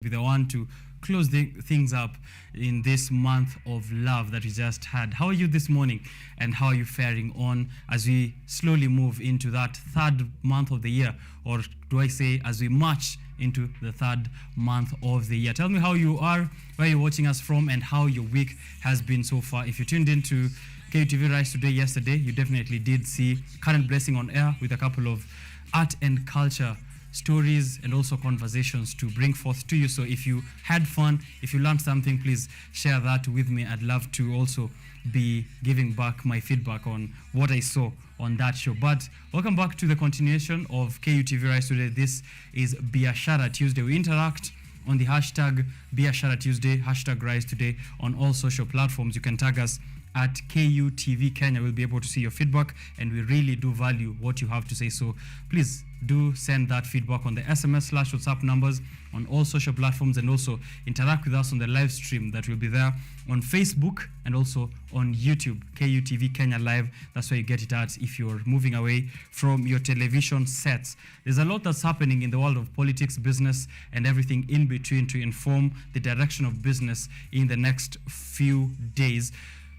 be the one to close things up in this month of love that we just had. How are you this morning, and how are you faring on as we slowly move into that third month of the year, or do I say as we march into the third month of the year? Tell me how you are, where you're watching us from, and how your week has been so far. If you tuned into KUTV Rise Today yesterday, you definitely did see Current Blessing on air with a couple of art and culture stories and also conversations to bring forth to you. So if you had fun, if you learned something, please share that with me. I'd love to also be giving back my feedback on what I saw on that show. But welcome back to the continuation of KUTV Rise Today. This is Biashara Tuesday. We interact on the hashtag Biashara Tuesday, hashtag Rise Today on all social platforms. You can tag us at KUTV Kenya. We'll be able to see your feedback, and we really do value what you have to say. So please do send that feedback on the SMS/WhatsApp numbers on all social platforms, and also interact with us on the live stream that will be there on Facebook and also on YouTube, KUTV Kenya Live. That's where you get it at if you're moving away from your television sets. There's a lot that's happening in the world of politics, business, and everything in between to inform the direction of business in the next few days.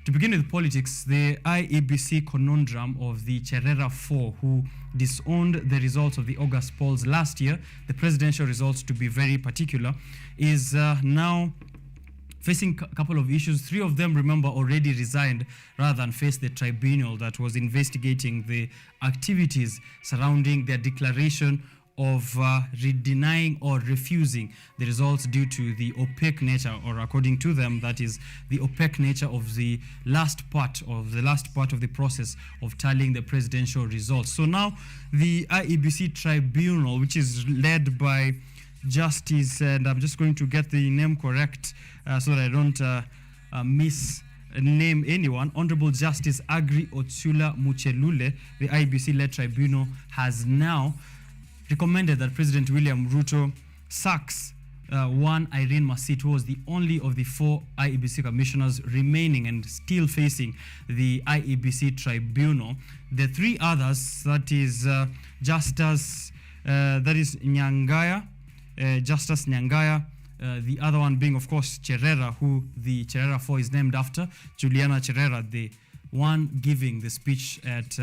To begin with politics, the IEBC conundrum of the Cherera Four, who disowned the results of the August polls last year, the presidential results to be very particular, is now facing a couple of issues. Three of them, remember, already resigned rather than face the tribunal that was investigating the activities surrounding their declaration of denying or refusing the results due to the opaque nature, or according to them, that is the opaque nature of the last part of the process of tallying the presidential results. So now the IEBC tribunal, which is led by Justice, and I'm just going to get the name correct so that I don't misname anyone, Honorable Justice Agri Otsula Muchelule, the IEBC-led tribunal, has now recommended that President William Ruto sacks one Irene Masit, who was the only of the four IEBC commissioners remaining and still facing the IEBC tribunal. The three others, that is Justice Nyangaya, Justice Nyangaya, the other one being, of course, Cherera, who the Cherera 4 is named after, Juliana Cherera, the one giving the speech at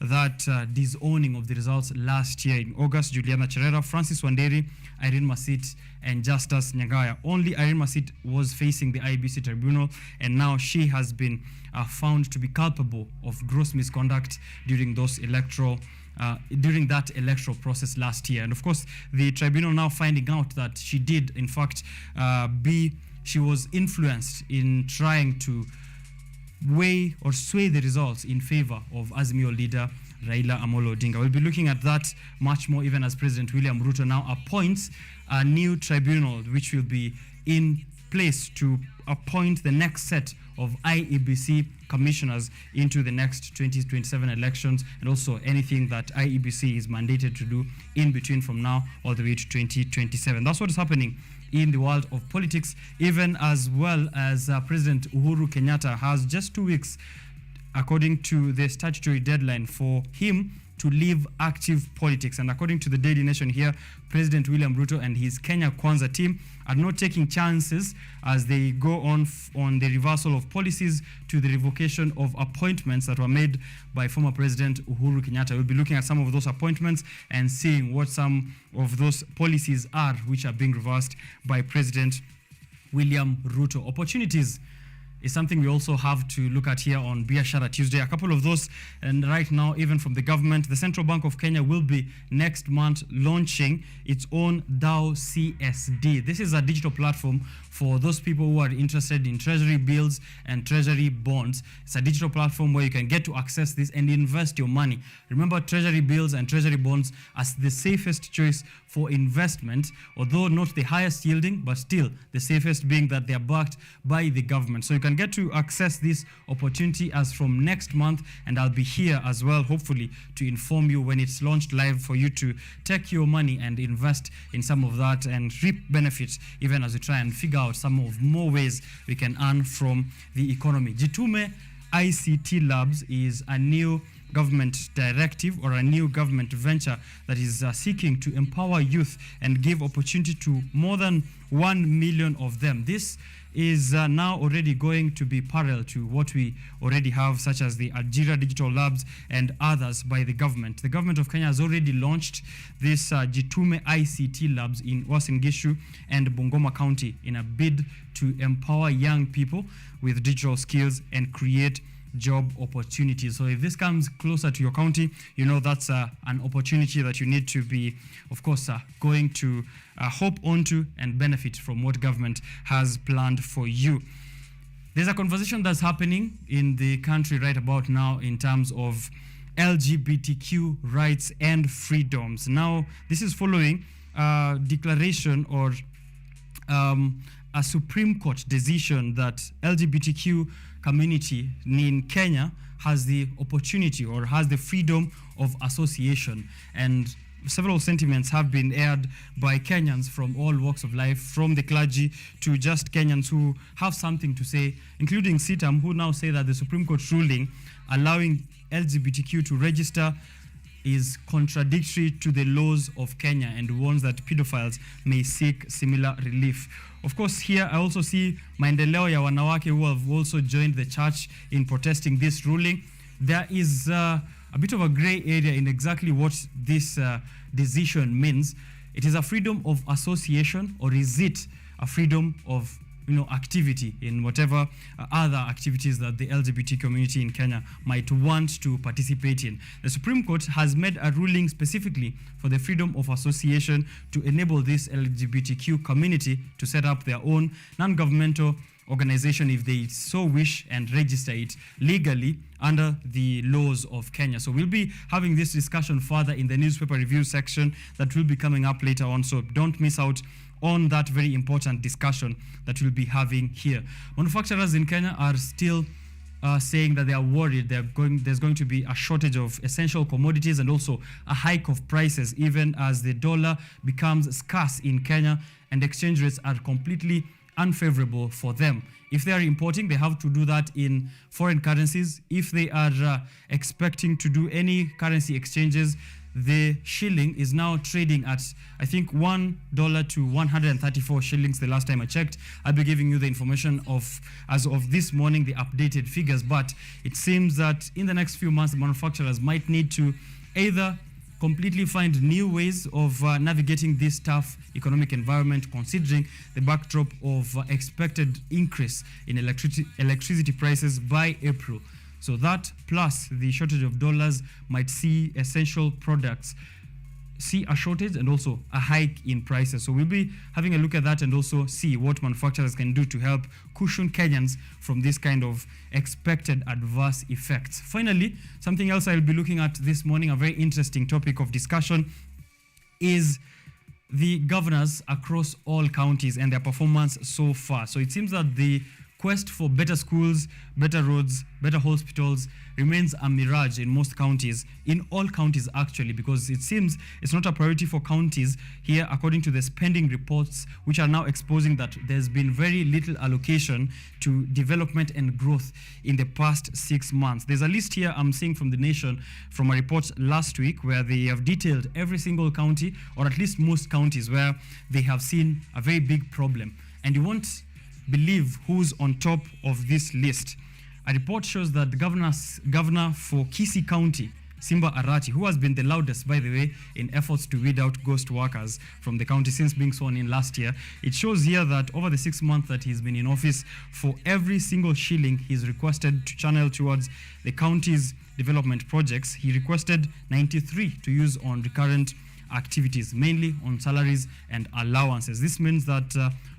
that disowning of the results last year in August. Juliana Cherera, Francis Wanderi, Irene Masit, and Justice Nyangaya. Only Irene Masit was facing the IEBC tribunal, and now she has been found to be culpable of gross misconduct during those during that electoral process last year. And of course, the tribunal now finding out that she did, in fact, she was influenced in trying to weigh or sway the results in favor of Azimio leader Raila Amolo Odinga. We'll be looking at that much more even as President William Ruto now appoints a new tribunal which will be in place to appoint the next set of IEBC commissioners into the next 2027 elections, and also anything that IEBC is mandated to do in between from now all the way to 2027. That's what is happening in the world of politics, even as well as President Uhuru Kenyatta has just 2 weeks, according to the statutory deadline, for him to leave active politics. And according to the Daily Nation here, President William Ruto and his Kenya Kwanza team are not taking chances as they go on the reversal of policies to the revocation of appointments that were made by former President Uhuru Kenyatta. We'll be looking at some of those appointments and seeing what some of those policies are which are being reversed by President William Ruto. Opportunities is something we also have to look at here on Biashara Tuesday. A couple of those, and right now, even from the government, the Central Bank of Kenya will be next month launching its own DAO CSD. This is a digital platform for those people who are interested in treasury bills and treasury bonds. It's a digital platform where you can get to access this and invest your money. Remember, treasury bills and treasury bonds as the safest choice for investment, although not the highest yielding, but still the safest, being that they are backed by the government. So you can get to access this opportunity as from next month, and I'll be here as well, hopefully, to inform you when it's launched live for you to take your money and invest in some of that and reap benefits, even as we try and figure out some of more ways we can earn from the economy. Jitume ICT Labs is a new government directive or a new government venture that is seeking to empower youth and give opportunity to more than 1 million of them. This is now already going to be parallel to what we already have, such as the Algeria Digital Labs and others by the government. The government of Kenya has already launched this Jitume ICT Labs in Uasin Gishu and Bungoma County in a bid to empower young people with digital skills and create job opportunities. So if this comes closer to your county, you know that's an opportunity that you need to be, of course, going to hope onto and benefit from what government has planned for you. There's a conversation that's happening in the country right about now in terms of LGBTQ rights and freedoms. Now, this is following a declaration or a Supreme Court decision that LGBTQ community in Kenya has the opportunity or has the freedom of association, and several sentiments have been aired by Kenyans from all walks of life, from the clergy to just Kenyans who have something to say, including CITAM, who now say that the Supreme Court ruling allowing LGBTQ to register is contradictory to the laws of Kenya and warns that pedophiles may seek similar relief. Of course, here I also see Maendeleo ya Wanawake, who have also joined the church in protesting this ruling. There is a bit of a gray area in exactly what this decision means. It is a freedom of association, or is it a freedom of activity in whatever other activities that the LGBT community in Kenya might want to participate in? The Supreme Court has made a ruling specifically for the freedom of association to enable this LGBTQ community to set up their own non-governmental organization if they so wish and register it legally under the laws of Kenya. So we'll be having this discussion further in the newspaper review section that will be coming up later on. So don't miss out on that very important discussion that we'll be having here. Manufacturers in Kenya are still saying that they are worried there's going to be a shortage of essential commodities and also a hike of prices, even as the dollar becomes scarce in Kenya and exchange rates are completely unfavorable for them. If they are importing, they have to do that in foreign currencies. If they are expecting to do any currency exchanges, the shilling is now trading at, I think, $1 to 134 shillings the last time I checked. I'll be giving you the information as of this morning, the updated figures, but it seems that in the next few months, the manufacturers might need to either completely find new ways of navigating this tough economic environment, considering the backdrop of expected increase in electricity prices by April. So that plus the shortage of dollars might see essential products see a shortage and also a hike in prices. So we'll be having a look at that and also see what manufacturers can do to help cushion Kenyans from this kind of expected adverse effects. Finally, something else I'll be looking at this morning, a very interesting topic of discussion, is the governors across all counties and their performance so far. So it seems that the quest for better schools, better roads, better hospitals remains a mirage in most counties, in all counties actually, because it seems it's not a priority for counties here, according to the spending reports, which are now exposing that there's been very little allocation to development and growth in the past 6 months. There's a list here I'm seeing from The Nation from a report last week where they have detailed every single county, or at least most counties, where they have seen a very big problem. And you won't believe who's on top of this list. A report shows that the governor for Kisii County, Simba Arati, who has been the loudest, by the way, in efforts to weed out ghost workers from the county since being sworn in last year. It shows here that over the 6 months that he's been in office, for every single shilling he's requested to channel towards the county's development projects, he requested 93 to use on recurrent activities, mainly on salaries and allowances. This means that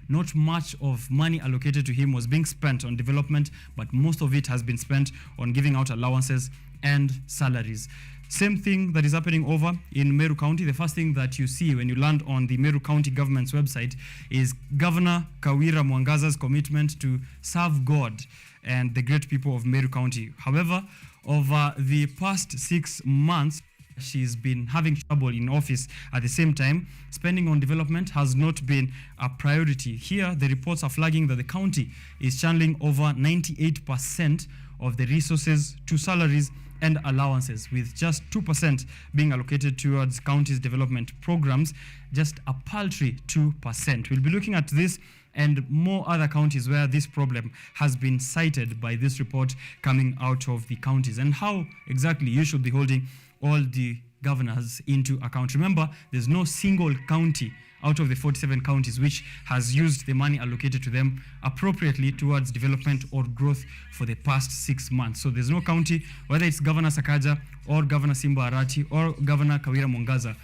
not much of money allocated to him was being spent on development, but most of it has been spent on giving out allowances and salaries. Same thing that is happening over in Meru County. The first thing that you see when you land on the Meru County government's website is Governor Kawira Mwangaza's commitment to serve God and the great people of Meru County. However, over the past 6 months, she's been having trouble in office. At the same time, spending on development has not been a priority. Here, the reports are flagging that the county is channeling over 98% of the resources to salaries and allowances, with just 2% being allocated towards counties' development programs, just a paltry 2%. We'll be looking at this and more other counties where this problem has been cited by this report coming out of the counties, and how exactly you should be holding all the governors into account. Remember, there's no single county out of the 47 counties which has used the money allocated to them appropriately towards development or growth for the past 6 months. So there's no county, whether it's Governor Sakaja or Governor Simba Arati or Governor Kawira Mwangaza,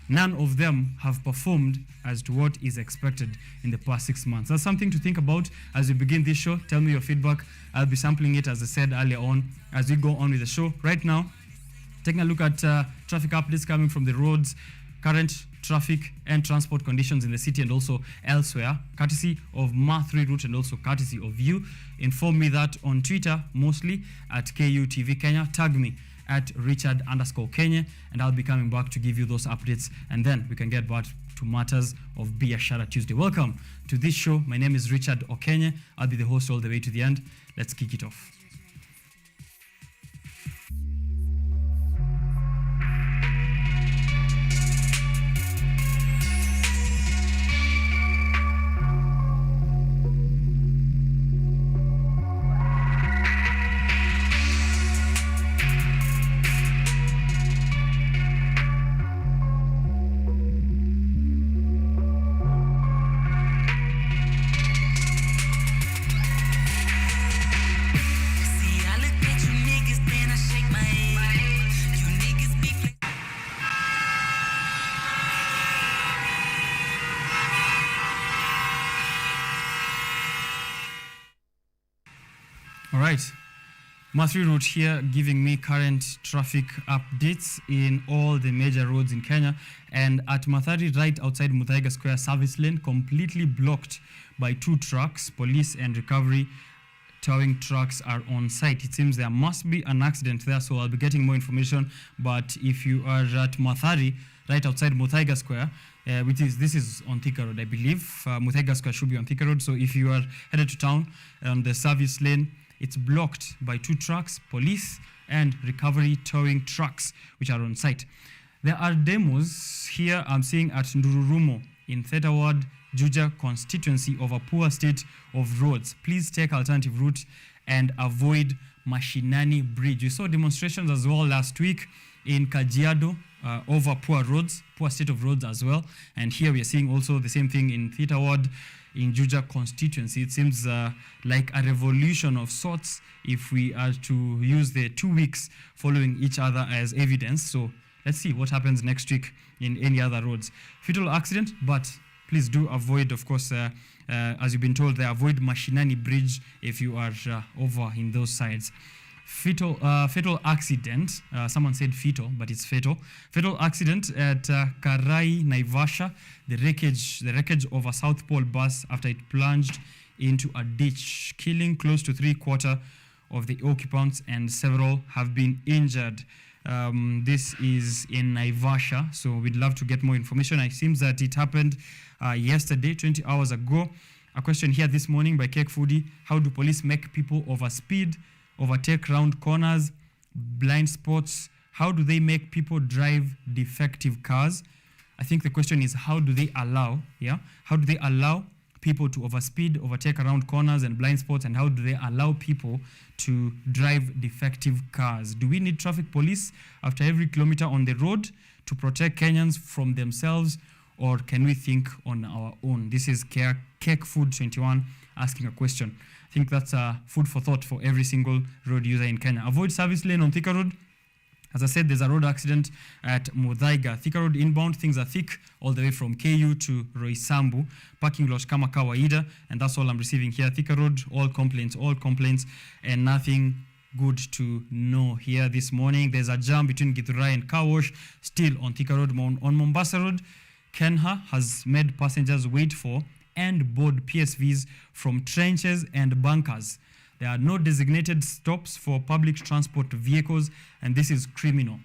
none of them have performed as to what is expected in the past 6 months. That's something to think about as we begin this show. Tell me your feedback. I'll be sampling it, as I said earlier on, as we go on with the show. Right now, taking a look at traffic updates coming from the roads, current traffic and transport conditions in the city and also elsewhere, courtesy of Ma3 route and also courtesy of you. Inform me that on Twitter, mostly at KUTV Kenya. Tag me at Richard_Kenye, and I'll be coming back to give you those updates, and then we can get back to matters of Biashara Tuesday. Welcome to this show. My name is Richard Okenye. I'll be the host all the way to the end. Let's kick it off. All right, Ma3 route here giving me current traffic updates in all the major roads in Kenya. And at Mathari, right outside Muthaiga Square, service lane completely blocked by 2 trucks. Police and recovery towing trucks are on site. It seems there must be an accident there, so I'll be getting more information. But if you are at Mathari, right outside Muthaiga Square, this is on Thika Road, I believe. Muthaiga Square should be on Thika Road. So if you are headed to town on the service lane, it's blocked by 2 trucks, police and recovery towing trucks, which are on site. There are demos here I'm seeing at Ndururumo in Theta Ward, Juja constituency of a poor state of roads. Please take alternative route and avoid Mashinani Bridge. We saw demonstrations as well last week in Kajiado over poor roads, poor state of roads as well. And here we are seeing also the same thing in Theta Ward, in Juja constituency. It seems like a revolution of sorts if we are to use the 2 weeks following each other as evidence. So let's see what happens next week in any other roads. Fatal accident, but please do avoid, of course, as you've been told, avoid Mashinani Bridge if you are over in those sides. Fatal accident, someone said fetal, but it's fatal. Fatal accident at Karai, Naivasha, the wreckage of a South Pole bus after it plunged into a ditch, killing close to 3/4 of the occupants, and several have been injured. This is in Naivasha, so we'd love to get more information. It seems that it happened yesterday, 20 hours ago. A question here this morning by Cake Foodie: how do police make people overspeed, overtake round corners, blind spots? How do they make people drive defective cars? I think the question is, how do they allow people to overspeed, overtake around corners and blind spots, and how do they allow people to drive defective cars? Do we need traffic police after every kilometer on the road to protect Kenyans from themselves, or can we think on our own? This is Cake Food 21 asking a question. I think that's food for thought for every single road user in Kenya. Avoid service lane on Thika Road. As I said, there's a road accident at Muthaiga. Thika Road inbound, things are thick all the way from KU to Roysambu. Parking lot kama kawaida, and that's all I'm receiving here. Thika Road, all complaints, and nothing good to know here this morning. There's a jam between Githurai and Car Wash, still on Thika Road. On Mombasa Road, Kenha has made passengers wait for and board PSVs from trenches and bunkers. There are no designated stops for public transport vehicles, and this is criminal.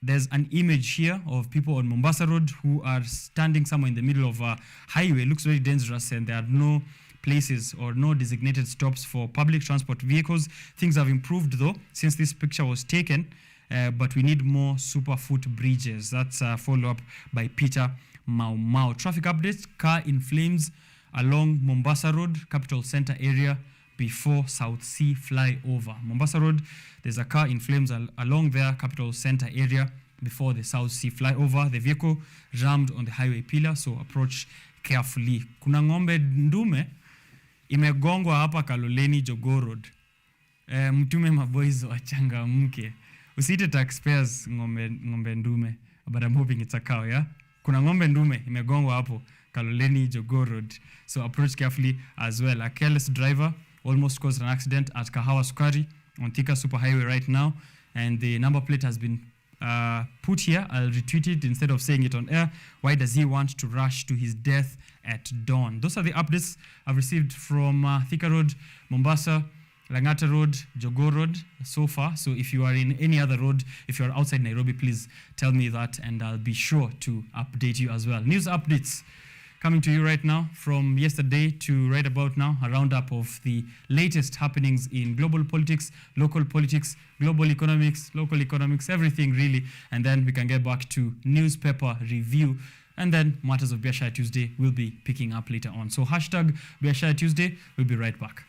There's an image here of people on Mombasa Road who are standing somewhere in the middle of a highway. It looks very dangerous, and there are no places or no designated stops for public transport vehicles. Things have improved though since this picture was taken, but we need more superfoot bridges. That's a follow-up by Peter Mau. Traffic updates: car in flames along Mombasa Road, Capital Center area before South Sea flyover. Mombasa Road, there's a car in flames along there, Capital Center area before the South Sea flyover. The vehicle rammed on the highway pillar, so approach carefully. Kuna ng'ombe ndume imegongwa hapa Kaloleni Jogoo Road. Mtume maboys wachangamke. Usiite taxpayers ng'ombe ndume, but I'm hoping it's a cow, yeah? Kuna ng'ombe ndume imegongwa hapo Kaloleni Jogoo Road, so approach carefully as well. A careless driver almost caused an accident at Kahawa Sukari on Thika Superhighway right now, and the number plate has been put here. I'll retweet it instead of saying it on air. Why does he want to rush to his death at dawn? Those are the updates I've received from Thika Road, Mombasa, Langata Road, Jogoo Road so far. So if you are in any other road, if you are outside Nairobi, please tell me that and I'll be sure to update you as well. News updates coming to you right now from yesterday to right about now, a roundup of the latest happenings in global politics, local politics, global economics, local economics, everything really. And then we can get back to newspaper review. And then matters of Biashara Tuesday will be picking up later on. So hashtag Biashara Tuesday. We'll be right back.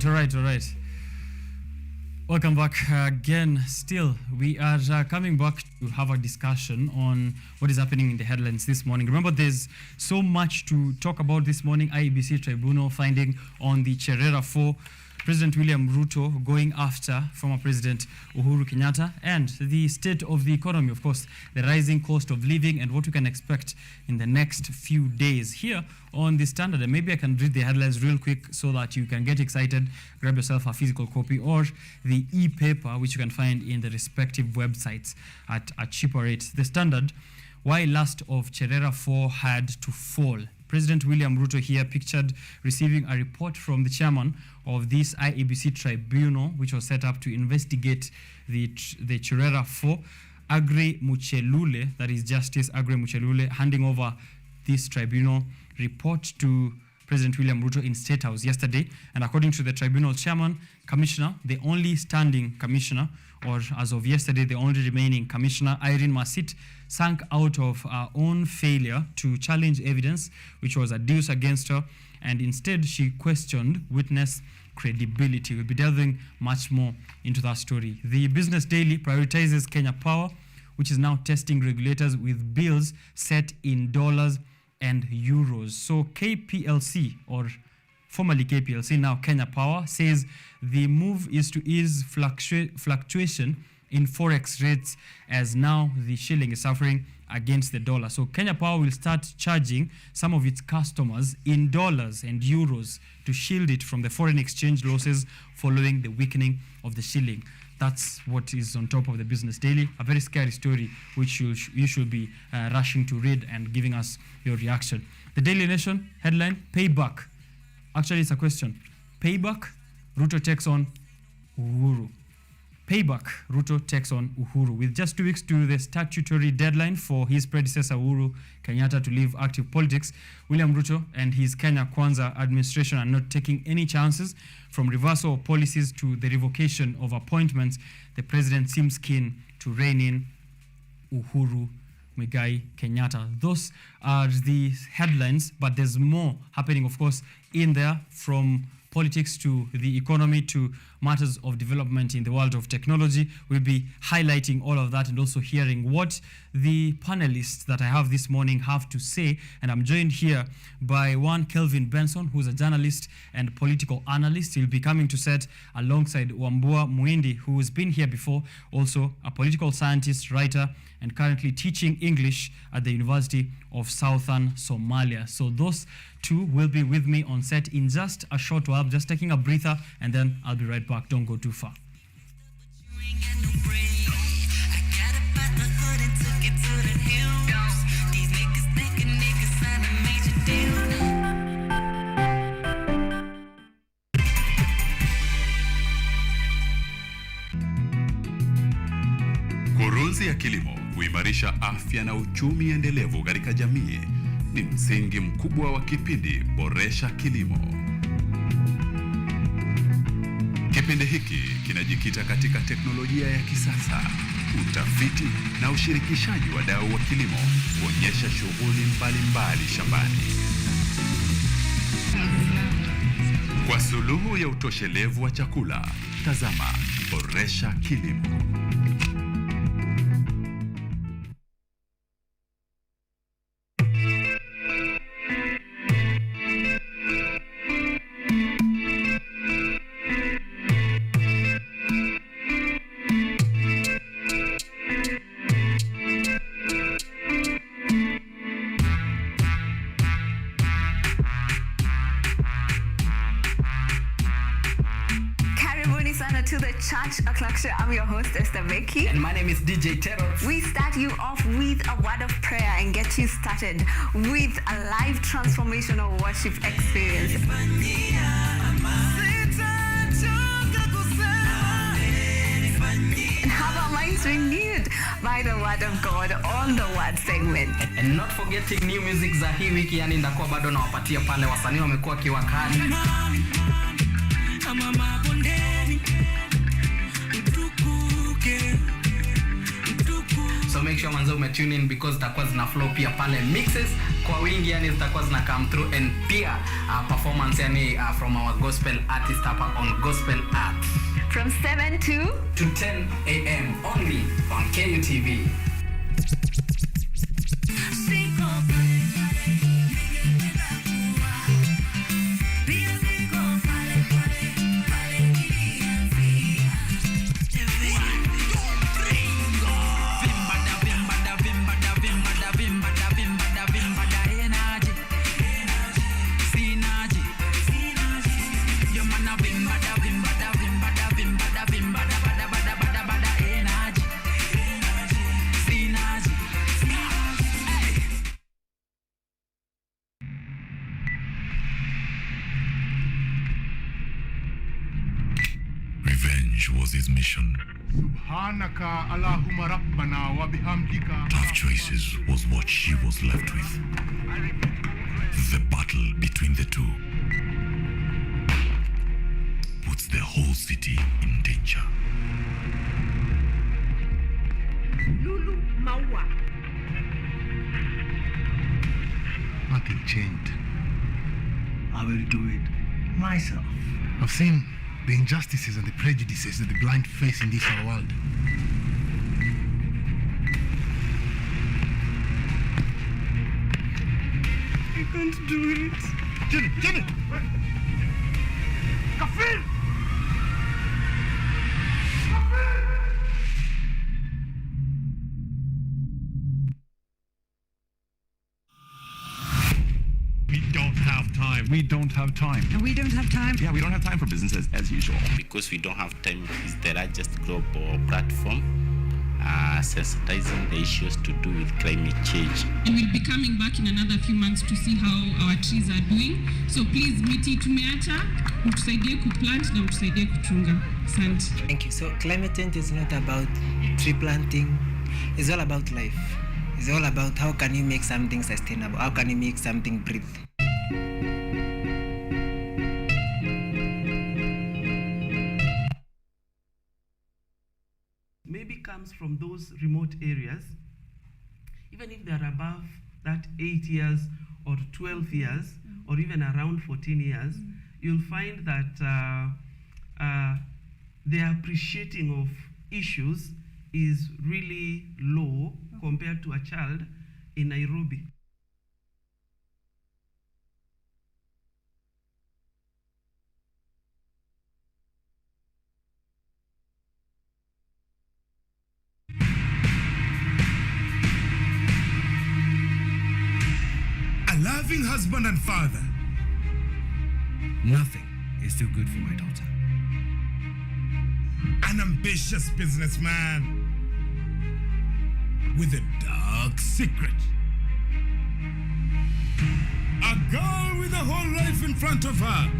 All right. Welcome back again. Still, we are coming back to have a discussion on what is happening in the headlines this morning. Remember, there's so much to talk about this morning. IEBC Tribunal finding on the Cherera 4, President William Ruto going after former President Uhuru Kenyatta, and the state of the economy, of course, the rising cost of living and what we can expect in the next few days. Here on the Standard, and maybe I can read the headlines real quick so that you can get excited, grab yourself a physical copy or the e-paper, which you can find in the respective websites at a cheaper rate. The Standard: why last of Cherera 4 had to fall. President William Ruto here pictured receiving a report from the chairman of this IEBC tribunal, which was set up to investigate the Cherera 4, Aggrey Muchelule, that is Justice Aggrey Muchelule, handing over this tribunal report to President William Ruto in State House yesterday. And according to the tribunal chairman, commissioner, the only standing commissioner, or as of yesterday, the only remaining commissioner, Irene Masit, sank out of her own failure to challenge evidence which was adduced against her, and instead she questioned witness credibility. We'll be delving much more into that story. The Business Daily prioritizes Kenya Power, which is now testing regulators with bills set in dollars and euros. So KPLC, or formerly KPLC, now Kenya Power, says the move is to ease fluctuation in forex rates, as now the shilling is suffering against the dollar. So Kenya Power will start charging some of its customers in dollars and euros to shield it from the foreign exchange losses following the weakening of the shilling. That's what is on top of the Business Daily. A very scary story which you should be rushing to read and giving us your reaction. The Daily Nation headline: payback. Actually, it's a question. Payback, Ruto takes on Uhuru. Payback, Ruto takes on Uhuru. With just 2 weeks to the statutory deadline for his predecessor Uhuru Kenyatta to leave active politics, William Ruto and his Kenya Kwanza administration are not taking any chances. From reversal of policies to the revocation of appointments, the president seems keen to rein in Uhuru Muigai Kenyatta. Those are the headlines, but there's more happening, of course, in there, from politics to the economy to matters of development in the world of technology. We'll be highlighting all of that and also hearing what the panelists that I have this morning have to say. And I'm joined here by one Kelvin Benson, who's a journalist and political analyst. He'll be coming to set alongside Wambua Muindi, who's been here before, also a political scientist, writer, and currently teaching English at the University of Southern Somalia. So those two will be with me on set in just a short while. Just taking a breather, and then I'll be right back. Don't go too far. Kurunzi ya kilimo huimarisha afya na uchumi endelevu katika jamii. Ni msingi mkubwa wa kipindi Boresha Kilimo. Kipindi hiki kinajikita katika teknolojia ya kisasa, utafiti na ushirikishaji wa wadau wa kilimo kuonyesha shughuli mbalimbali shambani. Kwa suluhu ya utoshelevu wa chakula, tazama Boresha Kilimo. To the Church O'Clock Show. I'm your host, Esther Becky. And my name is DJ Terrell. We start you off with a word of prayer and get you started with a live transformational worship experience. And have our minds renewed by the word of God on the word segment. And not forgetting new music za hii wiki, yani ndakuwa bado nawapatia pale wasanii wamekuwa kiwakali. So make sure manzo umetune in because zitakuwa zina flow pia pale mixes kwa wingi, yani zitakuwa zina come through, and pia performance yani from our gospel artist hapa on Gospel Art from 7 to 10 a.m. only on KUTV. Was his mission. Subhanaka Allahumma Rabbana wa bihamdika. Tough choices was what she was left with. The battle between the two puts the whole city in danger. Lulu Maua. Nothing changed. I will do it myself. I've seen the injustices and the prejudices that the blind face in this our world. I can't do it. Jenny! Kafir! We don't have time. And we don't have time. Yeah, we don't have time for business as usual. Because we don't have time, it's the largest global platform sensitizing the issues to do with climate change. And we'll be coming back in another few months to see how our trees are doing. So please, miti tumeacha, mtusaidie kuplant na mtusaidie kuchunga. Asante. Thank you. So climate change is not about tree planting. It's all about life. It's all about how can you make something sustainable? How can you make something breathe? Maybe comes from those remote areas, even if they're above that 8 years or 12 years, or even around 14 years, you'll find that their appreciating of issues is really low compared to a child in Nairobi. A loving husband and father. Nothing is too good for my daughter. An ambitious businessman with a dark secret. A girl with a whole life in front of her,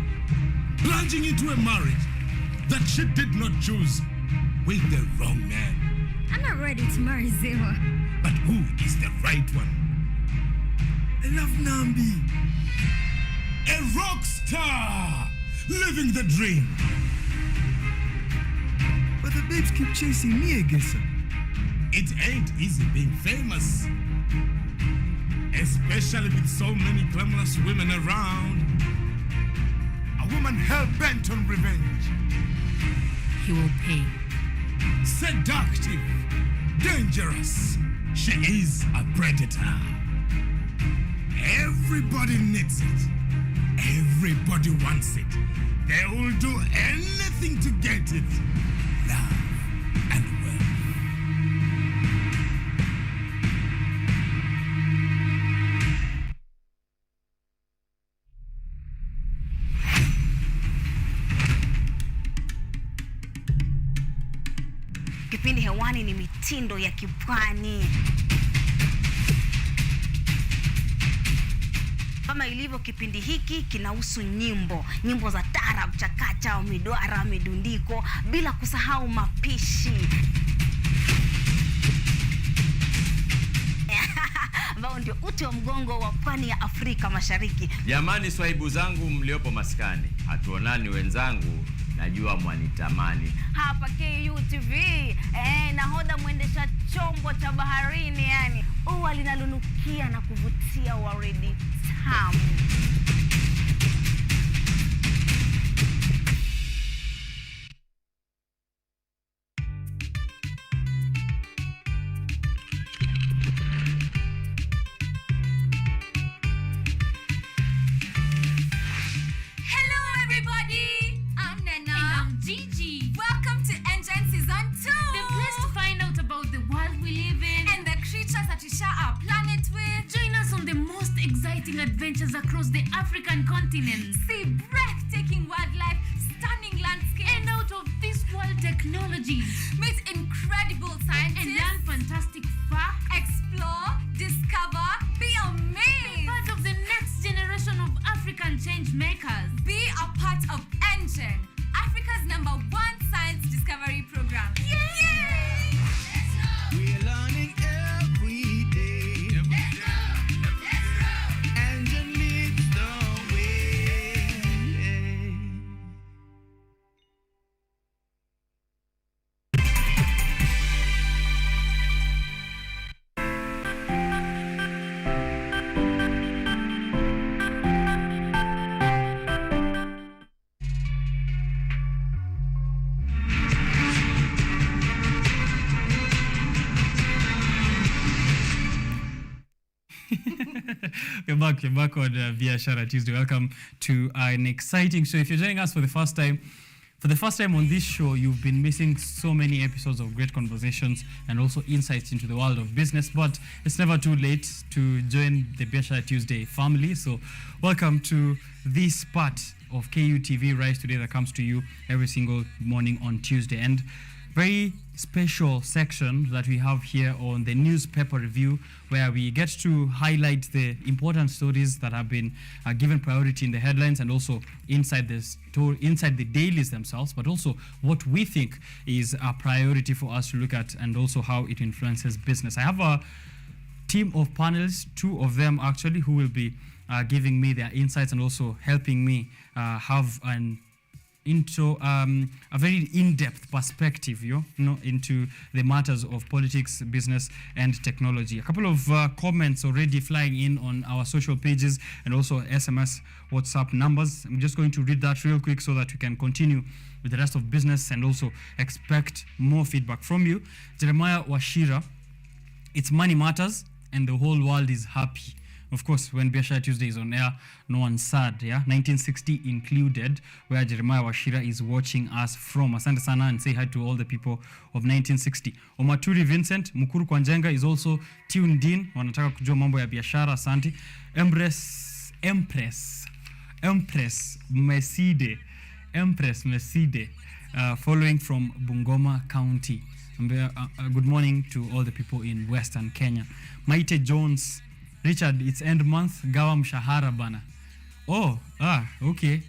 plunging into a marriage that she did not choose with the wrong man. I'm not ready to marry Zewa. But who is the right one? I love Nambi. A rock star, living the dream. But the babes keep chasing me, I guess. It ain't easy being famous. Especially with so many glamorous women around. A woman hell-bent on revenge. He will pay. Seductive, dangerous. She is a predator. Everybody needs it. Everybody wants it. They will do anything to get it. Love and wealth. Kipindi hewani ni mitindo ya kipwani. Kama ilivyo kipindi hiki kinahusu nyimbo za tarab, chakacha, midwara, midundiko, bila kusahau mapishi. Ambao ndio uti wa mgongo wa pwani ya Afrika Mashariki. Jamani swaibu zangu mliopo maskani, hatuonani wenzangu, najua mwanitamani. Hapa KUTV, nahodha mwendesha chombo cha baharini yani. Ua linalonukia na kuvutia waridi tamu. Adventures across the African continent. See breathtaking wildlife, stunning landscapes, and out of this world technology. Meet incredible scientists and learn fantastic facts. Explore, discover, be amazed. Be part of the next generation of African change makers. Be a part of ENGEN, Africa's #1 science discovery program. Yay! We're learning every day. You're back on Biashara Tuesday. Welcome to an exciting show. If you're joining us for the first time on this show, you've been missing so many episodes of great conversations and also insights into the world of business. But it's never too late to join the Biashara Tuesday family. So welcome to this part of KUTV Rise Today that comes to you every single morning on Tuesday. And very special section that we have here on the newspaper review, where we get to highlight the important stories that have been given priority in the headlines and also inside the dailies themselves, but also what we think is a priority for us to look at and also how it influences business. I have a team of panelists, two of them actually, who will be giving me their insights and also helping me have an into a very in-depth perspective, into the matters of politics, business, and technology. A couple of comments already flying in on our social pages and also SMS, WhatsApp numbers. I'm just going to read that real quick so that we can continue with the rest of business and also expect more feedback from you. Jeremiah Washira, it's money matters and the whole world is happy. Of course, when Biashara Tuesday is on air, no one's sad, 1960 included, where Jeremiah Washira is watching us from. Asante sana, and say hi to all the people of 1960. Omaturi Vincent, Mukuru Kwanjenga is also tuned in. Wanataka kujua mambo ya biashara, asante. Empress Meside, following from Bungoma County. Good morning to all the people in Western Kenya. Maite Jones, Richard, it's end month, gawa mshahara bana. Okay.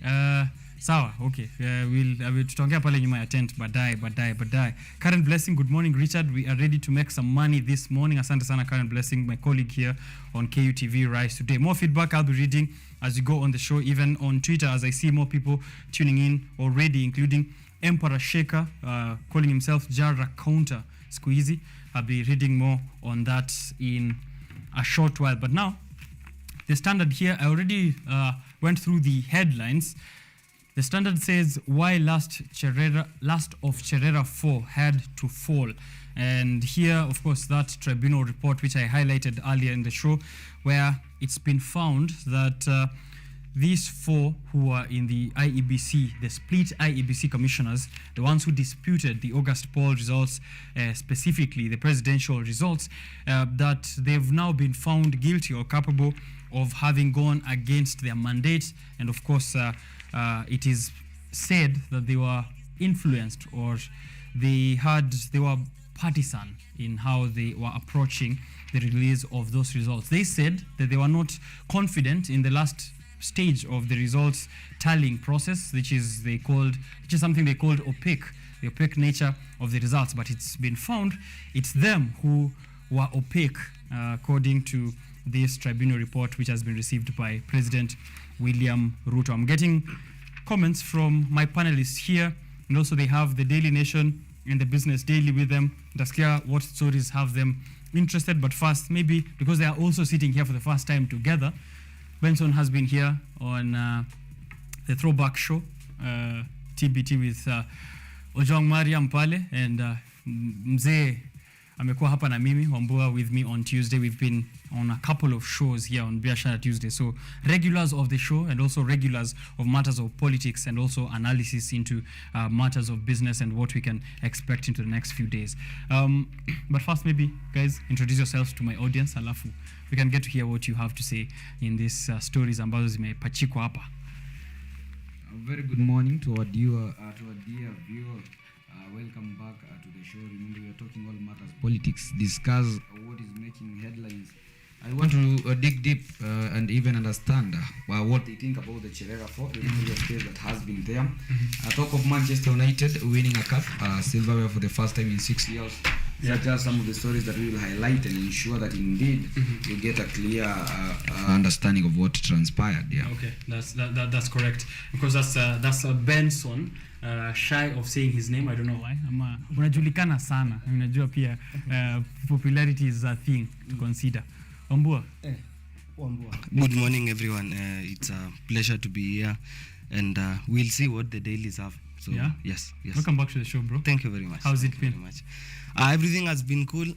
Sawa, okay. We'll tutaongea pale nyuma ya tent baadaye. Karen Blessing, good morning Richard. We are ready to make some money this morning. Asante sana Karen Blessing, my colleague here on KUTV Rise Today. More feedback I'll be reading as we go on the show, even on Twitter, as I see more people tuning in already, including Emperor Shaker, calling himself Jara Counter Squeezy. I'll be reading more on that in a short while. But now, the Standard here, I already went through the headlines. The Standard says, why last of Cherera 4 had to fall. And here, of course, that tribunal report, which I highlighted earlier in the show, where it's been found that these 4 who are in the IEBC, the split IEBC commissioners, the ones who disputed the August poll results, specifically the presidential results, that they've now been found guilty or culpable of having gone against their mandate. And of course, it is said that they were influenced or they were partisan in how they were approaching the release of those results. They said that they were not confident in the last stage of the results tallying process, which is something they called opaque, the opaque nature of the results. But it's been found it's them who were opaque, according to this tribunal report, which has been received by President William Ruto. I'm getting comments from my panelists here, and also they have the Daily Nation and the Business Daily with them. Daskia, what stories have them interested? But first, maybe because they are also sitting here for the first time together, Benson has been here on the Throwback Show, TBT with Ojong Mariam Pale, and Mzee amekuwa hapa na mimi, Wambua with me on Tuesday. We've been on a couple of shows here on Biashara Tuesday. So regulars of the show and also regulars of matters of politics and also analysis into matters of business and what we can expect into the next few days. But first, maybe, guys, introduce yourselves to my audience. Alafu, we can get to hear what you have to say in these stories ambazo zimepachikwa hapa. A very good morning to our dear viewer. Welcome back to the show. Remember, we are talking all matters politics, discuss what is making headlines. I want to dig deep and even understand what they think about the Cherera 4, the previous case that has been there. Talk of Manchester United winning a cup, silverware for the first time in 6 years. Such are some of the stories that we will highlight and ensure that indeed you get a clear understanding of what transpired. Yeah. Okay, that's correct, because that's Benson. Shy of saying his name, I don't know why. Unajulikana sana. Unajua pia popularity is a thing to consider. Wambua. Good morning, everyone. It's a pleasure to be here, and we'll see what the dailies have. So yeah? Yes. Welcome back to the show, bro. Thank you very much. How's it been? Everything has been cool.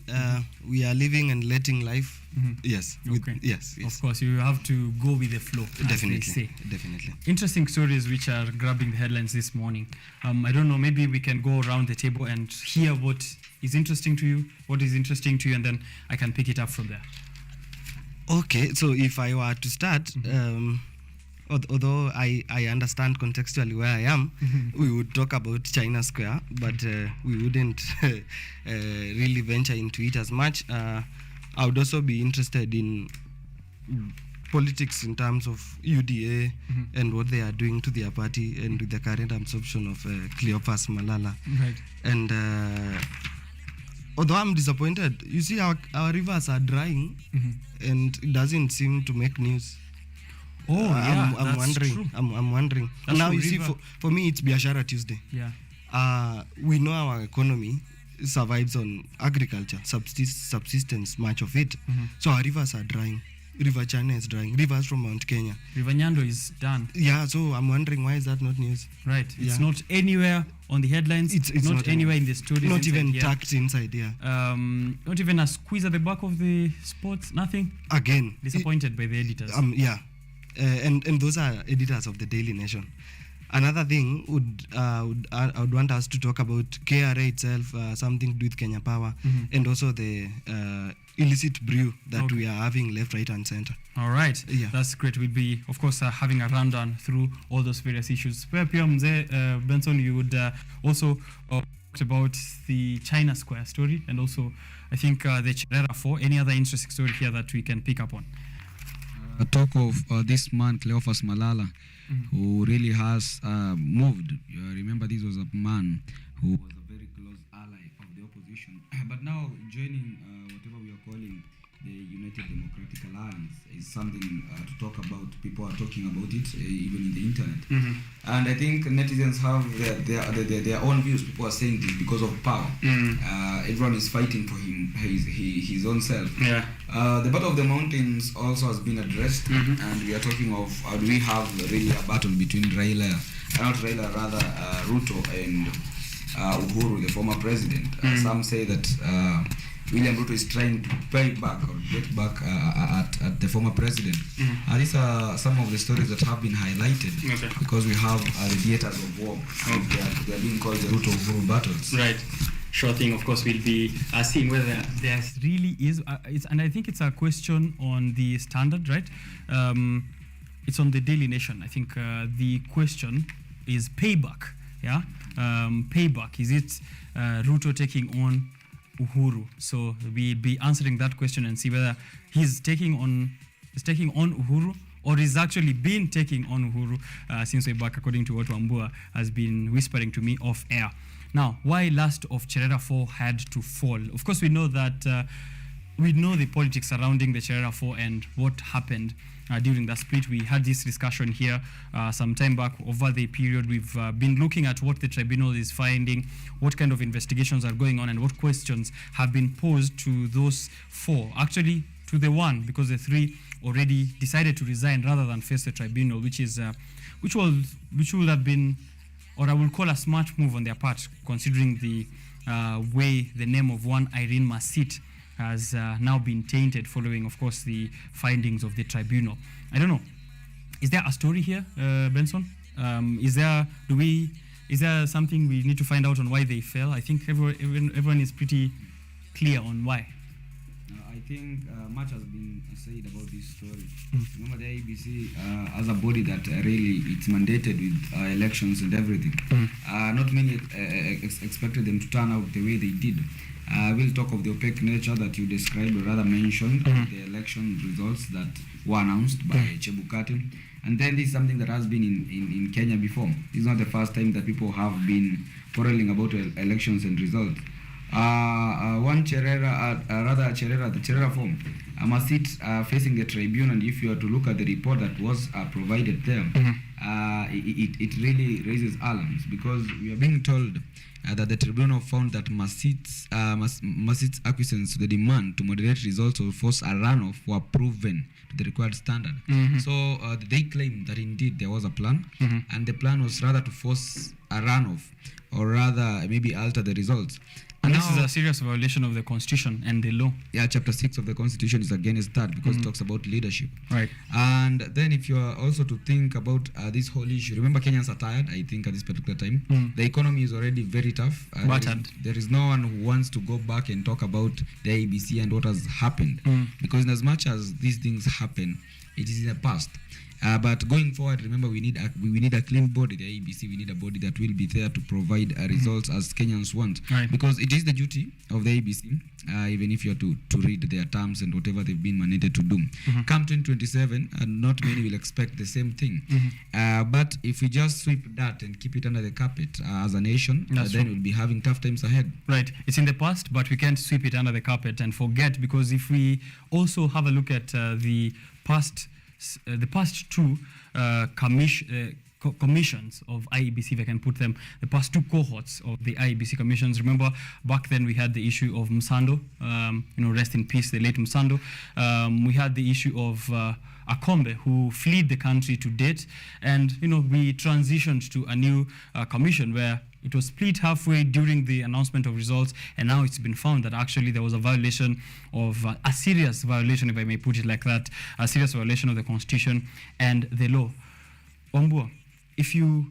We are living and letting life. Yes. Okay. Yes. Of course, you have to go with the flow. Definitely. Interesting stories which are grabbing the headlines this morning. I don't know, maybe we can go around the table and hear what is interesting to you, and then I can pick it up from there. Okay, so if I were to start, although I understand contextually where I am, we would talk about China Square, but we wouldn't really venture into it as much. I would also be interested in politics in terms of UDA and what they are doing to their party and with the current absorption of Cleopas Malala. Right. And although I'm disappointed, you see our rivers are drying and it doesn't seem to make news. Oh, yeah, I'm that's wondering. true. I'm wondering. That's Now true, you see, River. for me, it's Biashara Tuesday. Yeah. We know our economy survives on agriculture, subsistence, much of it. So our rivers are drying. River China is drying. Rivers from Mount Kenya. River Nyando is done. Yeah, so I'm wondering, why is that not news? Right. It's not anywhere on the headlines. It's not anywhere in the stories. Not inside even here. tucked inside here. Not even a squeeze at the back of the sports. Nothing. Again. Disappointed by the editors. Yeah. And those are editors of the Daily Nation. Another thing I would want us to talk about KRA itself, something to do with Kenya Power, and also the illicit brew that we are having left, right, and center. All right. Yeah. That's great. We'll be, of course, having a rundown through all those various issues. Pia Mzee Benson, you would also talk about the China Square story, and also, I think, the Cherera 4. Any other interesting story here that we can pick up on? Talk of this man, Cleophas Malala, who really has moved. Remember, this was a man who was a very close ally of the opposition. But now joining whatever we are calling the United Democratic Alliance is something to talk about. People are talking about it, even in the internet. And I think netizens have their own views. People are saying this because of power. Everyone is fighting for him, his own self. Yeah. The Battle of the Mountains also has been addressed, and we are talking of do we have really a battle between rather Ruto and Uhuru, the former president. Some say that William Ruto is trying to pay back or get back at the former president. These are some of the stories that have been highlighted because we have the theaters of war. They are being called the Ruto-Uhuru battles. Right. Sure thing. Of course, we'll be seeing whether there really is. And I think it's a question on the Standard, right? It's on the Daily Nation. I think the question is payback. Yeah, payback. Is it Ruto taking on Uhuru? So we'll be answering that question and see whether he's taking on Uhuru, or is actually been taking on Uhuru since way back, according to what Wambua has been whispering to me off air. Now, why last of Cherera 4 had to fall? Of course, we know that we know the politics surrounding the Cherera 4 and what happened during that split. We had this discussion here some time back. Over the period, we've been looking at what the tribunal is finding, what kind of investigations are going on, and what questions have been posed to those 4. Actually, to the 1, because the 3 already decided to resign rather than face the tribunal, which would have been, or I will call a smart move on their part, considering the way the name of one Irene Masit has now been tainted following, of course, the findings of the tribunal. I don't know. Is there a story here, Benson? Is there something we need to find out on why they fell? I think everyone is pretty clear on why. I think much has been said about this story. Remember, the IEBC as a body that really it's mandated with elections and everything. Not many expected them to turn out the way they did. We'll talk of the opaque nature that you described, or rather mentioned, the election results that were announced by Chebukati. And then this is something that has been in Kenya before. This is not the first time that people have been quarreling about elections and results. One Cherera, the Cherera form, Masit facing the tribunal, and if you are to look at the report that was provided there, it really raises alarms, because we are being told that the tribunal found that Masit's acquiescence to the demand to moderate results or force a runoff were proven to the required standard. So they claim that indeed there was a plan, and the plan was rather to force a runoff, or rather maybe alter the results. And this is a serious violation of the Constitution and the law. Yeah, Chapter 6 of the Constitution is against that, because it talks about leadership. Right. And then if you are also to think about this whole issue, remember, Kenyans are tired, I think, at this particular time. The economy is already very tough. There is no one who wants to go back and talk about the ABC and what has happened. Because in as much as these things happen, it is in the past. But going forward, remember, we need a clean body, the ABC. We need a body that will be there to provide results as Kenyans want. Right. Because it is the duty of the ABC, even if you are to read their terms and whatever they've been mandated to do. Come 2027, not many will expect the same thing. But if we just sweep that and keep it under the carpet as a nation, then we'll be having tough times ahead. Right. It's in the past, but we can't sweep it under the carpet and forget, because if we also have a look at the past the past two commissions of IEBC, if I can put them, the past two cohorts of the IEBC commissions. Remember, back then we had the issue of Msando, rest in peace, the late Msando. We had the issue of Akombe, who fled the country to date, and we transitioned to a new commission where it was split halfway during the announcement of results, and now it's been found that actually there was a violation of a serious violation, if I may put it like that, a serious violation of the Constitution and the law. Wambua, if you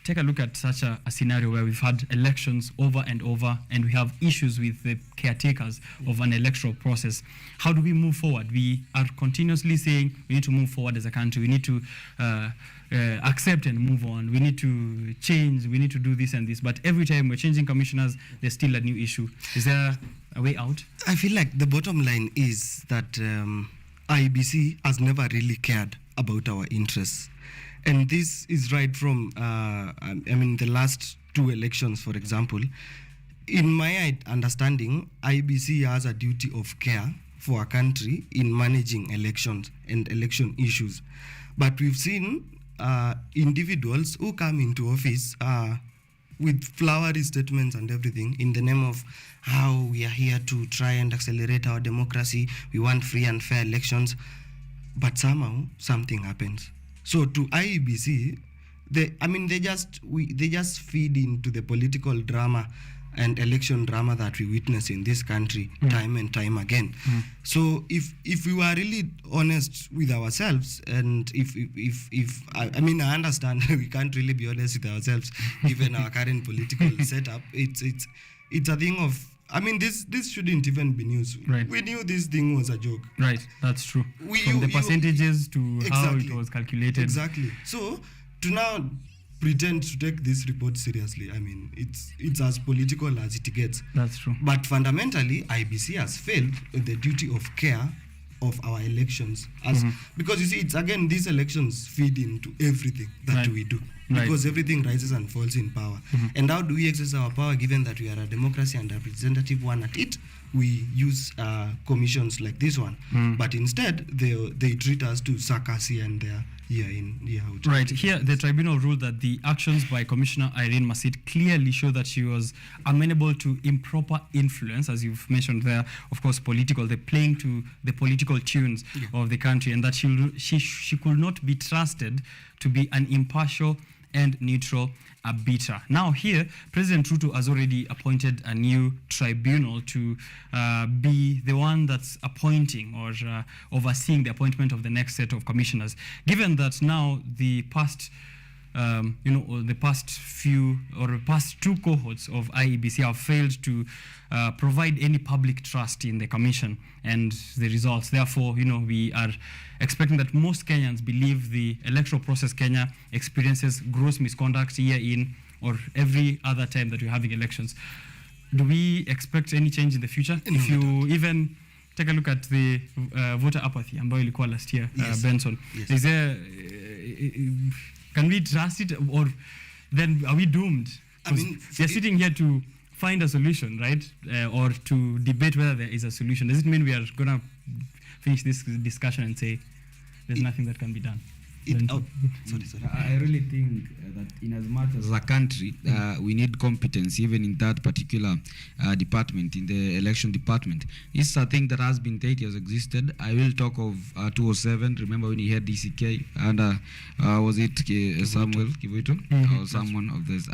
take a look at such a scenario where we've had elections over and over and we have issues with the caretakers of an electoral process, how do we move forward? We are continuously saying we need to move forward as a country. We need to accept and move on. We need to change. We need to do this and this. But every time we're changing commissioners, there's still a new issue. Is there a way out? I feel like the bottom line is that IEBC has never really cared about our interests. And this is right from, the last two elections, for example. In my understanding, IEBC has a duty of care for a country in managing elections and election issues. But we've seen individuals who come into office with flowery statements and everything in the name of how we are here to try and accelerate our democracy. We want free and fair elections. But somehow, something happens. So to IEBC, they just feed into the political drama and election drama that we witness in this country time and time again. So if we were really honest with ourselves, and if I understand we can't really be honest with ourselves given our current political setup. It's a thing of, this shouldn't even be news. Right. We knew this thing was a joke. Right, that's true. From the percentages to how it was calculated. Exactly. So to now pretend to take this report seriously, it's as political as it gets. That's true. But fundamentally, IEBC has failed in the duty of care of our elections. Because you see, it's again, these elections feed into everything that we do. Because everything rises and falls in power. And how do we exercise our power given that we are a democracy and a representative one at it? We use commissions like this one. But instead, they treat us to suck us here and there, year in, year out. Right. Here, the tribunal ruled that the actions by Commissioner Irene Masit clearly show that she was amenable to improper influence, as you've mentioned there, of course, political, the playing to the political tunes of the country, and that she could not be trusted to be an impartial and neutral arbiter. Now here, President Ruto has already appointed a new tribunal to be the one that's appointing or overseeing the appointment of the next set of commissioners. Given that now the past the past two cohorts of IEBC have failed to provide any public trust in the commission and the results. Therefore, we are expecting that most Kenyans believe the electoral process Kenya experiences gross misconduct year in or every other time that we're having elections. Do we expect any change in the future? If you even take a look at the voter apathy ambayo ilikuwa last year, Benson, is there can we trust it, or then are we doomed? They're sitting here to find a solution, right? Or to debate whether there is a solution. Does it mean we are going to finish this discussion and say there's nothing that can be done? Sorry. I really think that in as much as a country, we need competence even in that particular department, in the election department. It's a thing that has been 30 years existed. I will talk of 2007. Remember when you had DCK and was it Samuel Kivuito or someone of this?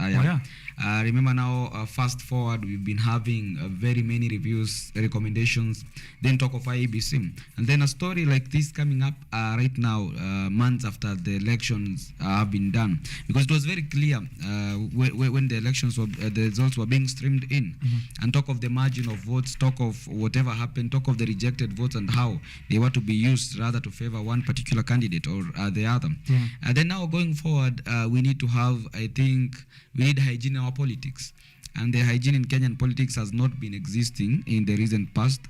Remember now, fast forward, we've been having very many reviews, recommendations, then talk of IEBC. And then a story like this coming up right now, months after the elections have been done. Because it was very clear when the elections were, the results were being streamed in, and talk of the margin of votes, talk of whatever happened, talk of the rejected votes and how they were to be used rather to favor one particular candidate or the other. And then now going forward, we need to have, I think, we need hygiene in our politics. And the hygiene in Kenyan politics has not been existing in the recent past.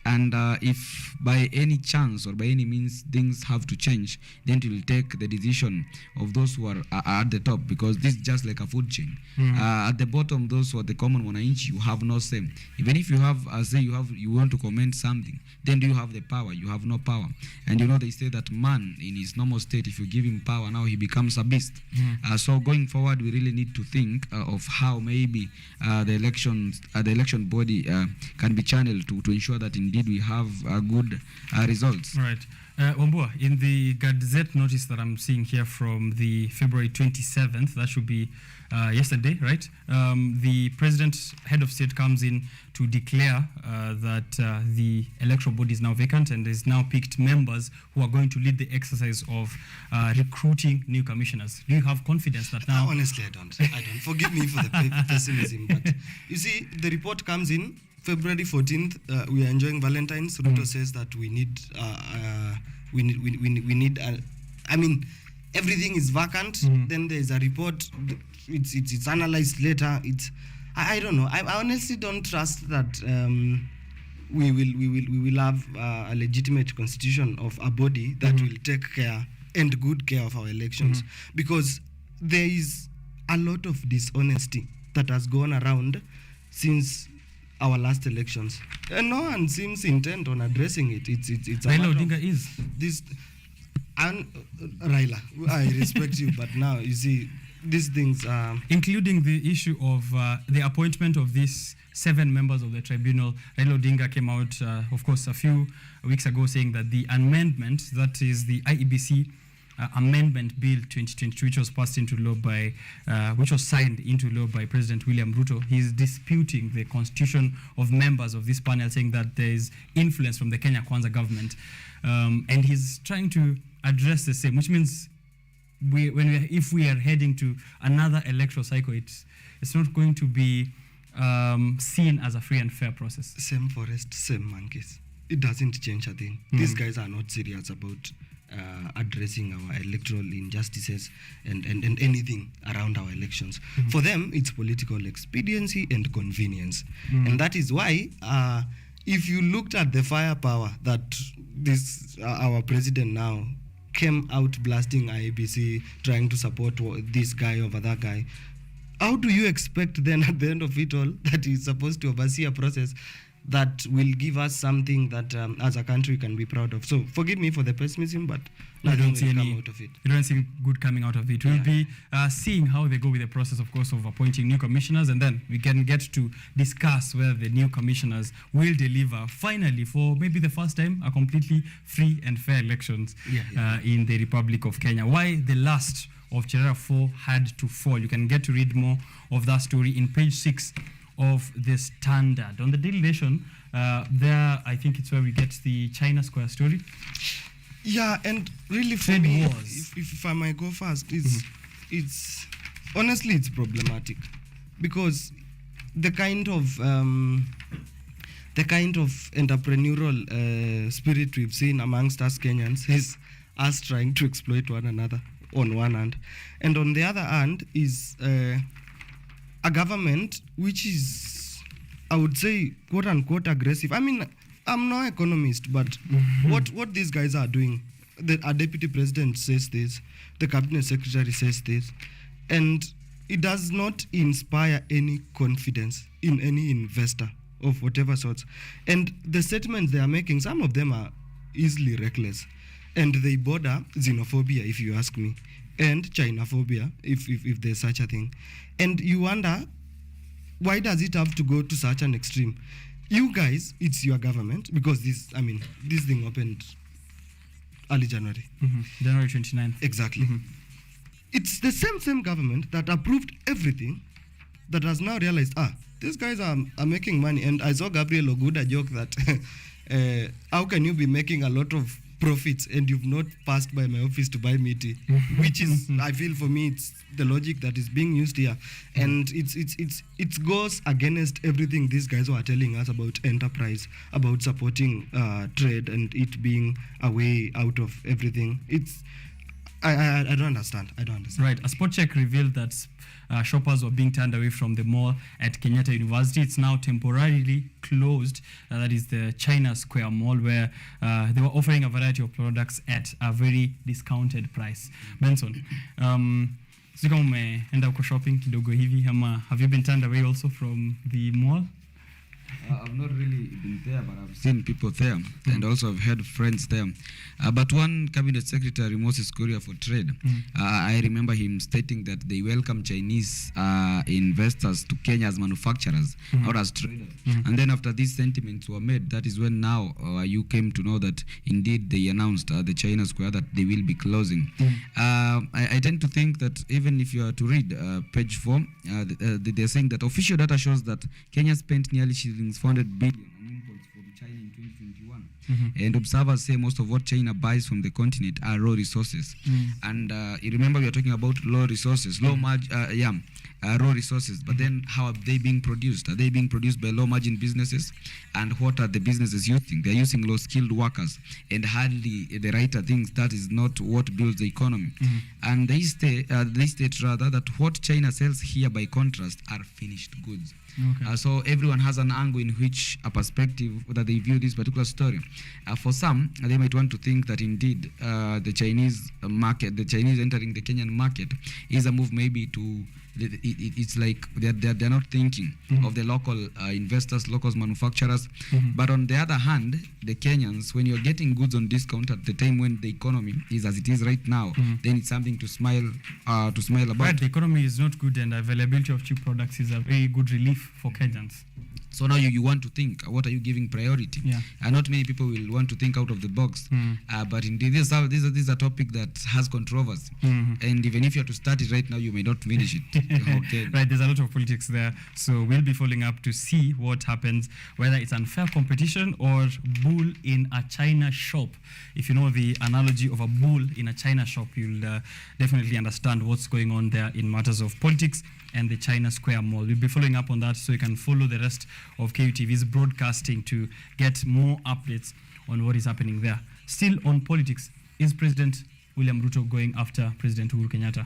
And if by any chance or by any means things have to change, then it will take the decision of those who are at the top, because this is just like a food chain. At the bottom, those who are the common wananchi, you have no say. Even if you have, say you want to comment something, then do you have the power? You have no power. And you know, they say that man in his normal state, if you give him power, now he becomes a beast. So going forward, we really need to think of how maybe the election body can be channeled to ensure that indeed we have good results. Right. Wambua, in the Gazette notice that I'm seeing here from the February 27th, that should be yesterday, right? The president, head of state, comes in to declare that the electoral body is now vacant and is now picked members who are going to lead the exercise of recruiting new commissioners. Do you have confidence that now? Honestly, I don't. Forgive me for the pessimism, but you see, the report comes in February 14th. We are enjoying Valentine's. Ruto says that we need I mean, everything is vacant. Then there is a report. It's analyzed later. I don't know. I honestly don't trust that we will have a legitimate constitution of a body that will take care and good care of our elections, because there is a lot of dishonesty that has gone around since our last elections, and no one seems intent on addressing it. It's Raila Odinga is this, and Raila, I respect you, but now you see these things, including the issue of the appointment of these 7 members of the tribunal. Raila Odinga came out, of course, a few weeks ago, saying that the amendment, that is the IEBC Amendment Bill 2022, which was passed into law by, which was signed into law by President William Ruto, he's disputing the constitution of members of this panel, saying that there is influence from the Kenya Kwanza government, and he's trying to address the same, which means if we are heading to another electoral cycle, it's not going to be seen as a free and fair process. Same forest, same monkeys. It doesn't change a thing. These guys are not serious about addressing our electoral injustices and anything around our elections. For them, it's political expediency and convenience. And that is why, if you looked at the firepower that this our president now came out blasting IEBC, trying to support this guy over that guy, how do you expect then at the end of it all that he's supposed to oversee a process that will give us something that as a country can be proud of? So forgive me for the pessimism, but I don't see come out of it. You don't see good coming out of it. We'll be seeing how they go with the process, of course, of appointing new commissioners, and then we can get to discuss whether the new commissioners will deliver finally, for maybe the first time, a completely free and fair elections in the Republic of Kenya. Why the last of Cherera 4 had to fall. You can get to read more of that story in page 6 of the Standard. On the Daily Nation, there, I think it's where we get the China Square story. Yeah, and really for me, if I might go first, it's honestly, it's problematic, because the kind of entrepreneurial spirit we've seen amongst us Kenyans is us trying to exploit one another on one hand, and on the other hand is a government which is, I would say, quote unquote aggressive. I mean, I'm no economist, but what these guys are doing, our deputy president says this, the cabinet secretary says this, and it does not inspire any confidence in any investor of whatever sorts. And the statements they are making, some of them are easily reckless, and they border xenophobia, if you ask me, and Chinophobia, if there's such a thing. And you wonder, why does it have to go to such an extreme? You guys, it's your government, because this thing opened early January. January 29th. Exactly. It's the same government that approved everything, that has now realized, these guys are making money. And I saw Gabriel Oguda joke that, how can you be making a lot of profits and you've not passed by my office to buy me tea? Which is, I feel for me, it's the logic that is being used here. And it goes against everything these guys were telling us about enterprise, about supporting trade and it being a way out of everything. I don't understand. Right. A spot check revealed that shoppers were being turned away from the mall at Kenyatta University. It's now temporarily closed. That is the China Square Mall, where they were offering a variety of products at a very discounted price. Benson, sijui kama umeenda uko shopping kidogo hivi ama have you been turned away also from the mall? I've not really been there, but I've seen people there, and also I've had friends there. But one cabinet secretary, Moses Kuria for Trade, I remember him stating that they welcome Chinese investors to Kenya as manufacturers, not as traders. And then after these sentiments were made, that is when now you came to know that indeed they announced the China Square that they will be closing. I tend to think that even if you are to read page 4, they're saying that official data shows that Kenya spent nearly 400 billion on imports from China in 2021. And observers say most of what China buys from the continent are raw resources. And you remember we are talking about raw resources, raw resources. But then how are they being produced? Are they being produced by low margin businesses? And what are the businesses using? They're using low skilled workers. And hardly the writer thinks that is not what builds the economy. And they state rather that what China sells here by contrast are finished goods. Okay. So everyone has an angle in which a perspective that they view this particular story. For some, they might want to think that indeed the Chinese market, the Chinese entering the Kenyan market, is a move maybe to. It's like they're not thinking of the local investors, local manufacturers. But on the other hand, the Kenyans, when you're getting goods on discount at the time when the economy is as it is right now, then it's something to smile about. Right, the economy is not good, and availability of cheap products is a very good relief for Kenyans. So now you want to think, what are you giving priority? And not many people will want to think out of the box. But indeed, this is a topic that has controversy. And even if you have to start it right now, you may not finish it. Okay. Right, there's a lot of politics there. So we'll be following up to see what happens, whether it's unfair competition or bull in a China shop. If you know the analogy of a bull in a China shop, you'll definitely understand what's going on there in matters of politics and the China Square Mall. We'll be following up on that, so you can follow the rest of KUTV's broadcasting to get more updates on what is happening there. Still on politics, is President William Ruto going after President Uhuru Kenyatta?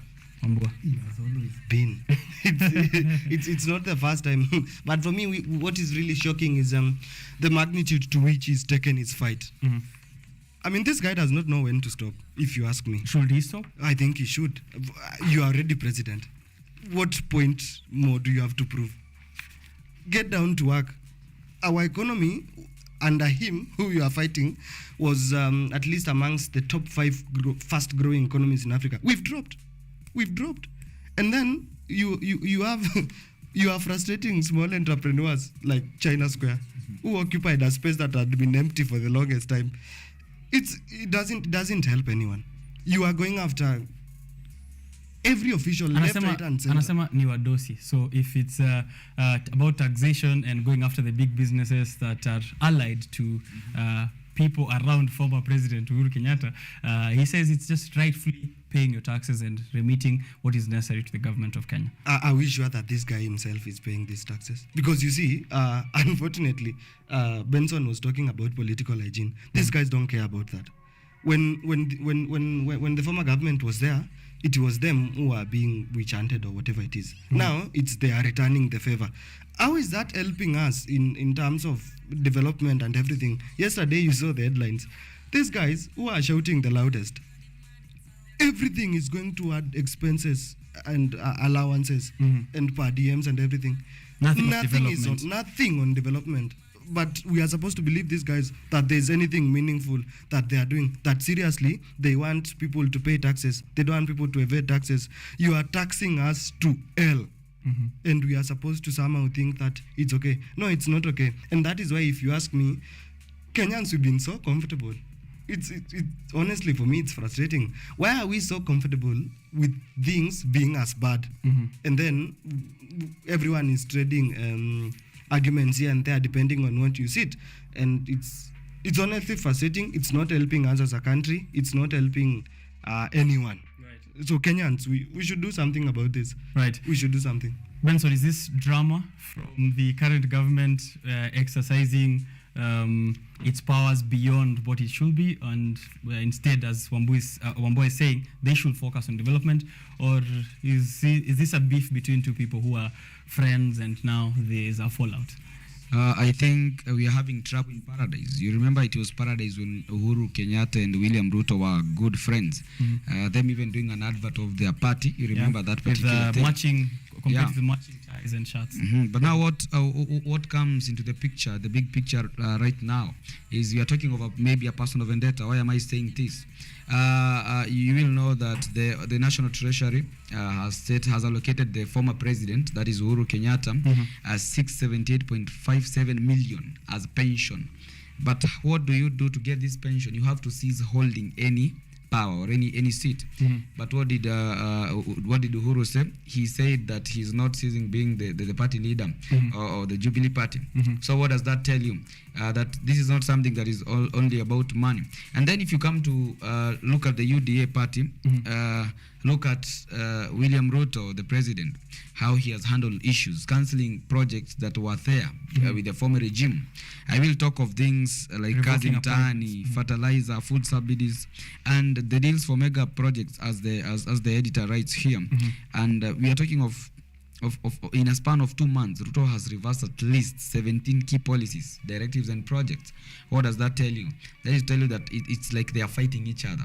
He has always been. It's not the first time. But for me, what is really shocking is the magnitude to which he's taken his fight. I mean, this guy does not know when to stop, if you ask me. Should he stop? I think he should. You are already president. What point more do you have to prove? Get down to work. Our economy, under him, who you are fighting, was at least amongst the top 5 fast-growing economies in Africa. We've dropped. And then you have you are frustrating small entrepreneurs like China Square, who occupied a space that had been empty for the longest time. It doesn't help anyone. You are going after every official, left, right, and center. Anasema ni wadosi. So if it's about taxation and going after the big businesses that are allied to people around former President Uhuru Kenyatta, he says it's just rightfully paying your taxes and remitting what is necessary to the government of Kenya. Are we sure that this guy himself is paying these taxes? Because you see, unfortunately, Benson was talking about political hygiene. These guys don't care about that. When the former government was there, it was them who are being witch-hunted or whatever it is. Now, they are returning the favor. How is that helping us in terms of development and everything? Yesterday, you saw the headlines. These guys who are shouting the loudest, everything is going to add expenses and allowances and per diems and everything. Nothing on development. But we are supposed to believe these guys that there's anything meaningful that they are doing. That seriously, they want people to pay taxes. They don't want people to evade taxes. You are taxing us to hell. And we are supposed to somehow think that it's okay. No, it's not okay. And that is why, if you ask me, Kenyans have been so comfortable. It's honestly, for me, it's frustrating. Why are we so comfortable with things being as bad? And then everyone is trading arguments here and there depending on what you sit, and it's honestly frustrating. It's not helping us as a country. It's not helping anyone. Right. So Kenyans, we should do something about this. Right. We should do something. Benson, is this drama from the current government exercising its powers beyond what it should be, and instead, as Wambua is saying, they should focus on development? Or is this a beef between two people who are friends and now there's a fallout? I think we are having trouble in paradise. You remember it was paradise when Uhuru Kenyatta and William Ruto were good friends. Them even doing an advert of their party. You remember that particular with thing? Matching, complete with matching ties and shirts. But now what comes into the picture, the big picture right now, is we are talking about maybe a personal vendetta. Why am I saying this? You will know that the National Treasury has allocated the former president, that is Uhuru Kenyatta, as 678.57 million as pension. But what do you do to get this pension? You have to cease holding any power or any seat. But what did Uhuru say? He said that he's not ceasing being the party leader or the Jubilee Party. So what does that tell you? That this is not something that is only about money. And then if you come to look at the UDA party, look at William Ruto, the president, how he has handled issues, cancelling projects that were there with the former regime. I will talk of things like Kazi Mtaani, fertilizer, food subsidies, and the deals for mega projects, as the editor writes here. And we are talking of in a span of 2 months, Ruto has reversed at least 17 key policies, directives, and projects. What does that tell you? That is tell you that it's like they are fighting each other,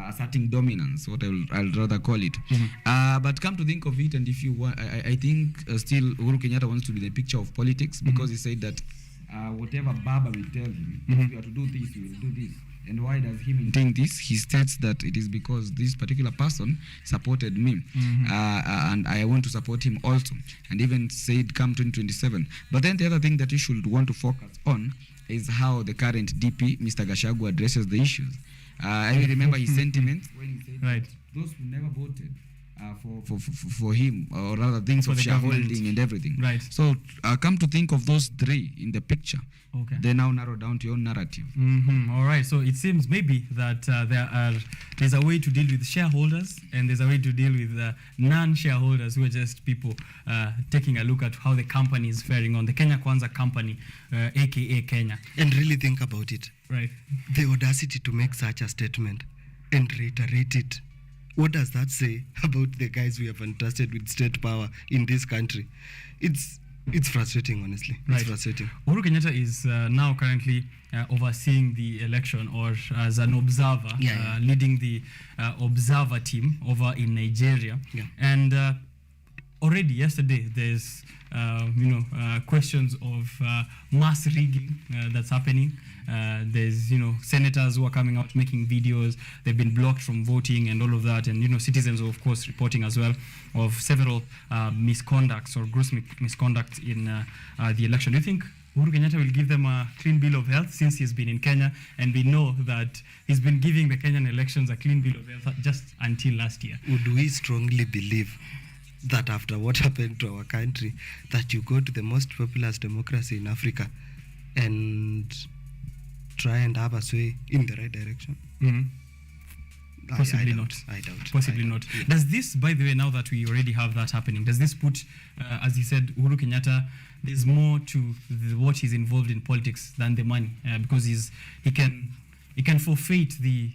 asserting dominance, what I'll rather call it. But come to think of it, and if you want, I think still Uhuru Kenyatta wants to be the picture of politics, because he said that whatever Baba will tell him, if you are to do this, you will do this. And why does he maintain this? He states that it is because this particular person supported me, and I want to support him also, and even said come 2027. But then the other thing that you should want to focus on is how the current DP, Mr. Gachagua, addresses the issues. I remember his sentiments when he said that those who never voted for him, or rather things of shareholding and everything. So come to think of those three in the picture, they now narrow down to your narrative. All right, so it seems maybe that there's a way to deal with shareholders, and there's a way to deal with non-shareholders, who are just people taking a look at how the company is faring on, the Kenya Kwanza company, aka Kenya. And really think about it. Right. The audacity to make such a statement and reiterate it. What does that say about the guys we have entrusted with state power in this country? It's frustrating, honestly. It's frustrating. Uhuru Kenyatta is now currently overseeing the election, or as an observer, leading the observer team over in Nigeria. And already yesterday, there's questions of mass rigging that's happening. There's senators who are coming out making videos. They've been blocked from voting and all of that, and citizens are, of course, reporting as well of several misconducts or gross misconduct in the election. Do you think Uhuru Kenyatta will give them a clean bill of health, since he's been in Kenya, and we know that he's been giving the Kenyan elections a clean bill of health just until last year? Would we strongly believe that after what happened to our country, that you go to the most populous democracy in Africa and try and have a sway in the right direction? Possibly not. I doubt. Possibly not. Yeah. Does this, by the way, now that we already have that happening, does this put, as he said, Uhuru Kenyatta, there's more to what he's involved in politics than the money, because he can forfeit the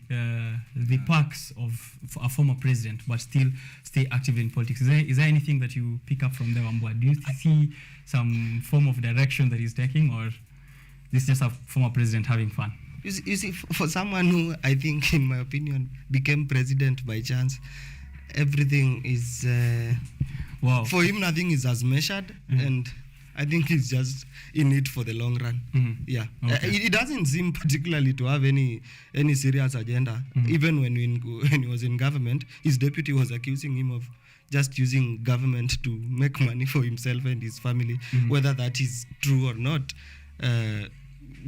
perks of a former president, but still stay active in politics. Is there anything that you pick up from there, Wambua? Do you see some form of direction that he's taking, or this is just a former president having fun? You see, for someone who, I think, in my opinion, became president by chance, everything is... wow. For him, nothing is as measured, and I think he's just in it for the long run. Yeah. Okay. It doesn't seem particularly to have any serious agenda. Even when he was in government, his deputy was accusing him of just using government to make money for himself and his family. Whether that is true or not,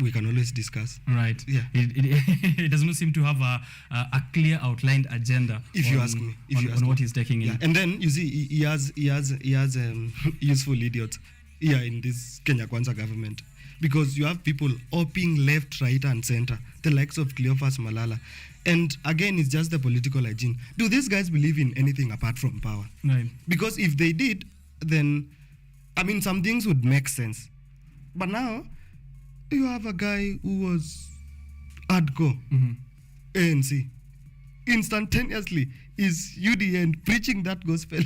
we can always discuss. Right. Yeah. It does not seem to have a clear outlined agenda. If you ask me. On what he's taking in. And then you see, he has useful idiots here in this Kenya Kwanza government, because you have people oping left, right, and center, the likes of Cleophas Malala. And again, it's just the political hygiene. Do these guys believe in anything apart from power? Right. Because if they did, then, I mean, some things would make sense. But now, You have a guy who was hardcore ANC. Instantaneously is UDA and preaching that gospel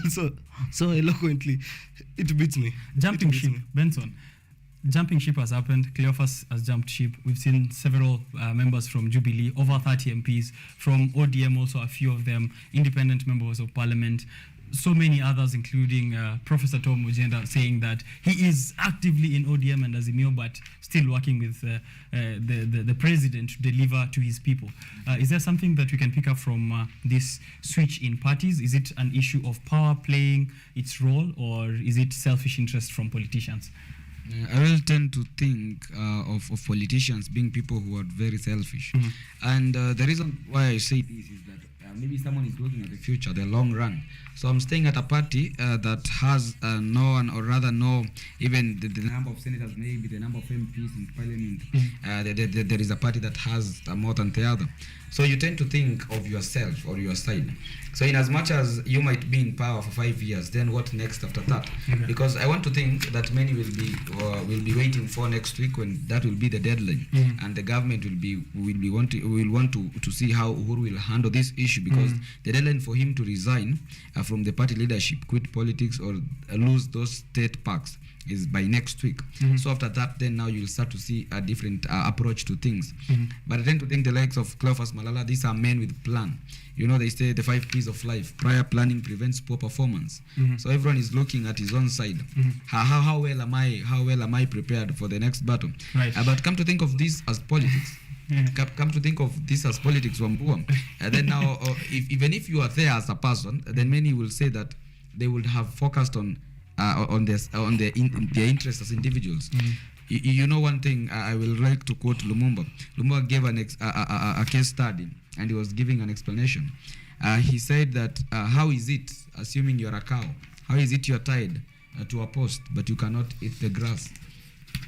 so eloquently. It beats me. Jumping ship, Benson. Jumping ship has happened. Cleophas has jumped ship. We've seen several members from Jubilee, over 30 MPs, from ODM also a few of them, independent members of parliament, so many others, including Professor Tom Ojenda, saying that he is actively in ODM and Azimio, but still working with the president to deliver to his people. Is there something that we can pick up from this switch in parties? Is it an issue of power playing its role, or is it selfish interest from politicians? I will tend to think of politicians being people who are very selfish. And the reason why I say this is that maybe someone is looking at the future, the long run. So I'm staying at a party that has no one, or rather no, even the number of senators, maybe the number of MPs in parliament. There is a party that has more than the other. So you tend to think of yourself or your side. So in as much as you might be in power for 5 years, then what next after that? Okay. Because I want to think that many will be waiting for next week, when that will be the deadline, and the government will want to see how Uhuru will handle this issue, because the deadline for him to resign from the party leadership, quit politics, or lose those state parks is by next week. So after that, then now you'll start to see a different approach to things. But I tend to think the likes of Cleophas Malala, these are men with plan. You know, they say the 5 P's of life. Prior planning prevents poor performance. So everyone is looking at his own side. How well am I prepared for the next battle? Right. But come to think of this as politics. Come to think of this as politics, Wambua. Then now, even if you are there as a person, then many will say that they would have focused on their interests as individuals. You know one thing, I will like to quote Lumumba. Lumumba gave a case study, and he was giving an explanation. He said that how is it, assuming you're a cow, how is it you're tied to a post but you cannot eat the grass?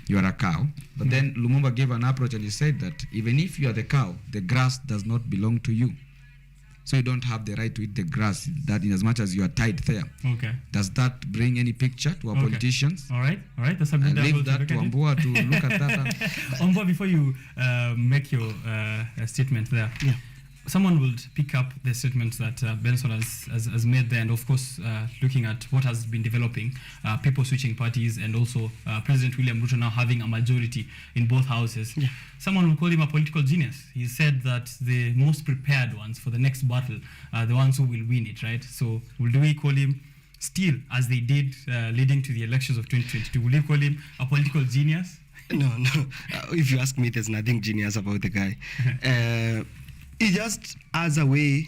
You are a cow. But then Lumumba gave an approach, and he said that even if you are the cow, the grass does not belong to you. So you don't have the right to eat the grass, that in as much as you are tied there. Okay. Does that bring any picture to our politicians? All right. That's a good leave that to Ambua to look at that. Ambua, before you make your statement there, someone would pick up the statements that Benson has made there, and of course, looking at what has been developing, people switching parties, and also President William Ruto now having a majority in both houses. Someone will call him a political genius. He said that the most prepared ones for the next battle are the ones who will win it, right? So do we call him still, as they did leading to the elections of 2022, will you call him a political genius? No. If you ask me, there's nothing genius about the guy. He just has a way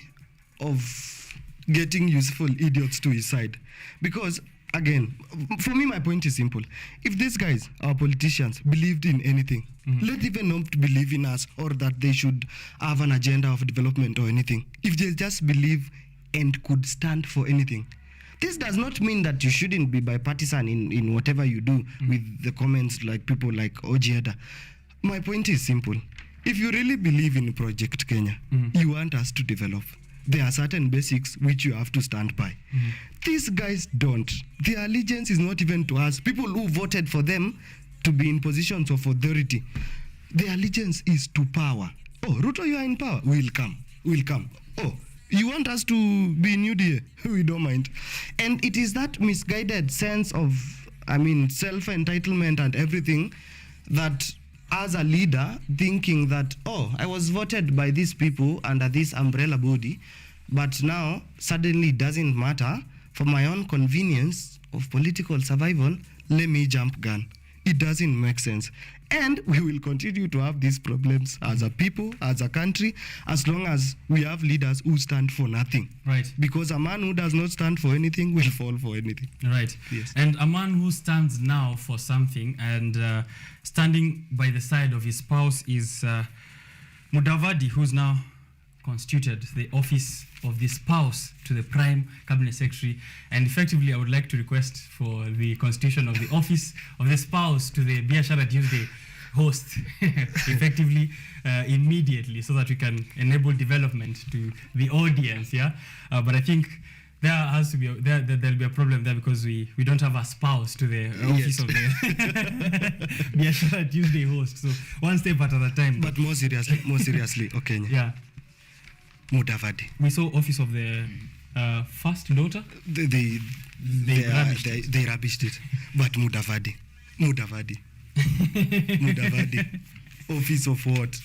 of getting useful idiots to his side. Because, again, for me, my point is simple. If these guys, our politicians, believed in anything, let even not believe in us, or that they should have an agenda of development or anything. If they just believe and could stand for anything, this does not mean that you shouldn't be bipartisan in whatever you do with the comments like people like Ojeda. My point is simple. If you really believe in Project Kenya, you want us to develop, there are certain basics which you have to stand by. These guys don't. Their allegiance is not even to us. People who voted for them to be in positions of authority, their allegiance is to power. Oh, Ruto, you are in power. We'll come. Oh, you want us to be in UDA? We don't mind. And it is that misguided sense of, self-entitlement and everything, that as a leader, thinking that, I was voted by these people under this umbrella body, but now suddenly it doesn't matter. For my own convenience of political survival, let me jump gun. It doesn't make sense. And we will continue to have these problems as a people, as a country, as long as we have leaders who stand for nothing. Right. Because a man who does not stand for anything will fall for anything. Right. Yes. And a man who stands now for something, and standing by the side of his spouse, is Mudavadi, who's now constituted the office of the spouse to the Prime Cabinet Secretary. And effectively, I would like to request for the constitution of the office of the spouse to the Biashara Tuesday host effectively immediately, so that we can enable development to the audience. But I think there has to be there'll be a problem there because we don't have a spouse to the office of the Biashara Tuesday host. So one step at a time. But more seriously, Okenye. Yeah. Mudavadi. We saw office of the first daughter. They rubbished it. But Mudavadi. Office of what?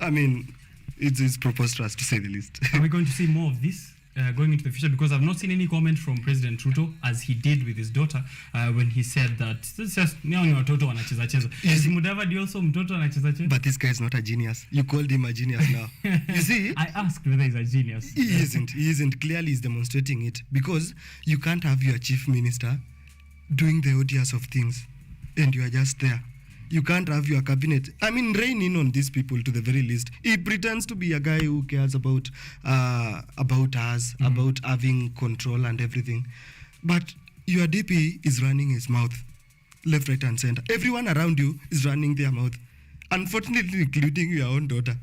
I mean, it's preposterous to say the least. Are we going to see more of this going into the future? Because I've not seen any comment from President Ruto as he did with his daughter when he said that it's just watoto wanacheza cheza. Is Mudavadi also mtoto anacheza cheza? But this guy is not a genius. You called him a genius now. You see? I asked whether he's a genius. He isn't. Clearly he's demonstrating it. Because you can't have your chief minister doing the odious of things and you are just there. You can't have your cabinet. I mean, rein in on these people to the very least. He pretends to be a guy who cares about us, about having control and everything. But your DP is running his mouth, left, right, and center. Everyone around you is running their mouth, unfortunately, including your own daughter.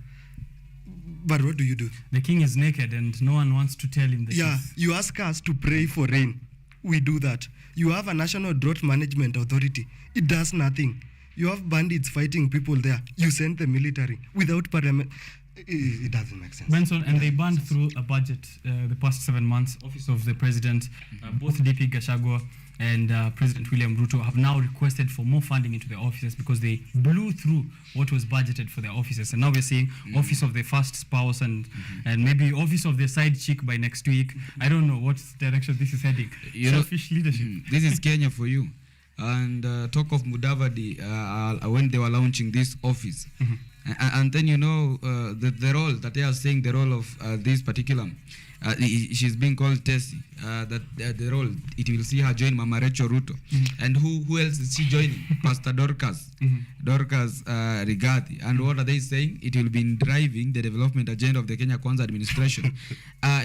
But what do you do? The king is naked and no one wants to tell him the truth. You ask us to pray for rain. We do that. You have a national drought management authority. It does nothing. You have bandits fighting people there. You send the military without parliament. It doesn't make sense. Benson, and they burned through a budget the past 7 months. Office of the President, both DP Gachagua and President William Ruto have now requested for more funding into their offices because they blew through what was budgeted for their offices. And now we're seeing Office of the First Spouse and maybe Office of the Side Chick by next week. I don't know what direction this is heading. Selfish leadership. This is Kenya for you. And talk of Mudavadi when they were launching this office. And then the role that they are saying, the role of this particular she's being called Tessie, that the role it will see her join Mama Rachel Ruto. And who else is she joining? Pastor Dorcas Rigathi. And what are they saying? It will be driving the development agenda of the Kenya Kwanza administration.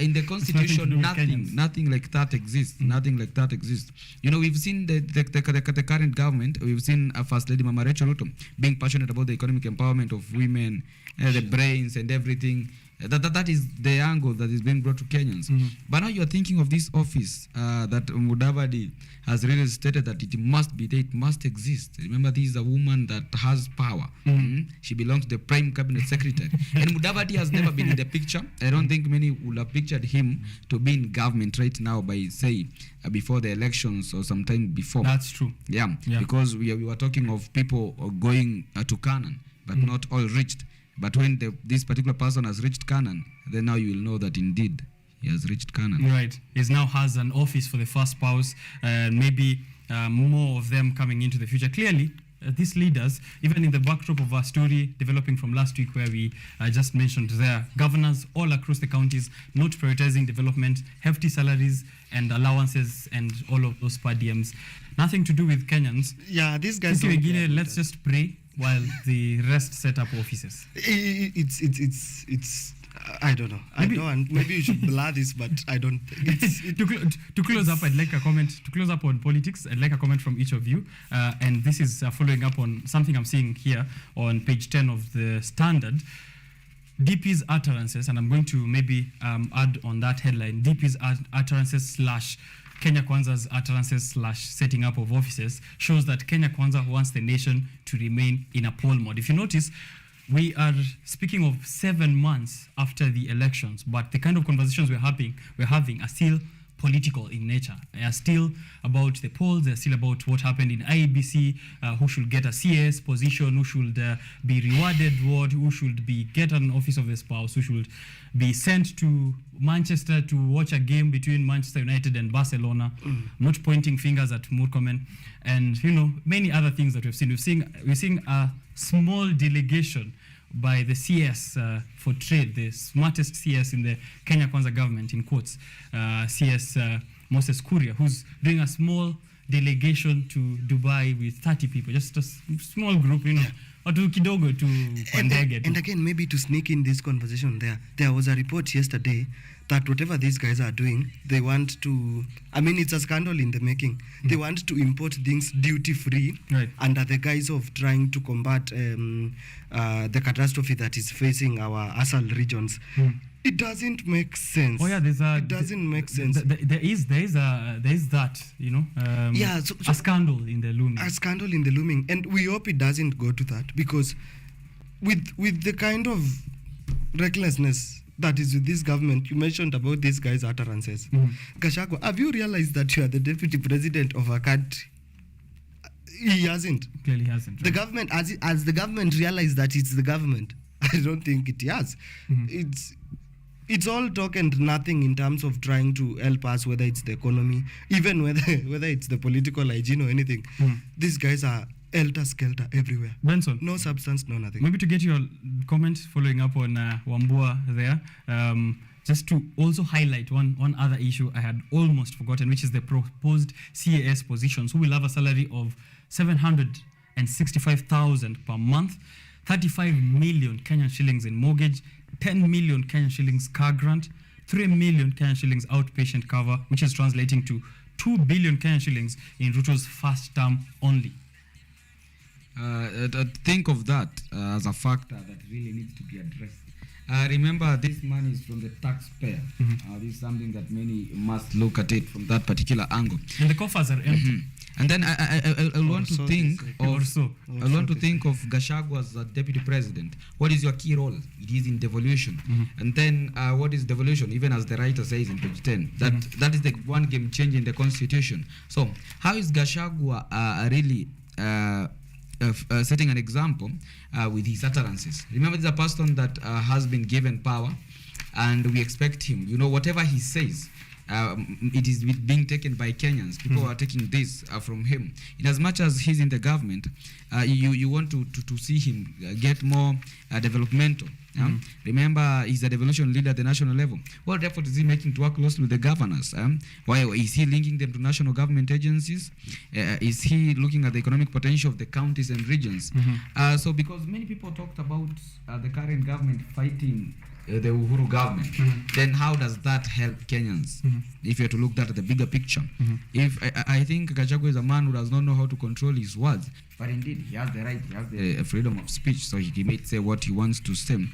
In the constitution, nothing like that exists. Nothing like that exists. We've seen the current government. We've seen First Lady Mama Rachel Ruto being passionate about the economic empowerment of women, the brains and everything. That is the angle that is being brought to Kenyans. But now you're thinking of this office that Mudavadi has really stated that it must be there, it must exist. Remember, this is a woman that has power. She belongs to the Prime Cabinet Secretary. And Mudavadi has never been in the picture. I don't think many would have pictured him to be in government right now by, say, before the elections or sometime before. That's true. Yeah. Because we were talking of people going to Canaan, but not all reached. But when this particular person has reached Canaan, then now you will know that indeed he has reached Canaan. Right. He now has an office for the first spouse, and maybe more of them coming into the future. Clearly, these leaders, even in the backdrop of our story developing from last week where we just mentioned there, governors all across the counties not prioritizing development, hefty salaries and allowances and all of those per diems. Nothing to do with Kenyans. Yeah, these guys... Let's just pray while the rest set up offices. It's I don't know. Maybe you should blur this, but I don't. To close up, I'd like a comment. To close up on politics, I'd like a comment from each of you. And this is following up on something I'm seeing here on page 10 of the Standard. DP's utterances, and I'm going to maybe add on that headline, DP's utterances / Kenya Kwanza's utterances / setting up of offices shows that Kenya Kwanza wants the nation to remain in a poll mode. If you notice, we are speaking of 7 months after the elections, but the kind of conversations we're having are still political in nature. They are still about the polls. They're still about what happened in IEBC, who should get a CS position, who should be rewarded what, who should get an office of the spouse, who should be sent to Manchester to watch a game between Manchester United and Barcelona. I'm not pointing fingers at Murkomen, and many other things that we've seen. We're seeing a small delegation by the CS for trade, the smartest CS in the Kenya Kwanza government, in quotes, CS Moses Kuria, who's doing a small delegation to Dubai with 30 people, just a small group, watu kidogo tu kwa ndege tu. And again, maybe to sneak in this conversation there was a report yesterday that whatever these guys are doing, they want to, it's a scandal in the making. They want to import things duty-free under the guise of trying to combat the catastrophe that is facing our ASAL regions. It doesn't make sense. Oh yeah, it doesn't make sense. There is that, you know. Yeah, a scandal in the looming. A scandal in the looming, and we hope it doesn't go to that, because with the kind of recklessness that is with this government, you mentioned about this guy's utterances. Gachagua, have you realized that you are the deputy president of a country? He hasn't. Clearly hasn't. Right? The government, as the government realized that it's the government, I don't think it has. It's all talk and nothing in terms of trying to help us, whether it's the economy, even whether it's the political hygiene or anything. These guys are helter-skelter everywhere. Benson. No substance, no nothing. Maybe to get your comment following up on Wambua there, just to also highlight one other issue I had almost forgotten, which is the proposed CAS positions, who will have a salary of 765,000 per month, 35 million Kenyan shillings in mortgage, 10 million Kenyan shillings car grant, 3 million Kenyan shillings outpatient cover, which is translating to 2 billion Kenyan shillings in Ruto's first term only. Think of that as a factor that really needs to be addressed. Remember, this money is from the taxpayer. This is something that many must look at it from that particular angle. And the coffers are empty. And then I want to think of Gachagua as a deputy president. What is your key role? It is in devolution. And then what is devolution? Even as the writer says in page 10, that is the one game change in the constitution. So how is Gachagua really setting an example with his utterances? Remember, this is a person that has been given power, and we expect him, whatever he says, it is being taken by Kenyans. People are taking this from him. In as much as he's in the government, you want to see him get more developmental. Remember, he's a devolution leader at the national level. What effort is he making to work closely with the governors? Why is he linking them to national government agencies? Is he looking at the economic potential of the counties and regions? So because many people talked about the current government fighting the Uhuru government, then how does that help Kenyans? If you have to look at the bigger picture. If I think Gachagua is a man who does not know how to control his words, but indeed he has the right, he has the freedom of speech, so he may say what he wants to say.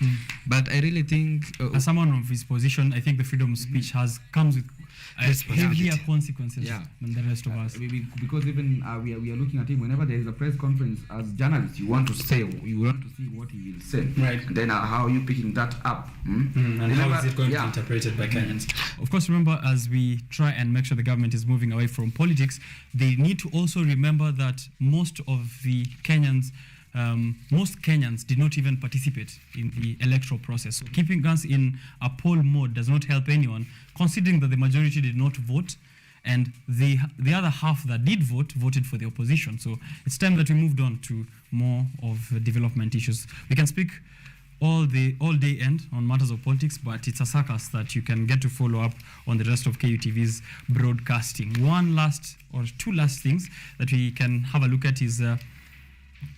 But I really think, as someone of his position, I think the freedom of speech comes with heavier consequences than the rest of us. Because even we are looking at him whenever there is a press conference. As journalists, you want to see what he will say. Right. And then how are you picking that up? And how is it going to be interpreted by Kenyans? Of course, remember, as we try and make sure the government is moving away from politics, they need to also remember that most Kenyans did not even participate in the electoral process. So keeping us in a poll mode does not help anyone, considering that the majority did not vote, and the other half that did vote voted for the opposition. So it's time that we moved on to more of development issues. We can speak all day end on matters of politics, but it's a circus that you can get to follow up on the rest of KUTV's broadcasting. One last or two last things that we can have a look at is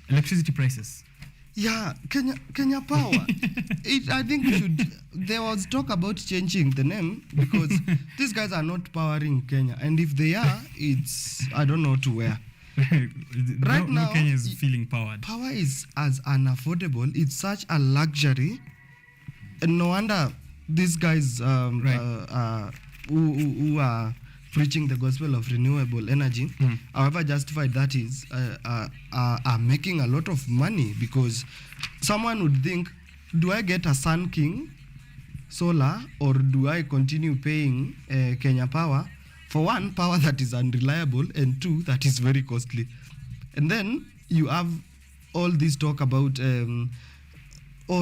electricity prices. Yeah, Kenya Power. I think there was talk about changing the name, because these guys are not powering Kenya, and if they are, it's I don't know to where. Right now, Kenya is feeling powered. Power is as unaffordable. It's such a luxury, and no wonder these guys who are preaching the gospel of renewable energy, however justified that is, are making a lot of money, because someone would think, do I get a Sun King solar, or do I continue paying Kenya Power? For one, power that is unreliable, and two, that is very costly. And then you have all this talk about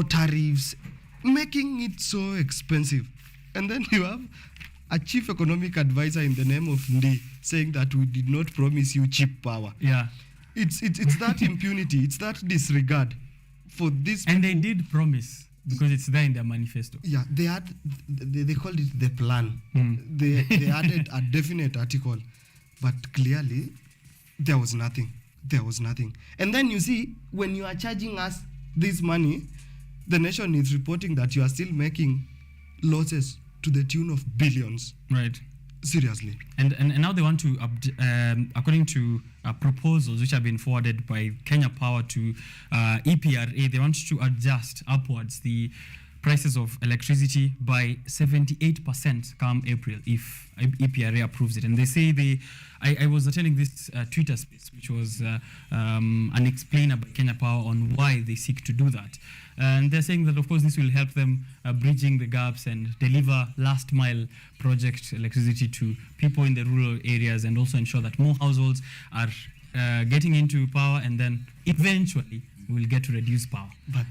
tariffs, making it so expensive. And then you have a chief economic advisor in the name of Ndi saying that we did not promise you cheap power. Yeah. It's that impunity, it's that disregard for this. And they did promise, because it's there in their manifesto. Yeah, they called it the plan. They added a definite article, but clearly there was nothing. And then you see, when you are charging us this money, the nation is reporting that you are still making losses to the tune of billions. Right. Seriously. And now they want to, according to proposals which have been forwarded by Kenya Power to EPRA, they want to adjust upwards the prices of electricity by 78% come April if EPRA approves it. And they say I was attending this Twitter space, which was an explainer by Kenya Power on why they seek to do that. And they're saying that, of course, this will help them bridging the gaps and deliver last mile project electricity to people in the rural areas, and also ensure that more households are getting into power, and then eventually we'll get to reduce power. But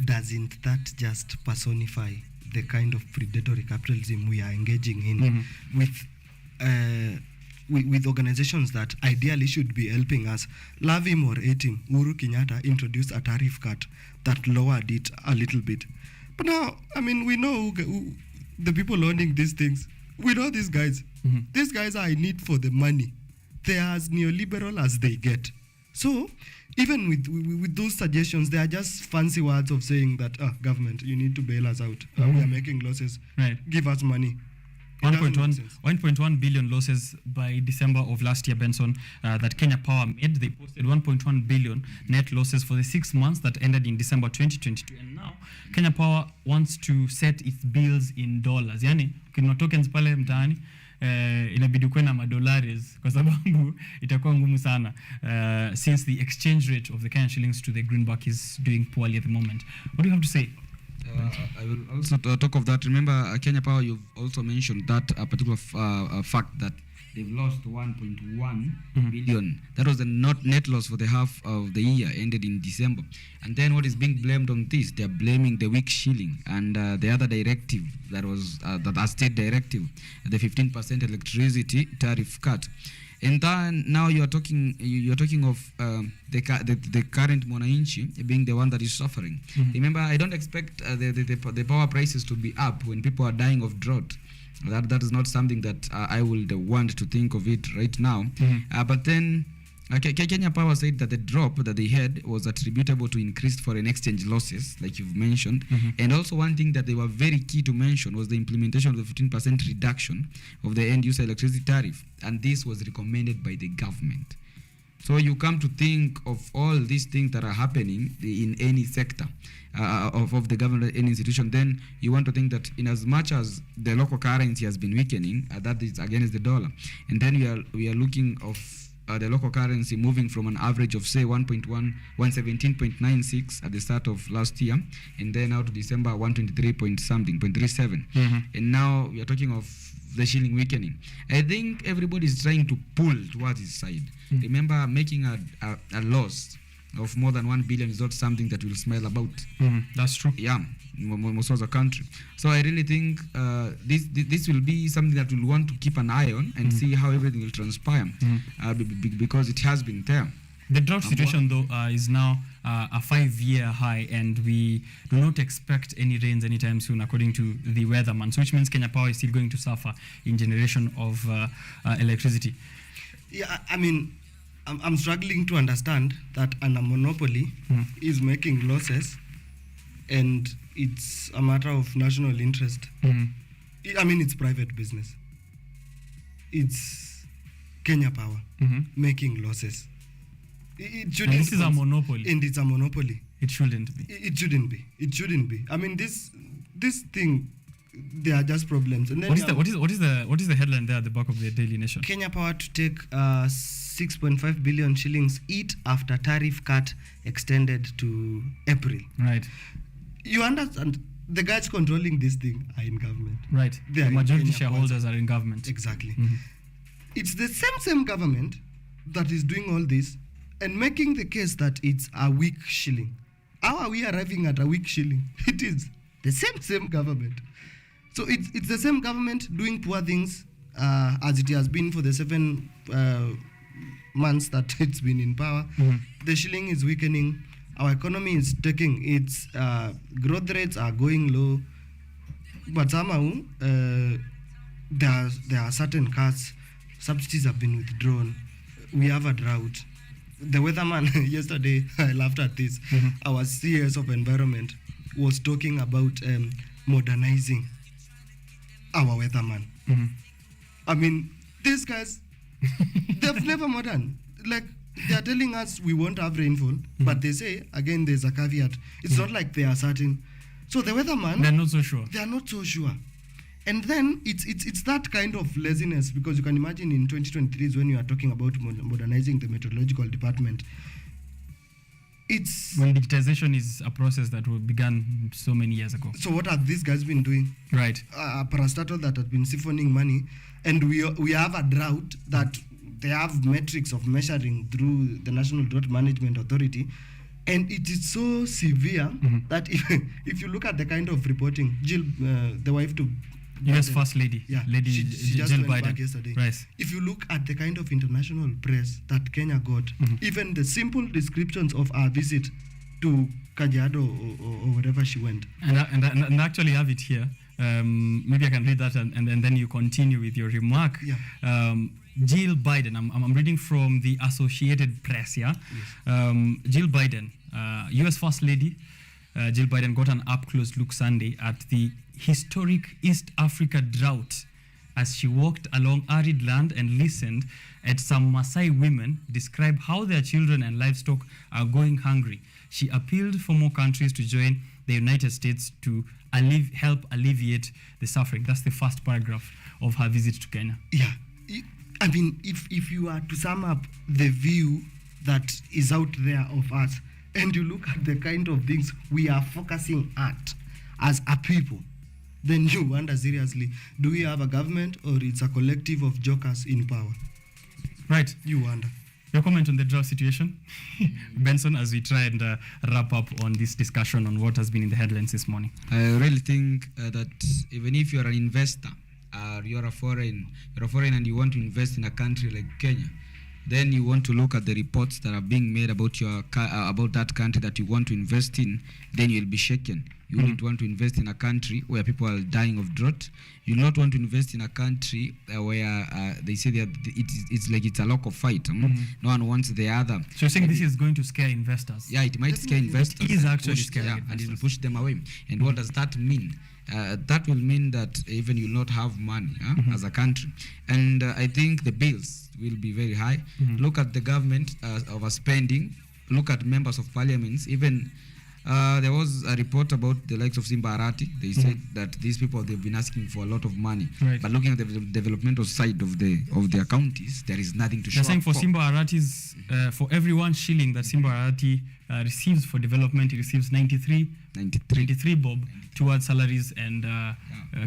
doesn't that just personify the kind of predatory capitalism we are engaging in with organizations that ideally should be helping us? Love him or hate him, Uhuru Kenyatta introduced a tariff cut that lowered it a little bit. But now, I mean, we know who the people owning these things. We know these guys. These guys are in it for the money. They are as neoliberal as they get. So, even with those suggestions, they are just fancy words of saying that, government, you need to bail us out. We are making losses. Right. Give us money. 1.1 billion losses by December of last year, Benson, that Kenya Power made. They posted 1.1 billion net losses for the 6 months that ended in December 2022. And now Kenya Power wants to set its bills in dollars. Yani, kuna tokens pale mtaani, inabidi kuwe na madolaris kwa sababu itakuwa ngumu sana since the exchange rate of the Kenyan shillings to the greenback is doing poorly at the moment. What do you have to say? I will also talk of that. Remember, Kenya Power, you've also mentioned that particular fact that they've lost 1.1 billion. That was the net loss for the half of the year, ended in December. And then what is being blamed on this? They're blaming the weak shilling and the other directive that was the state directive, the 15% electricity tariff cut. And then now you're talking of the current mwananchi being the one that is suffering. Remember, I don't expect the power prices to be up when people are dying of drought. That is not something that I would want to think of it right now. But then Kenya Power said that the drop that they had was attributable to increased foreign exchange losses, like you've mentioned. And also one thing that they were very key to mention was the implementation of the 15% reduction of the end-user electricity tariff. And this was recommended by the government. So you come to think of all these things that are happening in any sector of the government, any institution, then you want to think that in as much as the local currency has been weakening, that is against the dollar. And then we are looking of the local currency moving from an average of say 117.96 at the start of last year, and then out to December 123.37. And now we are talking of the shilling weakening. I think everybody is trying to pull towards his side. Remember, making a loss of more than 1 billion is not something that we'll smile about. That's true. Yeah, most of the country. So I really think this will be something that we'll want to keep an eye on and see how everything will transpire, because it has been there. The drought situation, though, is now a 5-year high, and we do not expect any rains anytime soon, according to the weatherman. So, which means Kenya Power is still going to suffer in generation of electricity. Yeah, I mean, I'm struggling to understand that a monopoly is making losses, and it's a matter of national interest. I mean, it's private business. It's Kenya Power making losses. It shouldn't. And this is a monopoly. And it's a monopoly. It shouldn't be. It shouldn't be. It shouldn't be. I mean, this thing, they are just problems. And then what is the headline there at the back of the Daily Nation? Kenya Power to take 6.5 billion shillings hit after tariff cut extended to April. Right. You understand? The guys controlling this thing are in government. Right. The majority shareholders are in government. Exactly. It's the same government that is doing all this and making the case that it's a weak shilling. How are we arriving at a weak shilling? It is the same government. So it's the same government doing poor things as it has been for the 7 months that it's been in power. The shilling is weakening. Our economy is taking its growth rates are going low. But somehow there are certain cuts. Subsidies have been withdrawn. We have a drought. The weatherman yesterday, I laughed at this. Our CS of environment was talking about modernizing our weatherman. I mean, these guys, they've never modern. Like, they are telling us we won't have rainfall, but they say, again, there's a caveat. It's not like they are certain. So the weatherman, they're not so sure. They are not so sure. And then it's that kind of laziness, because you can imagine in 2023 is when you are talking about modernizing the meteorological department. It's when digitization is a process that began so many years ago. So what have these guys been doing? Right. Parastatal that has been siphoning money, and we have a drought that they have metrics of measuring through the National Drought Management Authority, and it is so severe that if you look at the kind of reporting, Jill, the wife to U.S. First Lady, Lady she just Jill went Biden. back yesterday. Right. If you look at the kind of international press that Kenya got, even the simple descriptions of our visit to Kajiado or wherever she went. And I actually have it here. Maybe I can read that and then you continue with your remark. Yeah. Jill Biden, I'm reading from the Associated Press, yeah? Yes. Jill Biden, U.S. First Lady, Jill Biden got an up-close look Sunday at the historic East Africa drought as she walked along arid land and listened at some Maasai women describe how their children and livestock are going hungry. She appealed for more countries to join the United States to help alleviate the suffering. That's the first paragraph of her visit to Kenya. Yeah. I mean, if you are to sum up the view that is out there of us, and you look at the kind of things we are focusing at as a people, then you wonder seriously, do we have a government or it's a collective of jokers in power? Right. You wonder. Your comment on the drought situation, Benson, as we try and wrap up on this discussion on what has been in the headlines this morning. I really think that even if you're an investor, you're a foreign and you want to invest in a country like Kenya, then you want to look at the reports that are being made about about that country that you want to invest in, then you'll be shaken. You wouldn't want to invest in a country where people are dying of drought. You not want to invest in a country where they say that it's like it's a local fight. No one wants the other. So you're saying this is going to scare investors? Yeah, it might scare investors. It is actually scaring investors. And it will push them away. And what does that mean? That will mean that even you'll not have money as a country. And I think the bills will be very high. Look at the government overspending. Look at members of parliaments. Even there was a report about the likes of Simba Arati. They said that these people, they've been asking for a lot of money. Right. But looking at the developmental side of their counties, there is nothing to show. They're saying for Simba Arati's, for every 1 shilling that Simba Arati receives for development, he receives 93 bob towards salaries and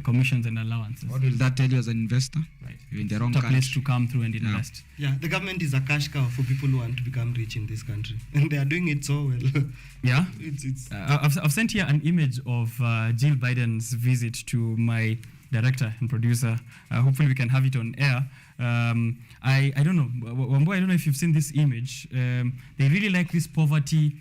commissions and allowances. What will that tell you as an investor? Right. You're in the wrong country. place to come through and invest. Yeah, the government is a cash cow for people who want to become rich in this country. And they are doing it so well. Yeah? It's I've sent here an image of Jill Biden's visit to my director and producer. Hopefully we can have it on air. I don't know. Wambo, I don't know if you've seen this image. They really like this poverty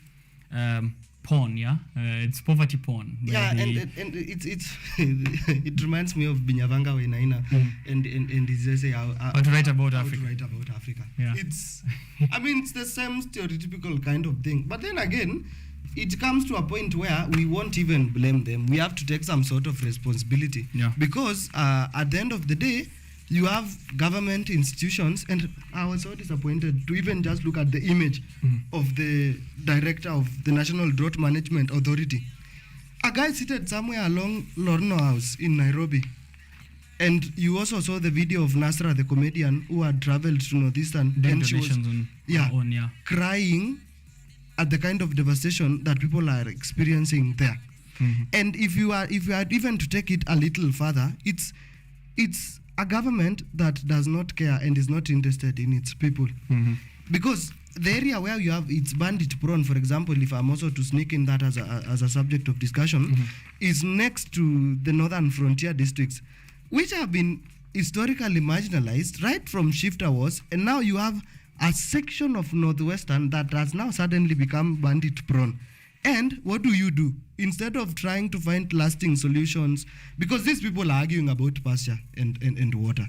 porn, yeah? It's poverty porn. Yeah, and it's it reminds me of Binyavanga Wainaina and he says how to write about Africa. To write about Africa. Yeah. It's it's the same stereotypical kind of thing. But then again, it comes to a point where we won't even blame them. We have to take some sort of responsibility. Yeah. Because at the end of the day, you have government institutions, and I was so disappointed to even just look at the image of the director of the National Drought Management Authority. A guy seated somewhere along Lorno House in Nairobi. And you also saw the video of Nasra, the comedian, who had traveled to Northeastern. And she was crying at the kind of devastation that people are experiencing there. And if you are even to take it a little further, it's a government that does not care and is not interested in its people. Because the area where you have it's bandit prone, for example, if I'm also to sneak in that as a subject of discussion, is next to the northern frontier districts, which have been historically marginalized right from shifter wars, and now you have a section of northwestern that has now suddenly become bandit prone. And what do? Instead of trying to find lasting solutions, because these people are arguing about pasture and water.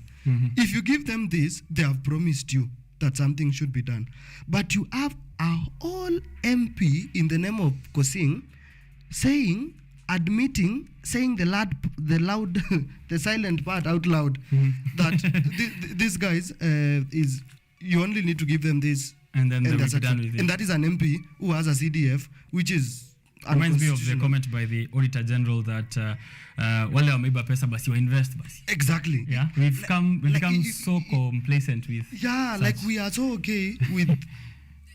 If you give them this, they have promised you that something should be done. But you have a whole MP in the name of Kosing saying the silent part out loud, that these guys you only need to give them this. And then they'll be done with it. And that is an MP who has a CDF, which is Reminds me of the comment by the Auditor General that wale wameiba pesa basi wa invest basi. Exactly. Yeah, we've become so complacent with. Yeah, such. like we are so okay with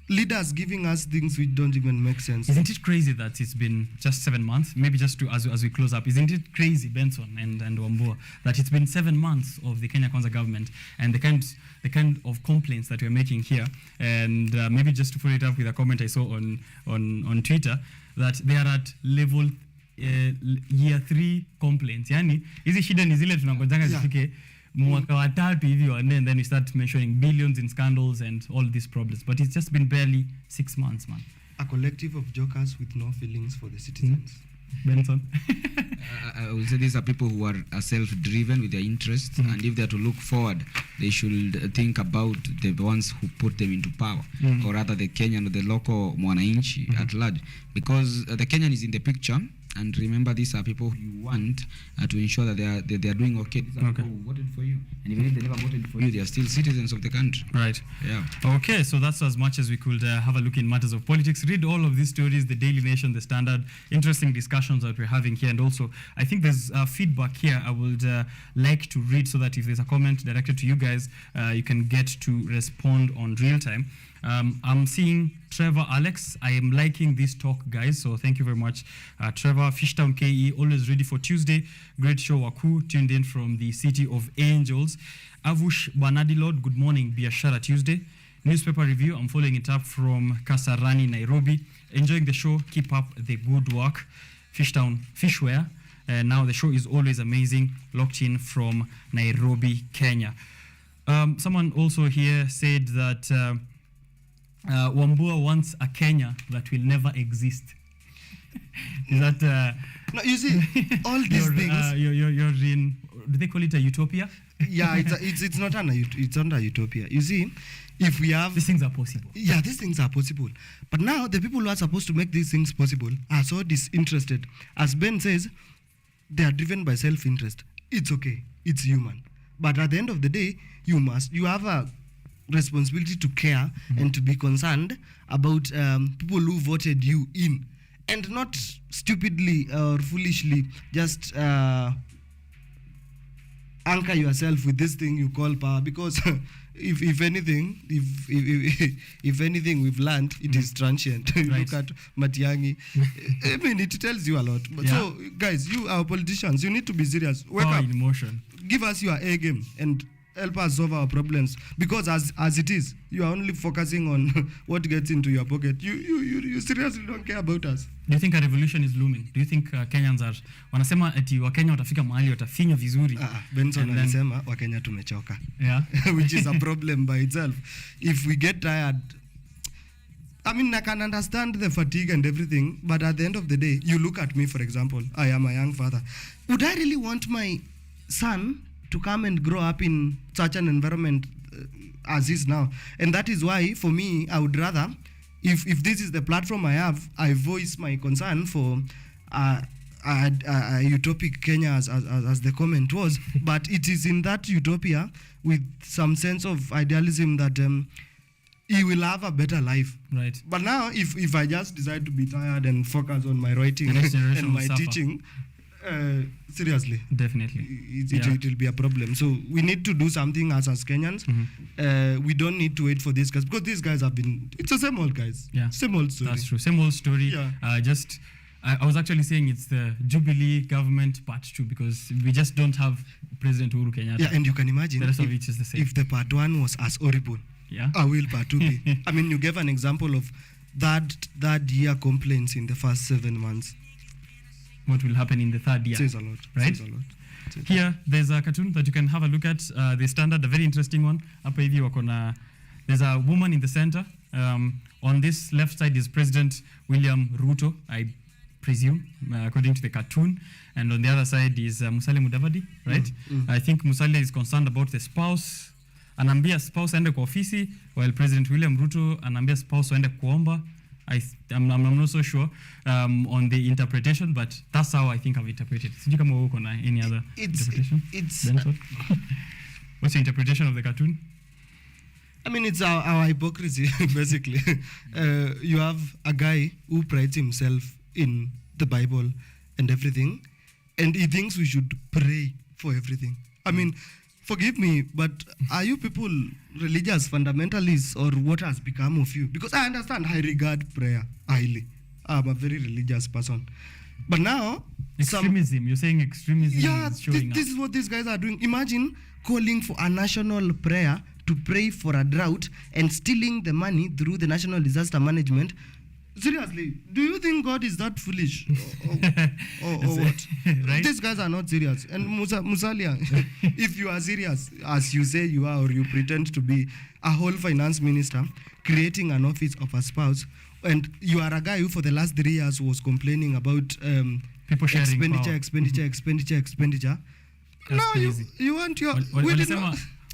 leaders giving us things which don't even make sense. Isn't it crazy that it's been just 7 months? Maybe just to as we close up, isn't it crazy, Benson and Wambua, that it's been 7 months of the Kenya Kwanza government and the kind of complaints that we're making here, and maybe just to follow it up with a comment I saw on Twitter, that they are at level year 3 complaints. Yani hizi shida ni zile tunangojanga zifike mwaka wa 3 hivi, and then we start mentioning billions in scandals and all these problems, but it's just been barely 6 months, man. A collective of jokers with no feelings for the citizens. Benson. I will say these are people who are self-driven with their interests, and if they are to look forward, they should think about the ones who put them into power, or rather the Kenyan or the local mwananchi at large, because the Kenyan is in the picture. And remember, these are people you want to ensure that they are doing okay. These are people who voted for you, and even if they never voted for you, they are still citizens of the country. Right. Yeah. Okay, so that's as much as we could have a look in matters of politics. Read all of these stories, the Daily Nation, the Standard, interesting discussions that we're having here, and also I think there's feedback here I would like to read, so that if there's a comment directed to you guys, you can get to respond on real time. I'm seeing Trevor Alex. I am liking this talk, guys, so thank you very much. Trevor, Fishtown KE, always ready for Tuesday. Great show, Waku, tuned in from the City of Angels. Avush Banadilod, good morning, Biashara Tuesday. Newspaper review, I'm following it up from Kasarani, Nairobi. Enjoying the show, keep up the good work. Fishtown Fishware, now the show is always amazing. Locked in from Nairobi, Kenya. Someone also here said that Wambua wants a Kenya that will never exist. Is that no, you see, all these things. You're in. Do they call it a utopia? Yeah, it's not it's not a utopia. You see, if we have these things are possible. Yeah, these things are possible. But now the people who are supposed to make these things possible are so disinterested. As Ben says, they are driven by self-interest. It's okay. It's human. But at the end of the day, you have a responsibility to care and to be concerned about people who voted you in, and not stupidly or foolishly just anchor yourself with this thing you call power, because if anything we've learned, it is transient. Look at Matiang'i. I mean, it tells you a lot. But so guys, you our politicians, you need to be serious. Wake up. In motion. Give us your A game and help us solve our problems, because as it is, you are only focusing on what gets into your pocket. You seriously don't care about us. Do you think a revolution is looming? Do you think Kenyans are wanasema ati Wakenya watafika mahali watafinya vizuri? Benson alisema Wakenya tumechoka. Yeah. Which is a problem by itself. If we get tired, I mean, I can understand the fatigue and everything, but at the end of the day, you look at me, for example, I am a young father. Would I really want my son to come and grow up in such an environment as is now? And that is why, for me, I would rather, if this is the platform I have, I voice my concern for a utopic Kenya, as the comment was, but it is in that utopia with some sense of idealism that he will have a better life. Right. But now, if I just decide to be tired and focus on my writing and my teaching, seriously, definitely, it will be a problem. So we need to do something as Kenyans. We don't need to wait for these guys, because these guys have been. It's the same old guys. Yeah, same old story. That's true. Same old story. Yeah. I was actually saying it's the Jubilee government part 2, because we just don't have President Uhuru Kenyatta. Yeah, and you can imagine the rest of it is the same. If the part 1 was as horrible, how will part 2 be? I mean, you gave an example of that year complaints in the first 7 months. What will happen in the third year? Says a lot. Right? Says a lot. Here, there's a cartoon that you can have a look at. The Standard, a very interesting one. Hapa hivi wakona, there's a woman in the center. On this left side is President William Ruto, I presume, according to the cartoon. And on the other side is Musalia Mudavadi, right? I think Musalia is concerned about the spouse. Anambia spouse aende kwa ofisi, while President William Ruto anambia spouse aende kuomba. I'm not so sure on the interpretation, but that's how I think I've interpreted. Sijui kama uko na any other interpretation? What's your interpretation of the cartoon? I mean, it's our hypocrisy, basically. You have a guy who prides himself in the Bible and everything, and he thinks we should pray for everything. I mean, forgive me, but are you people religious fundamentalists, or what has become of you? Because I understand, I regard prayer highly. I'm a very religious person. But now... Extremism, you're saying extremism is showing this is what these guys are doing. Imagine calling for a national prayer to pray for a drought and stealing the money through the National Disaster Management. Seriously, do you think God is that foolish? or what? Right? These guys are not serious. And Musalia, if you are serious, as you say you are, or you pretend to be, a whole finance minister creating an office of a spouse, and you are a guy who for the last 3 years was complaining about people sharing expenditure. Now you want your...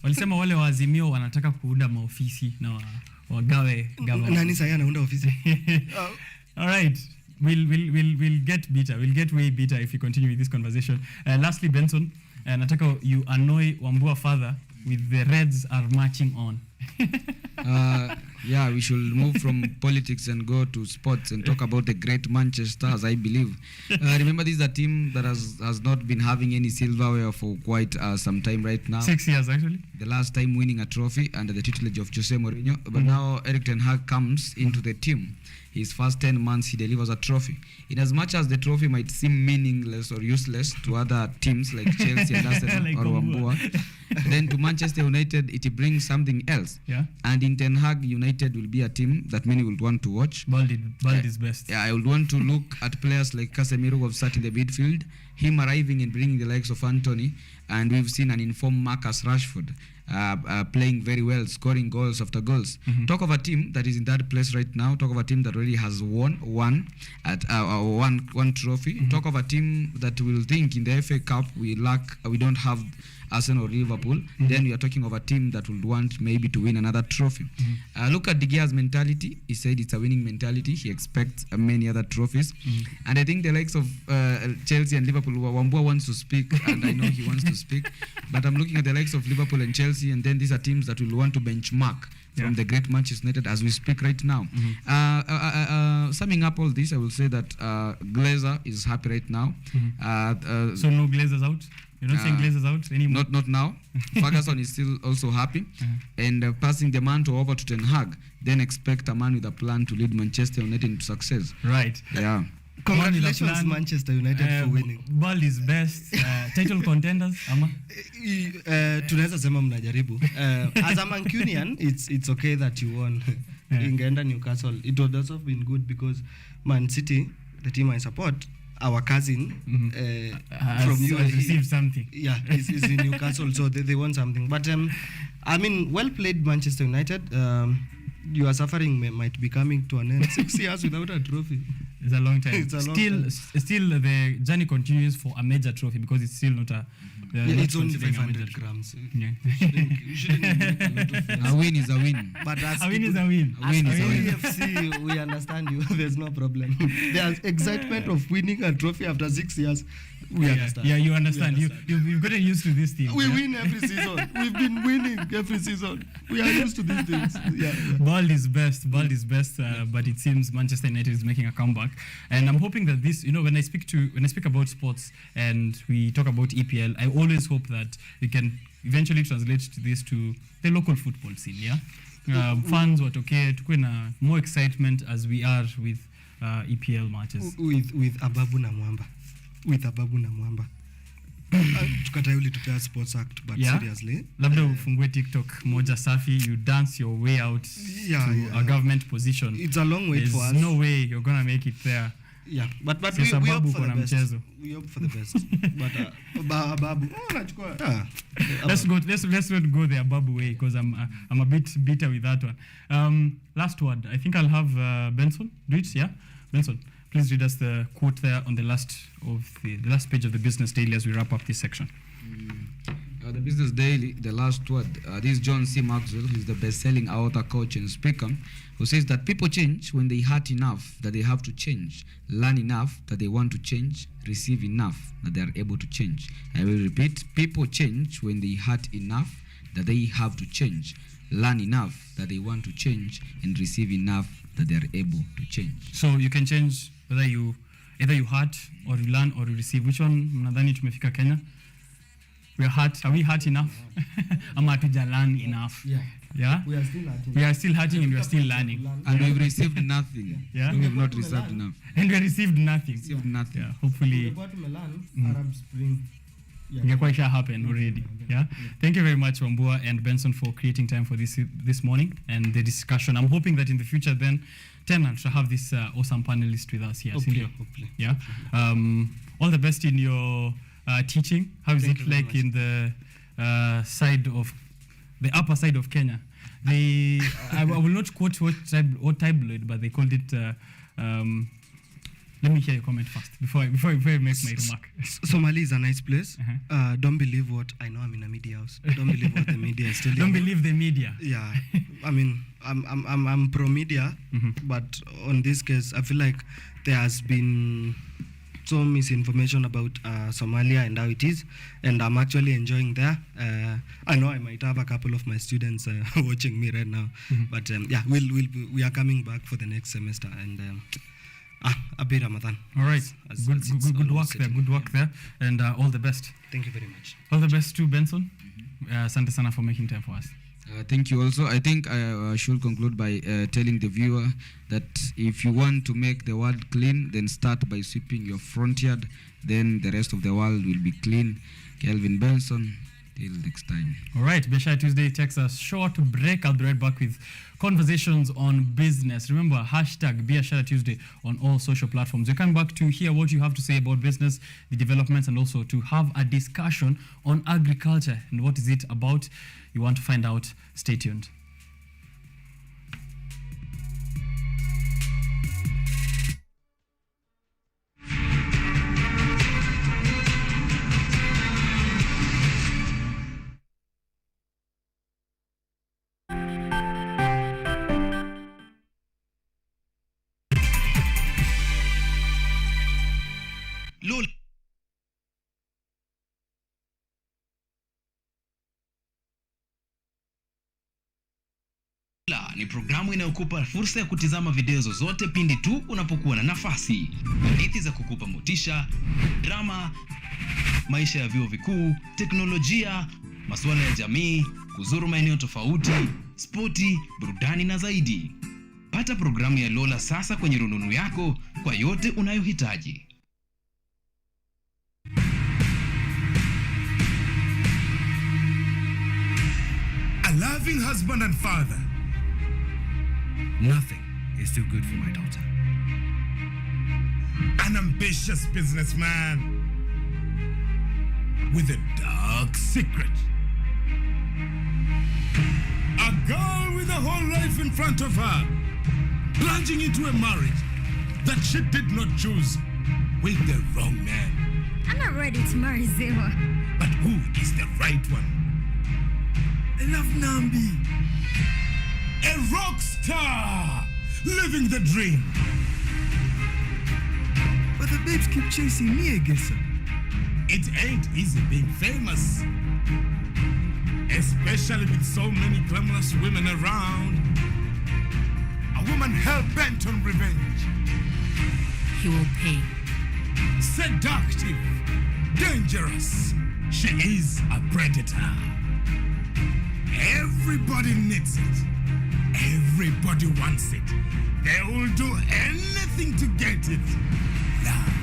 Walisema wale wa Azimio wanataka kuunda maofisi na wagawe government. Nani sasa anaunda ofisi? All right. We'll get bitter. We'll get way bitter if we continue with this conversation. Lastly, Benson, nataka you annoy Wambua father with the Reds are marching on. Yeah, we should move from politics and go to sports and talk about the great Manchester, as I believe. Remember, this is a team that has not been having any silverware for quite some time right now. 6 years, actually. The last time winning a trophy under the tutelage of Jose Mourinho. But now Erik ten Hag comes into the team. His first 10 months, he delivers a trophy. In as much as the trophy might seem meaningless or useless to other teams like Chelsea and Arsenal like or Wambua, then to Manchester United, it brings something else. Yeah. And in Ten Hag, United will be a team that many will want to watch. Bald is best. Yeah, I would want to look at players like Casemiro who have sat in the midfield, him arriving and bringing the likes of Anthony, and we've seen an informed Marcus Rashford playing very well, scoring goals after goals. Talk of a team that is in that place right now. Talk of a team that already has won one trophy. Talk of a team that will think in the FA Cup we don't have Arsenal or Liverpool. Then we are talking of a team that would want maybe to win another trophy. Look at De Gea's mentality. He said it's a winning mentality. He expects many other trophies. And I think the likes of Chelsea and Liverpool, Wambua wants to speak, and I know he wants to speak, but I'm looking at the likes of Liverpool and Chelsea, and then these are teams that will want to benchmark from the great Manchester United as we speak right now. Summing up all this, I will say that Glazer is happy right now. So no Glazers out? You're not saying Glazers out anymore? Not now. Ferguson is still also happy. And passing the mantle over to Ten Hag, then expect a man with a plan to lead Manchester United into success. Right. Yeah. Congratulations, Manchester United, for winning. Bald is best. Title contenders, ama? Tunaweza sema mnajaribu. As a Mancunian, it's okay that you won. Ingeenda Newcastle. It would also been good because Man City, the team I support, our cousin from you received something. Yeah, is in Newcastle, so they won something. But I mean, well played, Manchester United. Your suffering might be coming to an end. 6 years without a trophy. It's a long time. It's a long time. Still, the journey continues for a major trophy because it's still not a. It's only 500 grams. Yeah. You shouldn't a win is a win. But a win is a win. A win is a win. AFC, we understand you. There's no problem. There's excitement of winning a trophy after 6 years. We understand. Yeah, you understand. You've gotten used to this thing. We win every season. We've been winning every season. We are used to these things. Yeah. Bald is best. But it seems Manchester United is making a comeback, and I'm hoping that this, when I speak about sports and we talk about EPL, I always hope that we can eventually translate this to the local football scene. Yeah, fans watokee tukue na more excitement as we are with EPL matches. With Ababu na Mwamba. Tukatai ulitupea sports act, but seriously, labda ufungue TikTok moja safi, you dance your way out to a government position. It's a long way for us. There's no way you're gonna make it there. Yeah, but we hope for the best. We hope for the best. But Babu, let's not go there Babu way, because I'm a bit bitter with that one. Last word. I think I'll have Benson do it. Yeah, Benson, please read us the quote there on the last page of the Business Daily as we wrap up this section. The Business Daily, the last word. This is John C. Maxwell. He's the best-selling author, coach, and speaker, who says that people change when they hurt enough that they have to change, learn enough that they want to change, receive enough that they are able to change. I will repeat: people change when they hurt enough that they have to change, learn enough that they want to change, and receive enough that they are able to change. So you can change whether you either you hurt or you learn or you receive. Which one mnadhani tumefika Kenya? We are hurt. Are we hurt enough? Ama hatuja learn enough? Yeah? We are still hurting. We are still hurting and we are still learning. And we've received nothing. Yeah? We have not received enough. And we have received nothing. Received nothing. Yeah, hopefully. Arab Spring. Quite sure happen already. Yeah. Thank you very much, Wambua and Benson, for creating time for this morning and the discussion. I'm hoping that in the future, then, Tena shall have this awesome panelist with us here. Hopefully. Yeah. All the best in your teaching. How is it like in the upper side of Kenya? I will not quote what tabloid, but they called it. Let me hear your comment first before I make my remark. Somali is a nice place. Don't believe what I know. I'm in a media house. Don't believe what the media is telling you. Don't believe the media. Yeah, I mean, I'm pro media, but on this case, I feel like there has been some misinformation about Somalia and how it is, and I'm actually enjoying there. I know I might have a couple of my students watching me right now, but yeah, we are coming back for the next semester and. Happy Ramadan. All right. Good work there. Good work there. And all the best. Thank you very much. All the best to Benson. Asante sana for making time for us. Thank you also. I think I should conclude by telling the viewer that if you want to make the world clean, then start by sweeping your front yard. Then the rest of the world will be clean. Kelvin Benson. Till next time. All right, Biashara Tuesday takes a short break. I'll be right back with conversations on business. Remember, hashtag Biashara Tuesday on all social platforms. We're coming back to hear what you have to say about business, the developments, and also to have a discussion on agriculture and what is it about. You want to find out? Stay tuned. Ni programu inayokupa fursa ya kutizama video zozote pindi tu unapokuwa na nafasi. Hadithi za kukupa motisha, drama, maisha ya vyuo vikuu, teknolojia, masuala ya jamii, kuzuru maeneo tofauti, spoti, burudani na zaidi. Pata programu ya Lola sasa kwenye rununu yako kwa yote unayohitaji. A loving husband and father. Nothing is too good for my daughter. An ambitious businessman with a dark secret. A girl with a whole life in front of her, plunging into a marriage that she did not choose with the wrong man. I'm not ready to marry Zewa. But who is the right one? I love Nambi. A rock star, living the dream. But the babes keep chasing me, I guess. It ain't easy being famous, especially with so many glamorous women around. A woman hell-bent on revenge. He will pay. Seductive, dangerous. She is a predator. Everybody needs it. Everybody wants it. They will do anything to get it. Love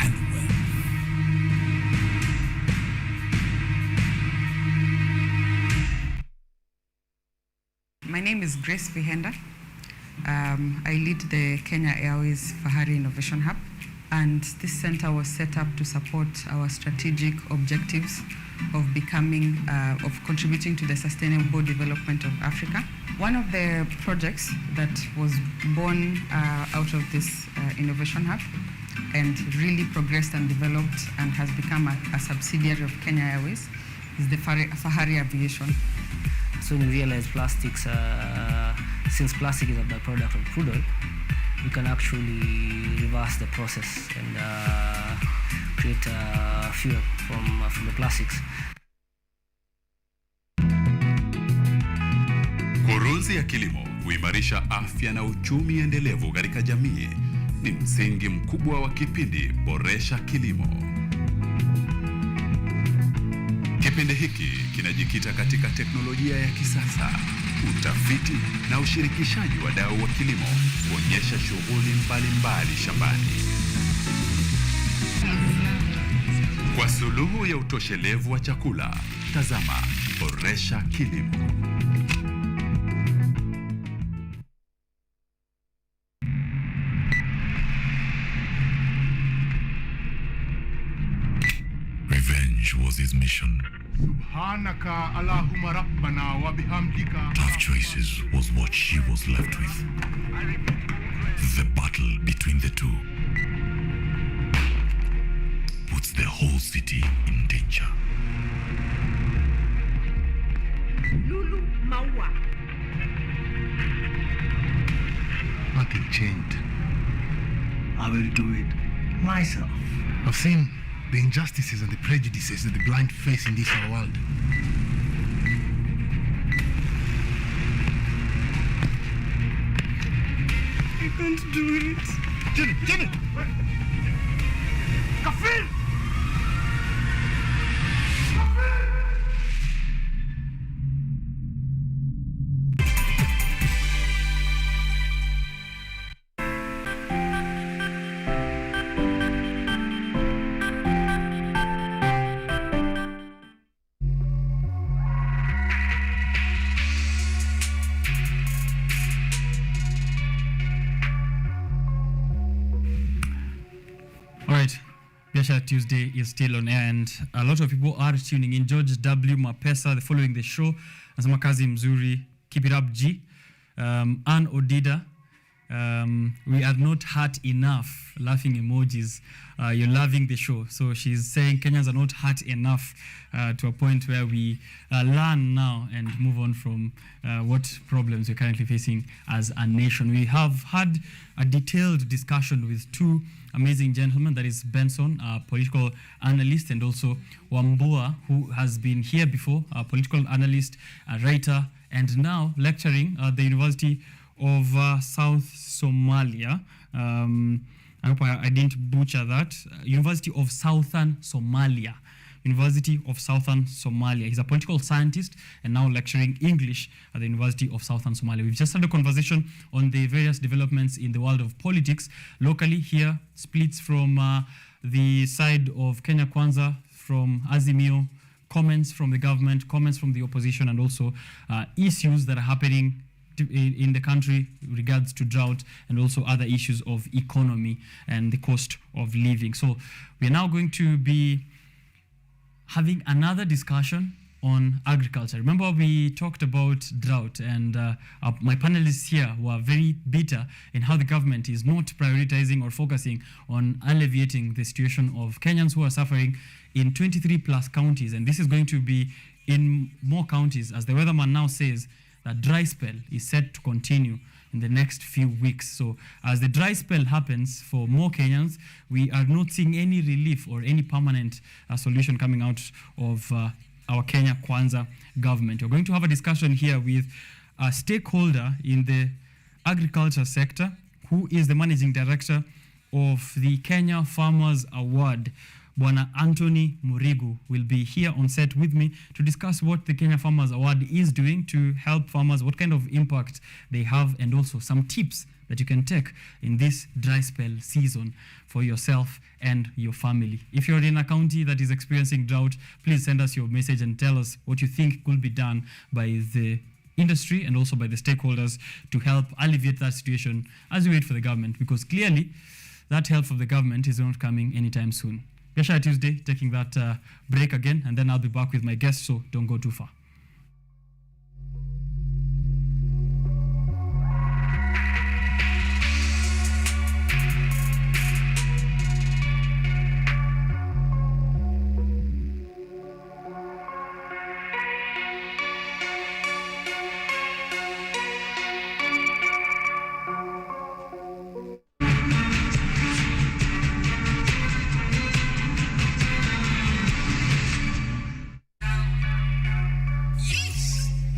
and wealth. My name is Grace Vihenda. I lead the Kenya Airways Fahari Innovation Hub, and this center was set up to support our strategic objectives of contributing to the sustainable development of Africa. One of the projects that was born out of this innovation hub and really progressed and developed and has become a subsidiary of Kenya Airways is the Fahari Aviation. So we realized plastics, since plastic is a byproduct of crude oil, we can actually reverse the process and create fuel from the plastics. Kurunzi ya kilimo huimarisha afya na uchumi endelevu katika jamii ni msingi mkubwa wa kipindi Boresha Kilimo. Kipindi hiki kinajikita katika teknolojia ya kisasa, utafiti na ushirikishaji wa wadau wa kilimo kuonyesha shughuli mbalimbali shambani. Kwa suluhu ya utoshelevu wa chakula, tazama Boresha Kilimo. Revenge was his mission. Subhanaka Allahumma Rabbana wa bihamdika. Tough choices was what she was left with. The battle between the two puts the whole city in danger. Lulu Maua. Nothing changed. I will do it myself. I've seen the injustices and the prejudices that the blind face in this our world. I can't do it. Jenny! Kafir! All right, Biashara Tuesday is still on air, and a lot of people are tuning in. George W. Mapesa, the following the show. Nasema kazi mzuri, keep it up, G. Ann Odida, we are not hurt enough. Laughing emojis. You're loving the show. So she's saying Kenyans are not hurt enough to a point where we learn now and move on from what problems we're currently facing as a nation. We have had a detailed discussion with two amazing gentlemen, that is Benson, a political analyst, and also Wambua, who has been here before, a political analyst, a writer, and now lecturing at the University of South Somalia. I hope I didn't butcher that. University of Southern Somalia. University of Southern Somalia. He's a political scientist and now lecturing English at the University of Southern Somalia. We've just had a conversation on the various developments in the world of politics. Locally here, splits from the side of Kenya Kwanza, from Azimio, comments from the government, comments from the opposition, and also issues that are happening in the country regards to drought and also other issues of economy and the cost of living. So we're now going to be having another discussion on agriculture. Remember, we talked about drought, and my panelists here were very bitter in how the government is not prioritizing or focusing on alleviating the situation of Kenyans who are suffering in 23 plus counties. And this is going to be in more counties, as the weatherman now says that dry spell is set to continue in the next few weeks. So as the dry spell happens for more Kenyans, we are not seeing any relief or any permanent solution coming out of our Kenya Kwanza government. We're going to have a discussion here with a stakeholder in the agriculture sector, who is the managing director of the Kenya Farmers Award. Bwana Anthony Murigu will be here on set with me to discuss what the Kenya Farmers Award is doing to help farmers, what kind of impact they have, and also some tips that you can take in this dry spell season for yourself and your family. If you're in a county that is experiencing drought, please send us your message and tell us what you think could be done by the industry and also by the stakeholders to help alleviate that situation as we wait for the government, because clearly that help from the government is not coming anytime soon. Biashara Tuesday, taking that break again, and then I'll be back with my guests, so don't go too far.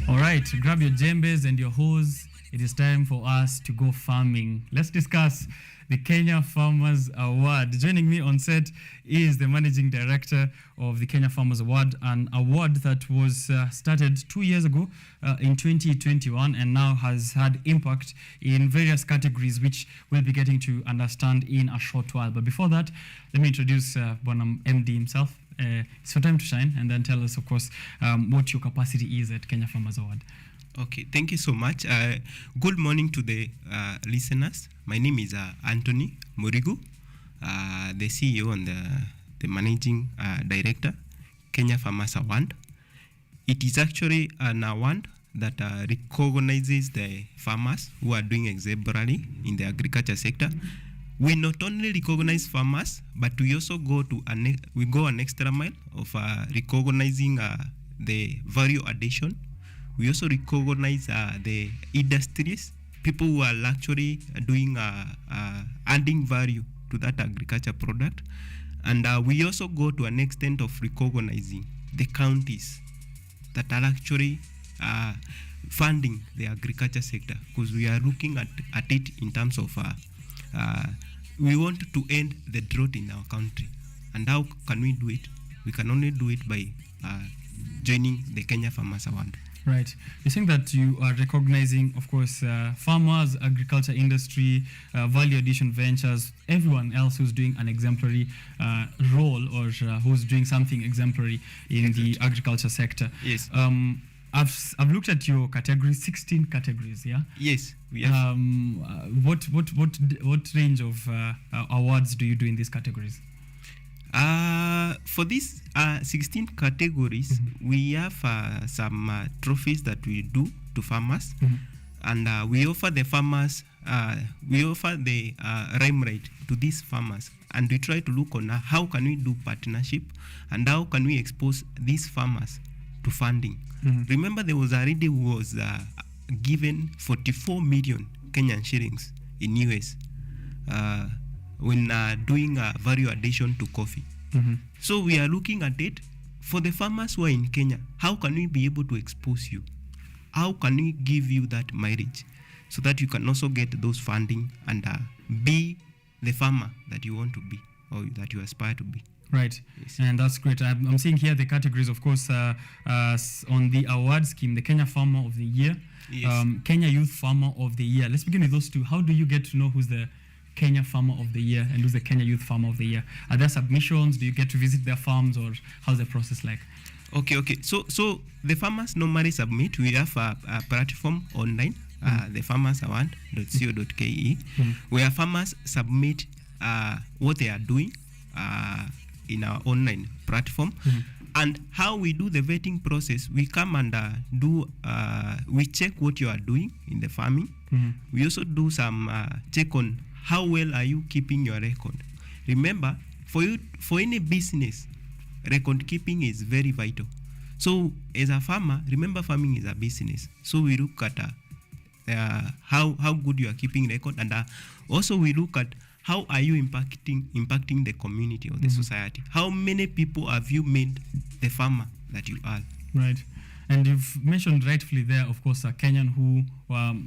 All right, grab your jembes and your hoes it is time for us to go farming. Let's discuss the Kenya Farmers Award. Joining me on set is the Managing Director of the Kenya Farmers Award, an award that was started 2 years ago in 2021 and now has had impact in various categories, which we'll be getting to understand in a short while. But before that, let me introduce Bonam MD himself. It's your time to shine, and then tell us, of course, what your capacity is at Kenya Farmers Award. Okay, thank you so much. Good morning to the listeners. My name is Anthony Murigu, the CEO and the Managing Director, Kenya Farmers Award. It is actually an award that recognizes the farmers who are doing exemplary in the agriculture sector. We not only recognize farmers, but we also go an extra mile of recognizing the value addition. We also recognize the industries, people who are actually doing adding value to that agriculture product. And we also go to an extent of recognizing the counties that are actually funding the agriculture sector, because we are looking at it in terms of we want to end the drought in our country. And how can we do it? We can only do it by joining the Kenya Farmers Award. Right. You're saying that you are recognizing, of course, farmers, agriculture industry, value addition ventures, everyone else who's doing an exemplary role or who's doing something exemplary in the agriculture sector. Yes. I've looked at your categories, 16 categories, yeah? Yes, we have. What range of awards do you do in these categories? For these 16 categories, we have some trophies that we do to farmers, and we offer the farmers, we offer the limelight to these farmers, and we try to look on how can we do partnership and how can we expose these farmers to funding. Remember, there was a lady who was given 44 million Kenyan shillings in US when doing value addition to coffee. So we are looking at it for the farmers who are in Kenya. How can we be able to expose you? How can we give you that mileage so that you can also get those funding and be the farmer that you want to be or that you aspire to be? Right, yes. And that's great. I'm seeing here the categories, of course, on the award scheme, the Kenya Farmer of the Year, yes. Kenya Youth Farmer of the Year. Let's begin with those two. How do you get to know who's the Kenya Farmer of the Year and who's the Kenya Youth Farmer of the Year? Are there submissions? Do you get to visit their farms, or how's the process like? Okay. So the farmers normally submit. We have a platform online, thefarmersaward.co.ke, where farmers submit what they are doing in our online platform. And how we do the vetting process, we come and we check what you are doing in the farming. We also do some check on how well are you keeping your record. Remember, for any business, record keeping is very vital. So as a farmer, remember, farming is a business. So we look at how good you are keeping record, and also we look at how are you impacting the community or the society. How many people have you made the farmer that you are? Right. And you've mentioned rightfully there, of course, a Kenyan who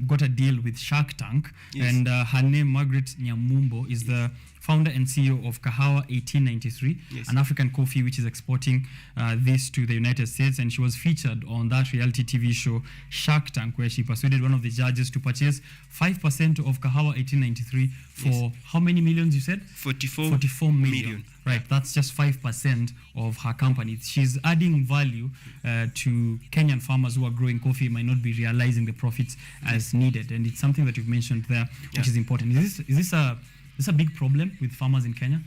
got a deal with Shark Tank. Yes. And her name, Margaret Nyamumbo, is the founder and CEO of Kahawa 1893, yes. an African coffee which is exporting this to the United States. And she was featured on that reality TV show Shark Tank, where she persuaded one of the judges to purchase 5% of Kahawa 1893 for yes. how many millions you said? 44 million. Right, that's just 5% of her company. She's adding value to Kenyan farmers who are growing coffee, might not be realizing the profits as needed. And it's something that you've mentioned there, which is important. Is this a big problem with farmers in Kenya?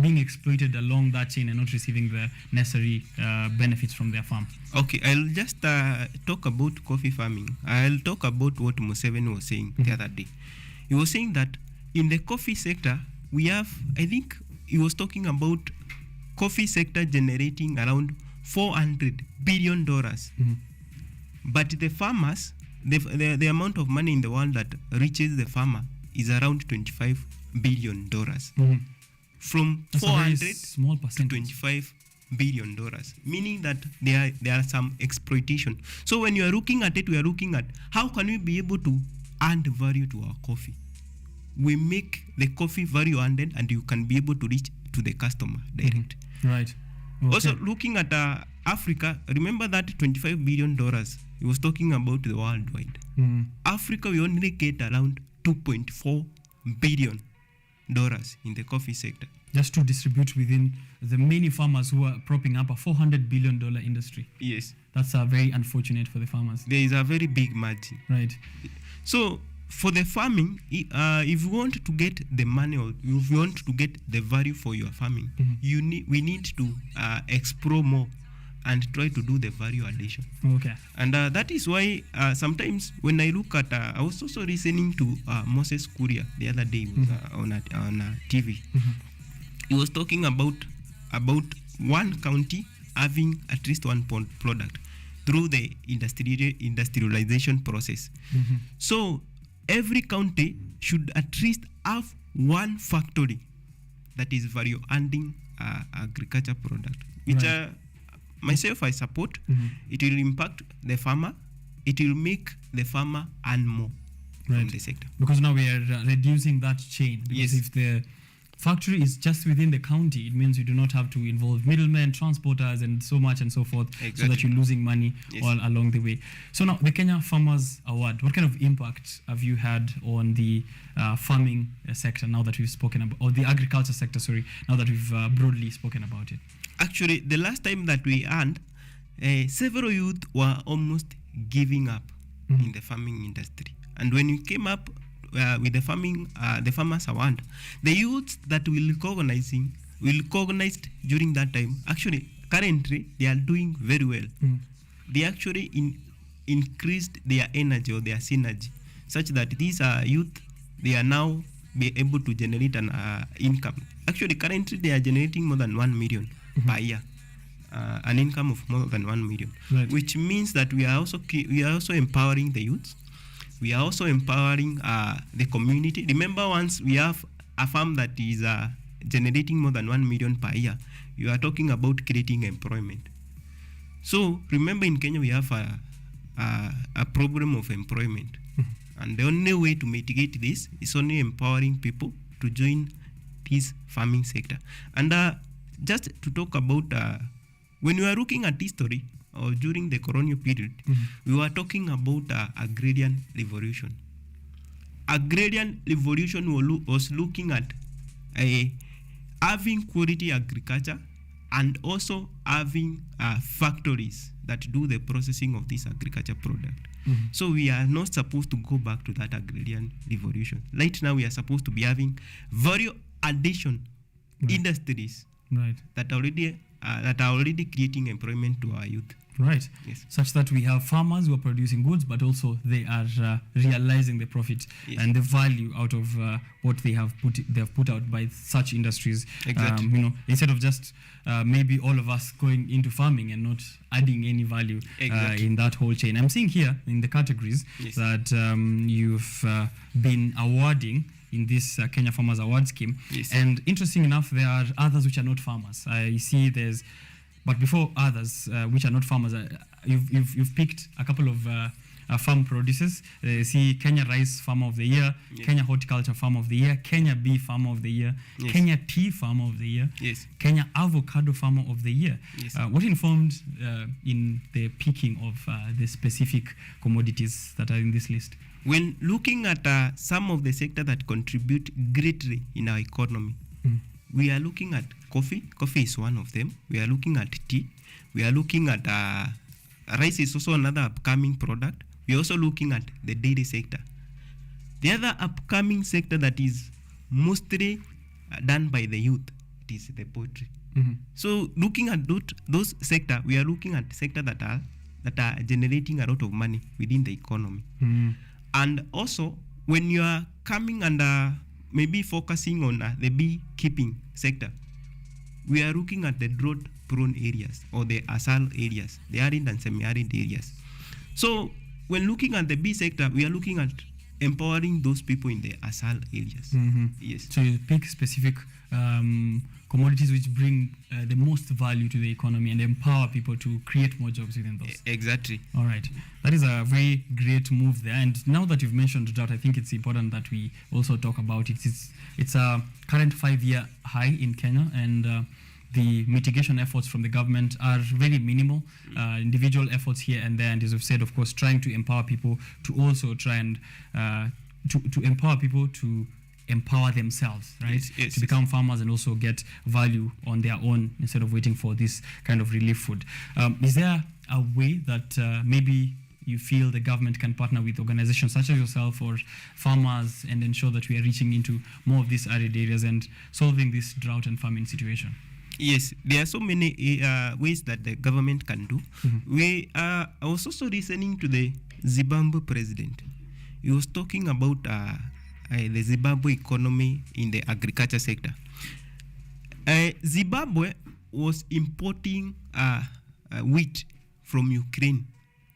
Being exploited along that chain and not receiving the necessary benefits from their farm. Okay, I'll just talk about coffee farming. I'll talk about what Museveni was saying the other day. He was saying that in the coffee sector, we have, I think he was talking about coffee sector generating around $400 billion. But the farmers, the amount of money in the world that reaches the farmer is around $25 billion. From That's 400 small to 25 billion, meaning that there are some exploitation. So when you are looking at it, we are looking at how can we be able to add value to our coffee. We make the coffee value added, and you can be able to reach to the customer direct. Right. Okay. Also looking at Africa, remember that $25 billion he was talking about the worldwide. Africa, we only get around $2.4 billion in the coffee sector. Just to distribute within the many farmers who are propping up a $400 billion industry. Yes. That's very unfortunate for the farmers. There is a very big margin. Right. So for the farming, if you want to get the money, or if you want to get the value for your farming, we need to explore more and try to do the value addition. Okay. And that is why sometimes when I look at, I was also listening to Moses Kuria the other day on TV. He was talking about one county having at least one product through the industrialization process. So every county should at least have one factory that is value adding agriculture product, which myself I support. It will impact the farmer. It will make the farmer earn more from the sector. Because now we are reducing that chain. Because if the factory is just within the county, it means you do not have to involve middlemen, transporters, and so much and so forth, so that you're losing money all along the way. So now, the Kenya Farmers Award, what kind of impact have you had on the farming sector now that we've spoken about, or the agriculture sector, sorry, now that we've broadly spoken about it? Actually, the last time that we earned, several youth were almost giving up in the farming industry. And when we came up with the Farmers Award, the youths that we recognized during that time, actually, currently, they are doing very well. They actually increased their energy or their synergy, such that these youth, they are now be able to generate an income. Actually, currently, they are generating more than 1 million per year. An income of more than 1 million, which means that we are also empowering the youths. We are also empowering the community. Remember, once we have a farm that is generating more than 1 million per year, you are talking about creating employment. So remember, in Kenya, we have a problem of employment. And the only way to mitigate this is only empowering people to join this farming sector. And just to talk about, when we are looking at history, or during the colonial period, we were talking about agrarian revolution. Agrarian revolution was looking at having quality agriculture and also having factories that do the processing of this agriculture product. So we are not supposed to go back to that agrarian revolution. Right now, we are supposed to be having value addition industries that are already creating employment to our youth. Right. Yes. Such that we have farmers who are producing goods, but also they are realizing the profit and the value out of what they have put out by such industries. Exactly. Instead of just maybe all of us going into farming and not adding any value in that whole chain. I'm seeing here in the categories that you've been awarding in this Kenya Farmers Award scheme. And interesting enough, there are others which are not farmers. I see but before others which are not farmers, you've picked a couple of farm producers. See Kenya Rice Farmer of the Year, Kenya Horticulture Farmer of the Year, Kenya Bee Farmer of the Year, Kenya Tea Farmer of the Year, Kenya Avocado Farmer of the Year. What informed in the picking of the specific commodities that are in this list? When looking at some of the sectors that contribute greatly in our economy, we are looking at coffee. Coffee is one of them. We are looking at tea. We are looking at rice is also another upcoming product. We are also looking at the dairy sector. The other upcoming sector that is mostly done by the youth, it is the poultry. So looking at those sectors, we are looking at sectors that are generating a lot of money within the economy. And also, when you are coming and maybe focusing on the beekeeping sector, we are looking at the drought-prone areas or the ASAL areas, the arid and semi-arid areas. So when looking at the bee sector, we are looking at empowering those people in the ASAL areas. So you pick specific commodities which bring the most value to the economy and empower people to create more jobs within those. Exactly. All right. That is a very great move there. And now that you've mentioned drought, I think it's important that we also talk about it. It's a current 5-year high in Kenya, and the mitigation efforts from the government are very minimal. Individual efforts here and there, and as we've said, of course, trying to empower people to also try and to empower people to empower themselves, right? Yes, to become farmers and also get value on their own instead of waiting for this kind of relief food. Is there a way that maybe you feel the government can partner with organizations such as yourself or farmers and ensure that we are reaching into more of these arid areas and solving this drought and famine situation? Yes, there are so many ways that the government can do. We I was also listening to the Zimbabwe president. He was talking about the Zimbabwe economy in the agriculture sector. Zimbabwe was importing wheat from Ukraine,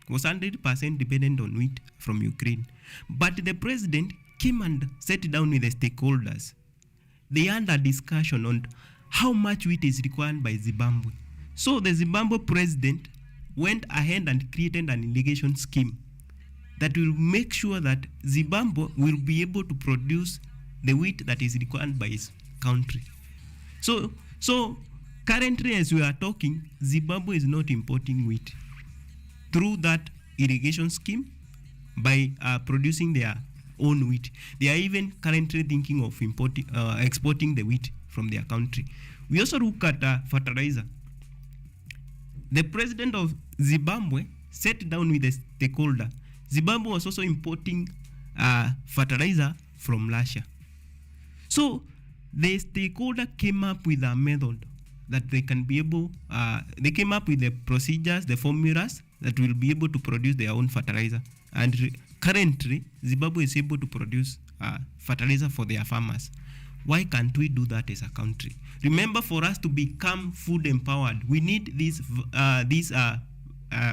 was 100% dependent on wheat from Ukraine. But the president came and sat down with the stakeholders. They had a discussion on how much wheat is required by Zimbabwe. So the Zimbabwe president went ahead and created an irrigation scheme that will make sure that Zimbabwe will be able to produce the wheat that is required by his country. So currently, as we are talking, Zimbabwe is not importing wheat through that irrigation scheme by producing their own wheat. They are even currently thinking of exporting the wheat from their country. We also look at fertilizer. The president of Zimbabwe sat down with the stakeholder. Zimbabwe was also importing fertilizer from Russia. So the stakeholder came up with a method that they can be able, they came up with the procedures, the formulas that will be able to produce their own fertilizer. And currently, Zimbabwe is able to produce fertilizer for their farmers. Why can't we do that as a country? Remember, for us to become food empowered, we need these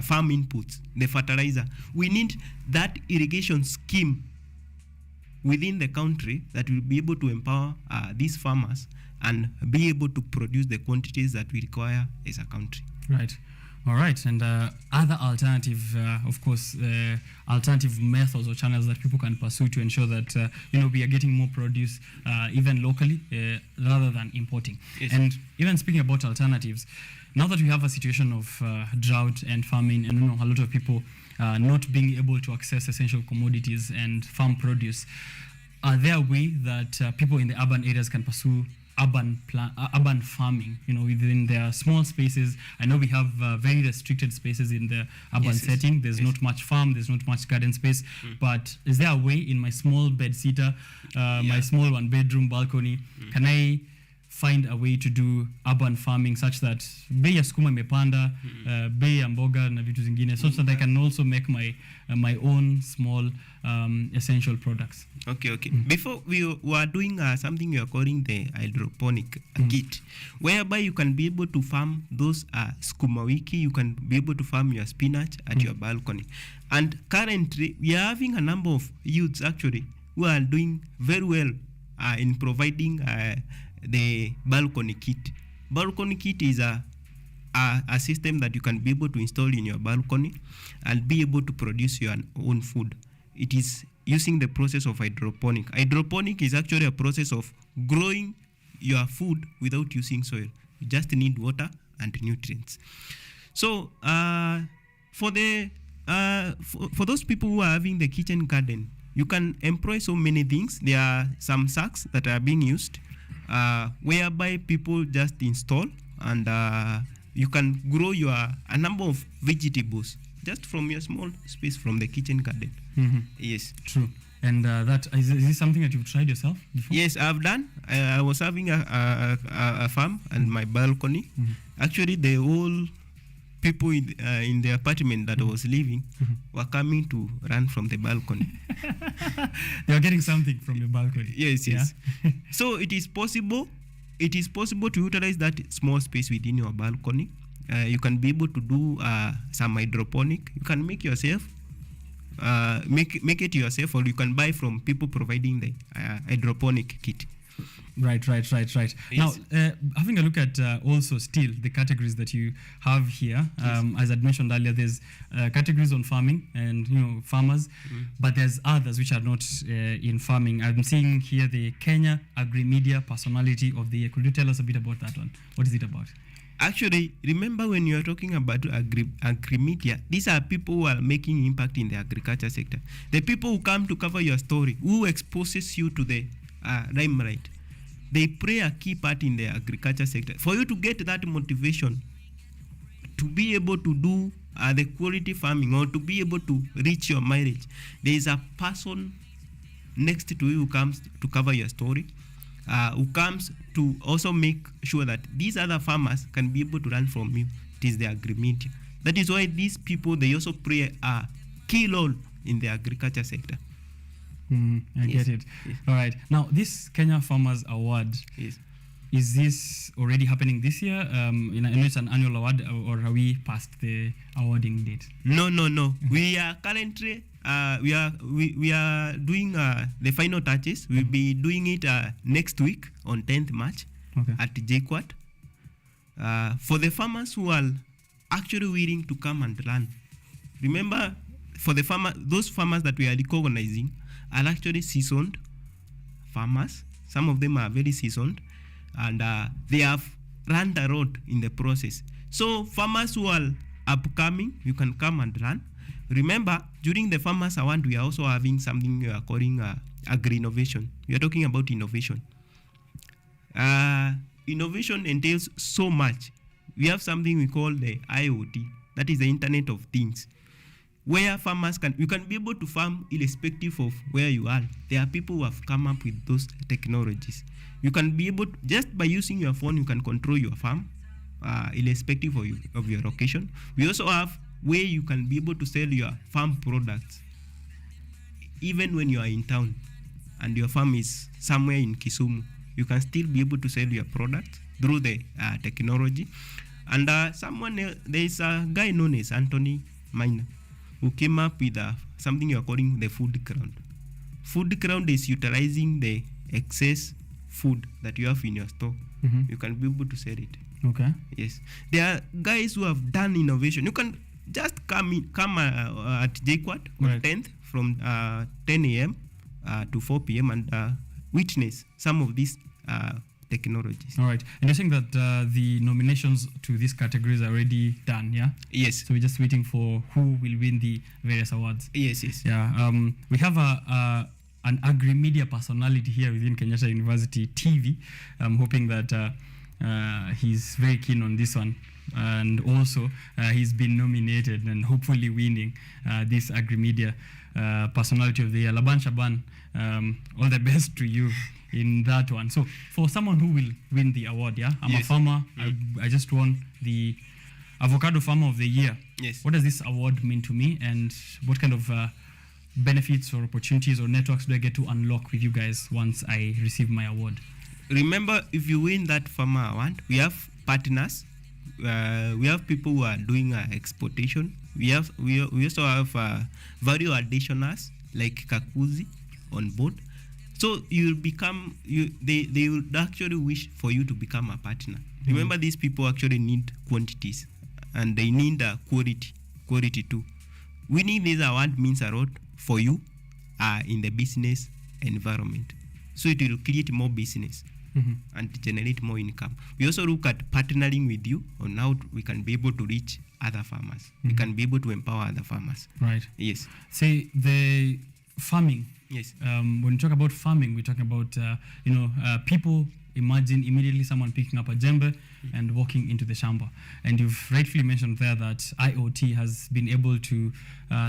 farm inputs, the fertilizer. We need that irrigation scheme within the country that will be able to empower these farmers and be able to produce the quantities that we require as a country. Right. All right. And other alternative, of course, alternative methods or channels that people can pursue to ensure that, we are getting more produce even locally rather than importing. Yes. And even speaking about alternatives, now that we have a situation of drought and famine and a lot of people not being able to access essential commodities and farm produce, are there ways that people in the urban areas can pursue urban farming, within their small spaces? I know we have very restricted spaces in the urban setting. There's not much farm, there's not much garden space. But is there a way in my small bed sitter, my small 1-bedroom balcony, can I find a way to do urban farming such that bei ya sukuma imepanda, bei ya mboga na vitu zingine, so that I can also make my own small essential products? Okay. Before we were doing something we are calling the hydroponic kit, whereby you can be able to farm those sukuma wiki, you can be able to farm your spinach at your balcony. And currently, we are having a number of youths actually who are doing very well in providing the balcony kit. Balcony kit is a system that you can be able to install in your balcony and be able to produce your own food. It is using the process of hydroponic. Hydroponic is actually a process of growing your food without using soil. You just need water and nutrients. So for those people who are having the kitchen garden, you can employ so many things. There are some sacks that are being used whereby people just install and you can grow a number of vegetables just from your small space from the kitchen garden. Yes. True. And is this something that you've tried yourself before? Yes, I've done. I was having a farm and my balcony. Actually, the whole people in the apartment that I was living were coming to run from the balcony. They are getting something from your balcony. Yes. Yeah? So it is possible. It is possible to utilize that small space within your balcony. You can be able to do some hydroponic. You can make yourself, make it yourself, or you can buy from people providing the hydroponic kit. Right. Yes. Now, having a look at also still the categories that you have here, as I'd mentioned earlier, there's categories on farming and farmers, but there's others which are not in farming. I'm seeing here the Kenya Agri-Media Personality of the Year. Could you tell us a bit about that one? What is it about? Actually, remember when you are talking about agri-media, these are people who are making impact in the agriculture sector. The people who come to cover your story, who exposes you to the limelight, they play a key part in the agriculture sector. For you to get that motivation to be able to do the quality farming or to be able to reach your mileage, there is a person next to you who comes to cover your story, who comes to also make sure that these other farmers can be able to learn from you. It is the agri-media. That is why these people, they also play a key role in the agriculture sector. I get it. Yes. All right. Now, this Kenya Farmers Award, is this already happening this year? I know it's an annual award, or are we past the awarding date? No. We are currently we are doing the final touches. We'll be doing it next week on 10th March at JKUAT. For the farmers who are actually willing to come and learn. Remember, for the those farmers that we are recognizing are actually seasoned farmers. Some of them are very seasoned, and they have learned a lot in the process. So farmers who are upcoming, you can come and learn. Remember, during the Farmers Award, we are also having something we are calling agri-innovation. We are talking about innovation. Innovation entails so much. We have something we call the IoT, that is the Internet of Things, where farmers you can be able to farm irrespective of where you are. There are people who have come up with those technologies. You can be able to, just by using your phone, you can control your farm, irrespective of your location. We also have where you can be able to sell your farm products even when you are in town and your farm is somewhere in Kisumu. You can still be able to sell your products through the technology. And there is a guy known as Anthony Maina who came up with something you are calling the food crowd. Food crowd is utilizing the excess food that you have in your store. You can be able to sell it. Okay. Yes. There are guys who have done innovation. You can just come at JKUAT on 10th from 10 a.m. To 4 p.m. and witness some of these technologies. All right. And you're saying that the nominations to these categories are already done, yeah? Yes. So we're just waiting for who will win the various awards. Yes. Yeah. We have an agri-media personality here within Kenyatta University TV. I'm hoping that he's very keen on this one. And also, he's been nominated and hopefully winning this agri-media personality of the year. Laban Shaban, all the best to you in that one. So, for someone who will win the award, yeah, I'm a farmer. I just won the avocado farmer of the year. Yes. What does this award mean to me, and what kind of benefits or opportunities or networks do I get to unlock with you guys once I receive my award? Remember, if you win that farmer award, we have partners. We have people who are doing exportation. We also have value additioners like Kakuzi on board. So you'll become they would actually wish for you to become a partner. Remember, these people actually need quantities and they need quality too. Winning this award means a lot for you in the business environment. So it will create more business. And generate more income. We also look at partnering with you on how we can be able to reach other farmers. We can be able to empower other farmers. Right. Yes. Say the farming. Yes. When we talk about farming, we talk about people. Imagine immediately someone picking up a jembe and walking into the shamba. And you've rightfully mentioned there that IoT has been able to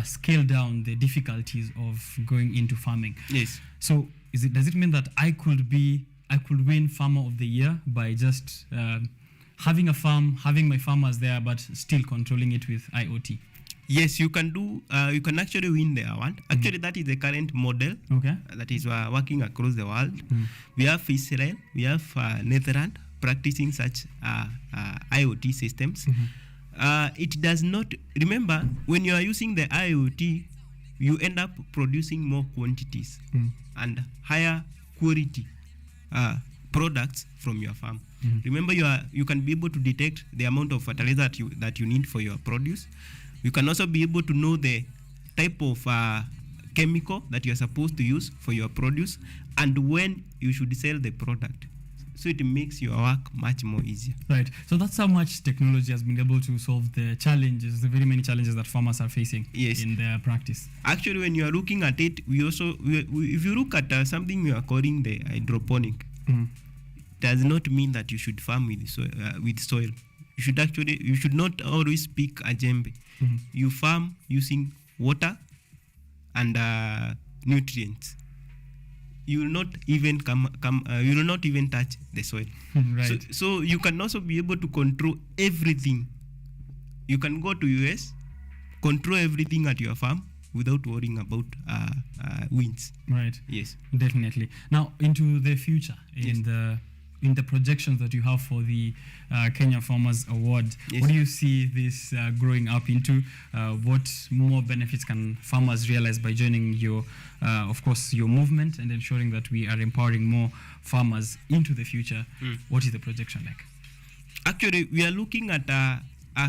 scale down the difficulties of going into farming. Yes. So does it mean that I could win Farmer of the Year by just having a farm, having my farmers there, but still controlling it with IoT? Yes, you can do. You can actually win the award. Actually, that is the current model. Okay. That is working across the world. We have Israel, we have Netherlands practicing such IoT systems. It does not. Remember, when you are using the IoT, you end up producing more quantities and higher quality products from your farm. Remember, you can be able to detect the amount of fertilizer that you need for your produce. You can also be able to know the type of chemical that you are supposed to use for your produce and when you should sell the product. So it makes your work much more easier. Right. So that's how much technology has been able to solve the challenges, the very many challenges that farmers are facing in their practice. Actually, when you are looking at it, if you look at something we are calling the hydroponic, does not mean that you should farm with soil. You should not always pick a jembe. You farm using water and nutrients. You will not even you will not even touch the soil. Right. So you can also be able to control everything. You can go to US, control everything at your farm without worrying about winds. Right. Yes. Definitely. Now into the future, in the projections that you have for the Kenya Farmers Award, what do you see this growing up into? What more benefits can farmers realize by joining your, of course, your movement and ensuring that we are empowering more farmers into the future? What is the projection like? Actually, we are looking at a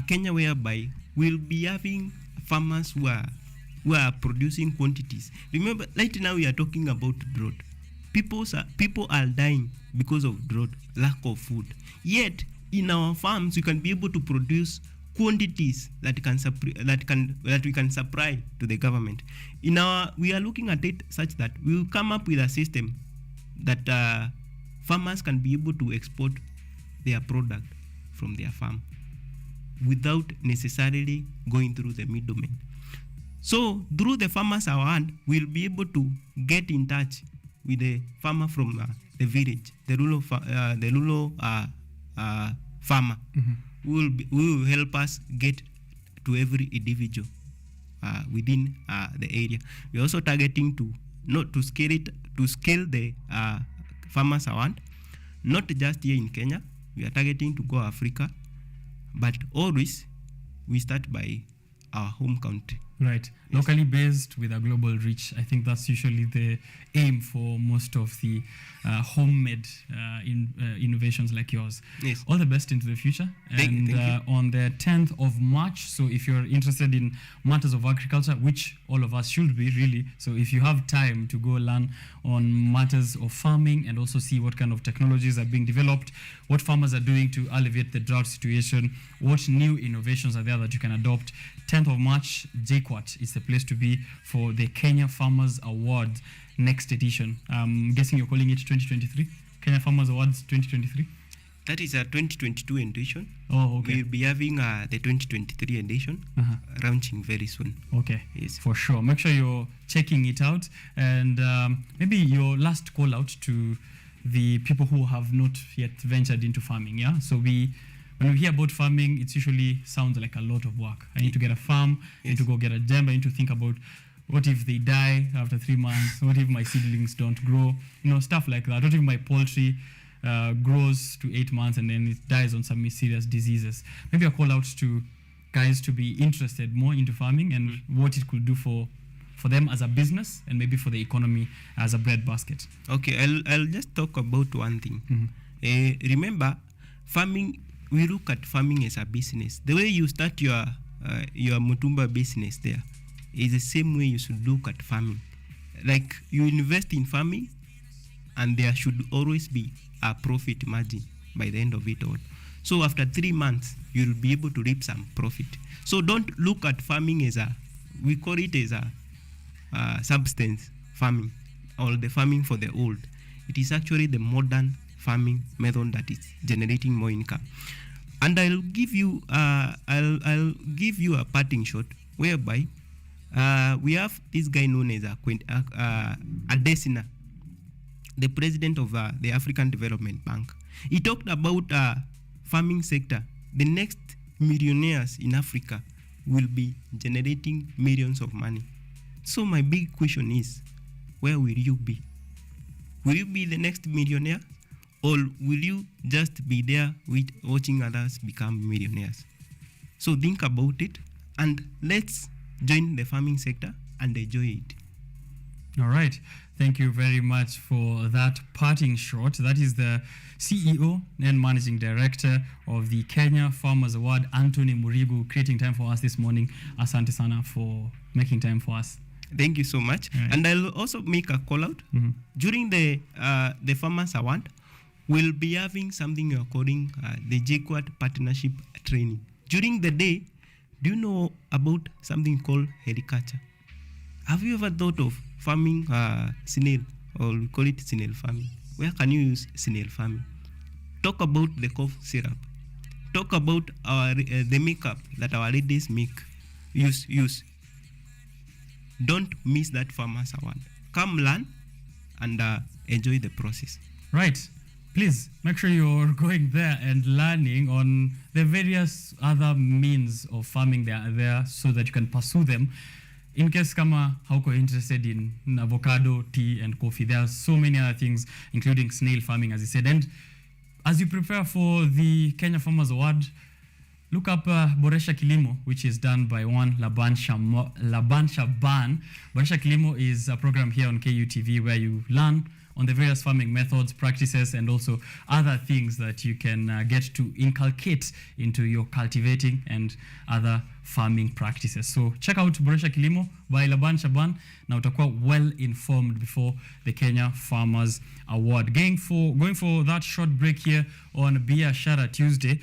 Kenya whereby we'll be having farmers who are producing quantities. Remember, right now we are talking about drought. People are dying because of drought, lack of food. Yet in our farms, we can be able to produce quantities that we can supply to the government. We are looking at it such that we will come up with a system that farmers can be able to export their product from their farm without necessarily going through the middleman. So through the Farmers Award, we'll be able to get in touch with the farmer from the village, the rural farmer, who will help us get to every individual within the area. We're also targeting to scale the Farmers Award, not just here in Kenya. We are targeting to go Africa, but always we start by our home country. Right. Yes. Locally based with a global reach. I think that's usually the aim for most of the homemade innovations like yours. Yes. All the best into the future. Thank you. On the 10th of March, so if you're interested in matters of agriculture, which all of us should be really, so if you have time to go learn on matters of farming and also see what kind of technologies are being developed, what farmers are doing to alleviate the drought situation, what new innovations are there that you can adopt, 10th of March, JKUAT is the place to be for the Kenya Farmers Award next edition. I'm guessing you're calling it 2023? Kenya Farmers Awards 2023? That is a 2022 edition. Oh, okay. We'll be having the 2023 edition launching very soon. Okay, yes, for sure. Make sure you're checking it out. And maybe your last call out to the people who have not yet ventured into farming, yeah? So when we hear about farming, it usually sounds like a lot of work. I need to get a farm, I need to go get a jembe, I need to think about what if they die after 3 months, what if my seedlings don't grow, stuff like that. What if my poultry grows to 8 months and then it dies on some mysterious diseases. Maybe a call out to guys to be interested more into farming and what it could do for them as a business and maybe for the economy as a breadbasket. Okay, I'll just talk about one thing. Remember, farming, we look at farming as a business. The way you start your Mutumba business there is the same way you should look at farming. Like you invest in farming and there should always be a profit margin by the end of it all. So after 3 months, you'll be able to reap some profit. So don't look at farming as we call it as a substance farming or the farming for the old. It is actually the modern farming method that is generating more income. And I'll give you a parting shot whereby we have this guy known as Adesina, the president of the African Development Bank. He talked about farming sector. The next millionaires in Africa will be generating millions of money. So my big question is, where will you be? Will you be the next millionaire? Or will you just be there watching others become millionaires? So think about it and let's join the farming sector and enjoy it. All right. Thank you very much for that parting shot. That is the CEO and Managing Director of the Kenya Farmers Award, Anthony Murigu, creating time for us this morning. Asante sana for making time for us. Thank you so much. Right. And I'll also make a call out. During the Farmers Award, we'll be having something you're calling the JQuad Partnership Training. During the day, do you know about something called hericulture? Have you ever thought of farming snail, or we call it snail farming? Where can you use snail farming? Talk about the cough syrup. Talk about our the makeup that our ladies make. Use. Don't miss that Farmers Award. Come learn and enjoy the process. Right. Please make sure you're going there and learning on the various other means of farming that are there so that you can pursue them. In case kama hauko interested in avocado, tea and coffee, there are so many other things, including snail farming, as you said. And as you prepare for the Kenya Farmers Award, look up Boresha Kilimo, which is done by one Laban Shaban. Boresha Kilimo is a program here on KUTV where you learn on the various farming methods, practices, and also other things that you can get to inculcate into your cultivating and other farming practices. So check out Boresha Kilimo by Laban Shaban. Na utakuwa well informed before the Kenya Farmers Award. Going for that short break here on Biashara Tuesday.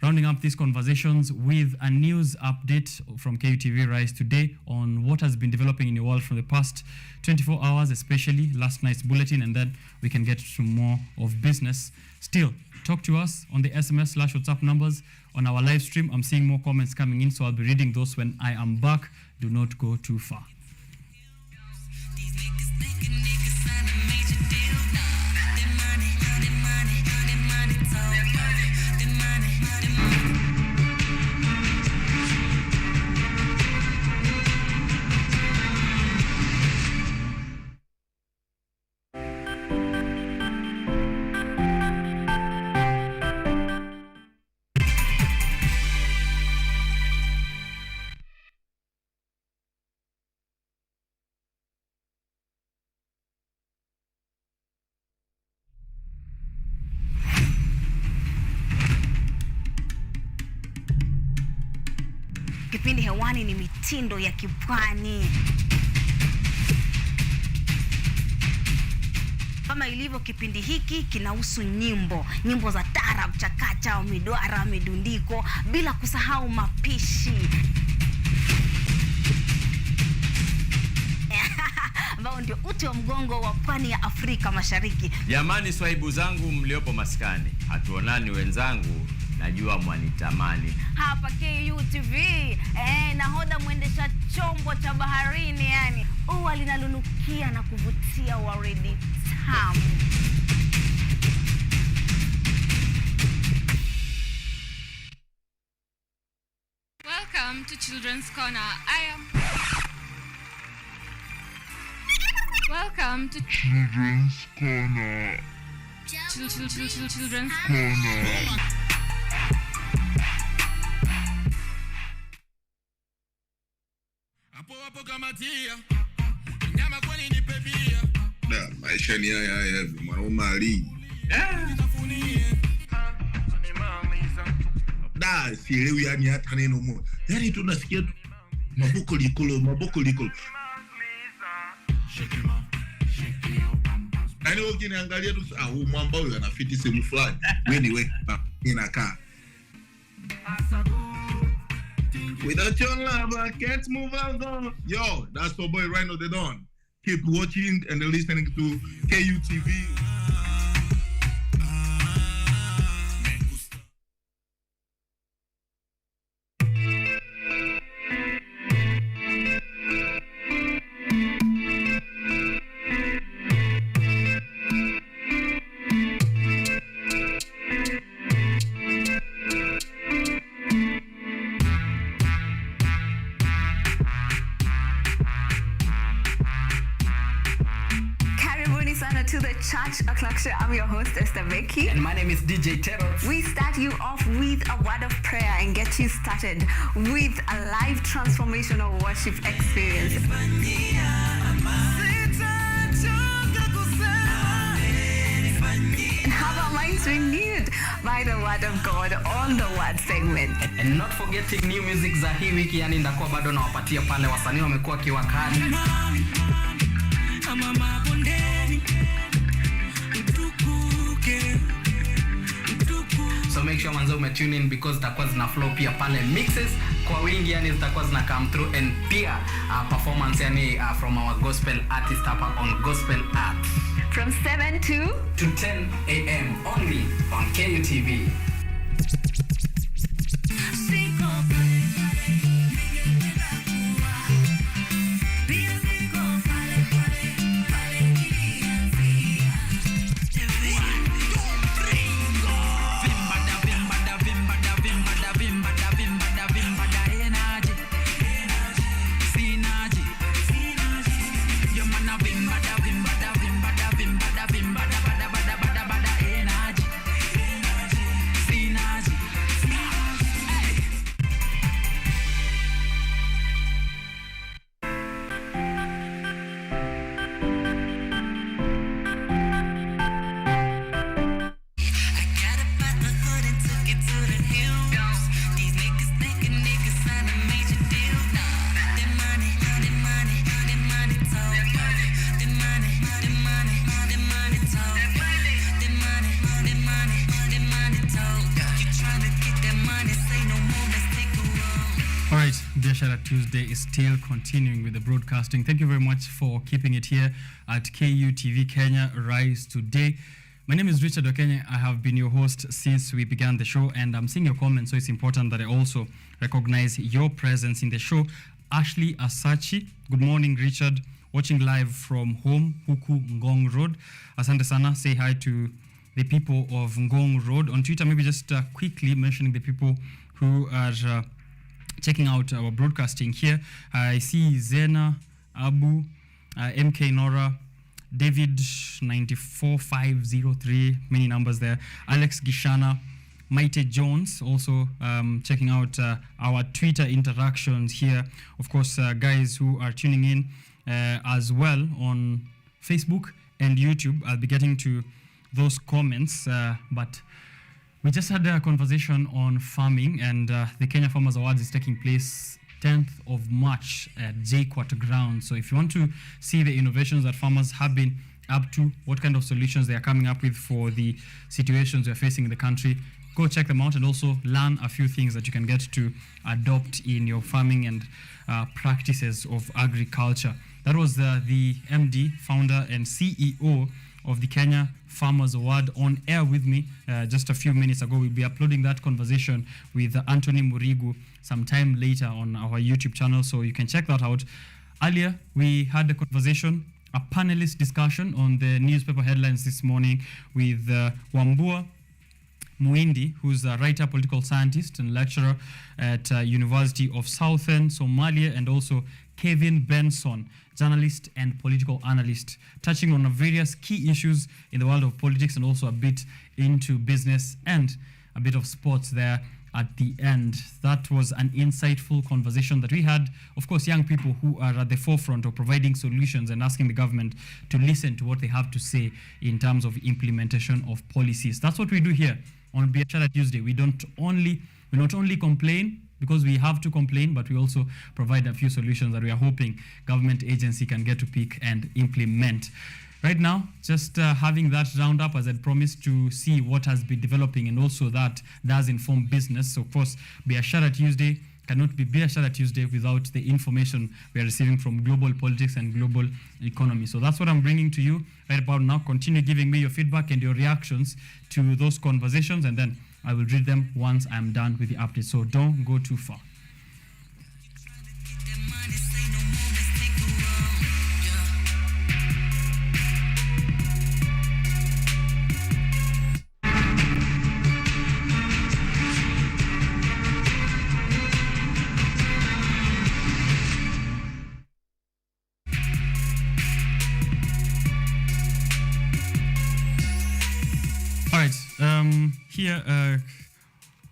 Rounding up these conversations with a news update from KUTV Rise today on what has been developing in the world from the past 24 hours, especially last night's bulletin, and then we can get to more of business. Still, talk to us on the SMS/WhatsApp numbers on our live stream. I'm seeing more comments coming in, so I'll be reading those when I am back. Do not go too far. Kipindi hewani ni mitindo ya kipwani. Kama ilivyo kipindi hiki kinahusu nyimbo za tarab, chakacha, midwara, midundiko, bila kusahau mapishi. Ambao ndio uti wa mgongo wa pwani ya Afrika Mashariki. Jamani swaibu zangu mliopo maskani, hatuonani wenzangu, najua mwanitamani. Hapa KUTV, nahodha mwendesha chombo cha baharini, yani ua linalulukia na kuvutia waridi tamu. Welcome to Children's Corner. Welcome to Children's Corner. Children's Corner. Hapo kamatia. Nyama kwani nipe bia. Da, maisha ni haya mwanaume ali. Da, sielewi yani hata neno moja. Yani tunasikia tu maboko likolo. Yani ukiniangalia tu huu mwamba huyu anafiti sehemu fulani. Wewe ni wewe inakaa. Without your love, I can't move on. Yo, that's the boy Rhino the Don. Keep watching and listening to KUTV. To the Church O'Clock Show. I'm your host, Esther Becky. And my name is DJ Tero. We start you off with a word of prayer and get you started with a live transformational worship experience. renewed by the word of God on the word segment. And not forgetting new music za hii wiki, yani ndakuwa bado nawapatia pale wasanii wamekuwa kiwakali. So make sure manzo tune in because zitakuwa zina flow pia pale mixes kwa wingi, yani zitakuwa zina come through, and pia performance yani from our gospel artist hapa on Gospel Art from 7 to 10 a.m. only on KUTV. Biashara Tuesday is still continuing with the broadcasting. Thank you very much for keeping it here at KUTV Kenya Rise Today. My name is Richard OKENYE. I have been your host since we began the show, and I'm seeing your comments, so it's important that I also recognize your presence in the show. Ashley Asachi, good morning, Richard. Watching live from home, Huku Ngong Road. Asante sana, say hi to the people of Ngong Road. On Twitter, maybe just quickly mentioning the people who are checking out our broadcasting here. I see Zena, Abu, MK Nora, David 94503, many numbers there. Alex Gishana, Maite Jones, also checking out our Twitter interactions here. Of course, guys who are tuning in as well on Facebook and YouTube. I'll be getting to those comments, but we just had a conversation on farming, and the Kenya Farmers Awards is taking place 10th of March at JKUAT ground. So if you want to see the innovations that farmers have been up to, what kind of solutions they are coming up with for the situations we are facing in the country, go check them out and also learn a few things that you can get to adopt in your farming and practices of agriculture. That was the MD, founder and CEO of the Kenya Farmers Award on air with me just a few minutes ago. We'll be uploading that conversation with Anthony Murigu sometime later on our YouTube channel, so you can check that out. Earlier, we had a conversation, a panelist discussion on the newspaper headlines this morning with Wambua Muindi, who's a writer, political scientist, and lecturer at University of Southern Somalia, and also Kevin Benson, journalist and political analyst, touching on various key issues in the world of politics and also a bit into business and a bit of sports there at the end. That was an insightful conversation that we had. Of course, young people who are at the forefront of providing solutions and asking the government to listen to what they have to say in terms of implementation of policies. That's what we do here on Biashara Tuesday. We not only complain, because we have to complain, but we also provide a few solutions that we are hoping government agency can get to pick and implement. Right now, just having that roundup, as I promised, to see what has been developing, and also that does inform business. So, of course, Biashara Tuesday cannot be Biashara Tuesday without the information we are receiving from global politics and global economy. So that's what I'm bringing to you right about now. Continue giving me your feedback and your reactions to those conversations, and then I will read them once I'm done with the update. So don't go too far. All right, here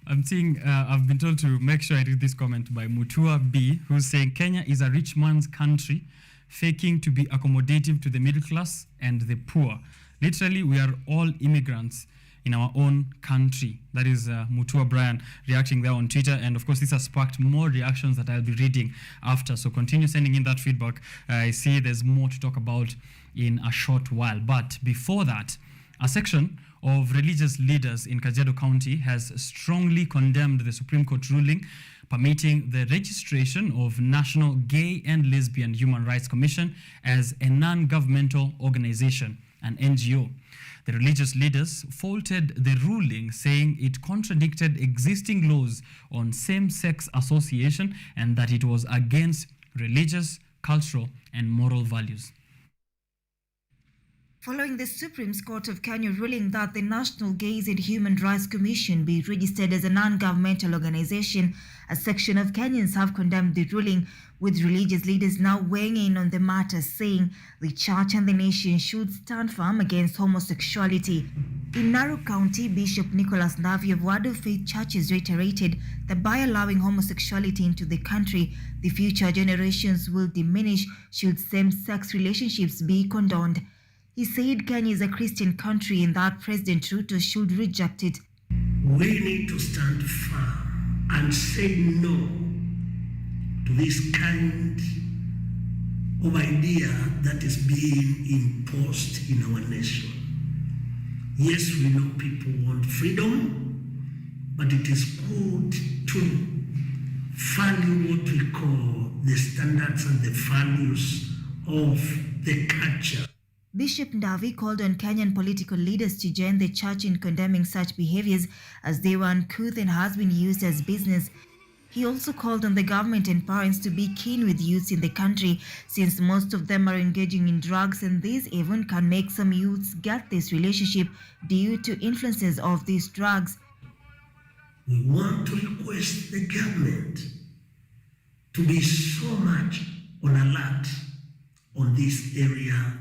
I'm seeing, I've been told to make sure I read this comment by Mutua B, who's saying Kenya is a rich man's country, faking to be accommodative to the middle class and the poor. Literally, we are all immigrants in our own country. That is Mutua Brian reacting there on Twitter. And of course, this has sparked more reactions that I'll be reading after. So continue sending in that feedback. I see there's more to talk about in a short while. But before that, a section of religious leaders in Kajiado County has strongly condemned the Supreme Court ruling permitting the registration of National Gay and Lesbian Human Rights Commission as a non-governmental organization, an NGO. The religious leaders faulted the ruling, saying it contradicted existing laws on same-sex association and that it was against religious, cultural, and moral values. Following the Supreme Court of Kenya ruling that the National Gays and Human Rights Commission be registered as a non-governmental organization, a section of Kenyans have condemned the ruling, with religious leaders now weighing in on the matter, saying the church and the nation should stand firm against homosexuality. In Narok County, Bishop Nicholas Ndavi of Word of Faith Churches reiterated that by allowing homosexuality into the country, the future generations will diminish should same-sex relationships be condoned. He said Kenya is a Christian country and that President Ruto should reject it. We need to stand firm and say no to this kind of idea that is being imposed in our nation. Yes, we know people want freedom, but it is good to value what we call the standards and the values of the culture. Bishop Ndavi called on Kenyan political leaders to join the church in condemning such behaviors as they were uncouth and has been used as business. He also called on the government and parents to be keen with youths in the country, since most of them are engaging in drugs, and this even can make some youths get this relationship due to influences of these drugs. We want to request the government to be so much on alert on this area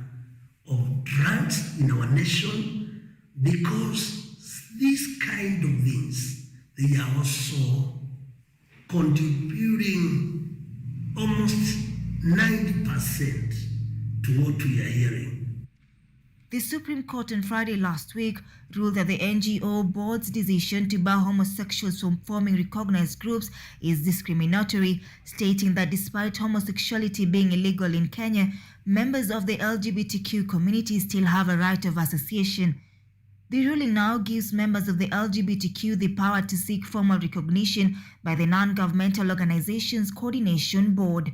of drugs in our nation, because these kind of things, they are also contributing almost 90% to what we are hearing. The Supreme Court on Friday last week ruled that the NGO board's decision to bar homosexuals from forming recognized groups is discriminatory, stating that despite homosexuality being illegal in Kenya, members of the LGBTQ community still have a right of association. The ruling now gives members of the LGBTQ the power to seek formal recognition by the Non-Governmental Organizations Coordination Board.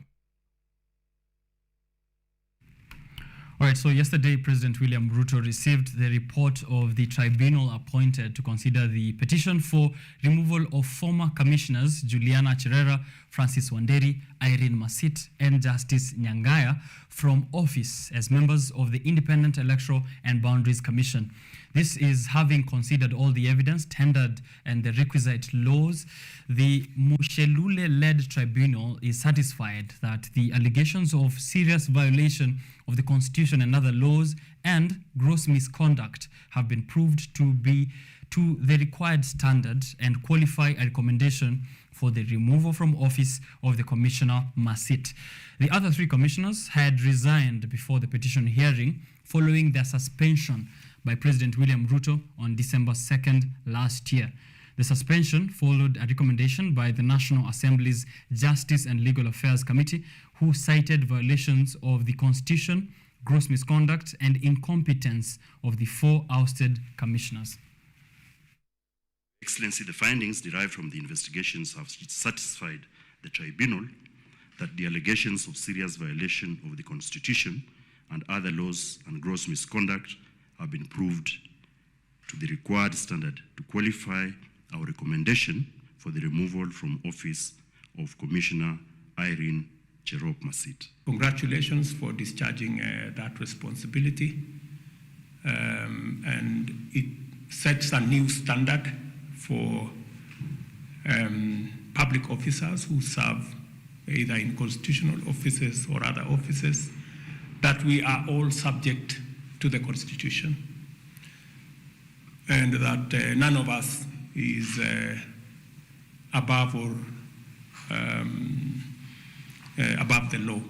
All right, so yesterday, President William Ruto received the report of the tribunal appointed to consider the petition for removal of former commissioners Juliana Cherera, Francis Wanderi, Irene Masit, and Justice Nyangaya from office as members of the Independent Electoral and Boundaries Commission. This is having considered all the evidence tendered and the requisite laws. The Mushelule-led tribunal is satisfied that the allegations of serious violation of the Constitution and other laws and gross misconduct have been proved to be to the required standard and qualify a recommendation for the removal from office of the Commissioner Masit. The other three commissioners had resigned before the petition hearing following their suspension by President William Ruto on December 2nd last year. The suspension followed a recommendation by the National Assembly's Justice and Legal Affairs Committee, who cited violations of the Constitution, gross misconduct, and incompetence of the four ousted commissioners. Excellency, the findings derived from the investigations have satisfied the tribunal that the allegations of serious violation of the Constitution and other laws and gross misconduct have been proved to the required standard to qualify our recommendation for the removal from office of Commissioner Irene Cherop Masit. Congratulations for discharging that responsibility. And it sets a new standard for public officers who serve either in constitutional offices or other offices, that we are all subject to the Constitution, and that none of us is above or above the law.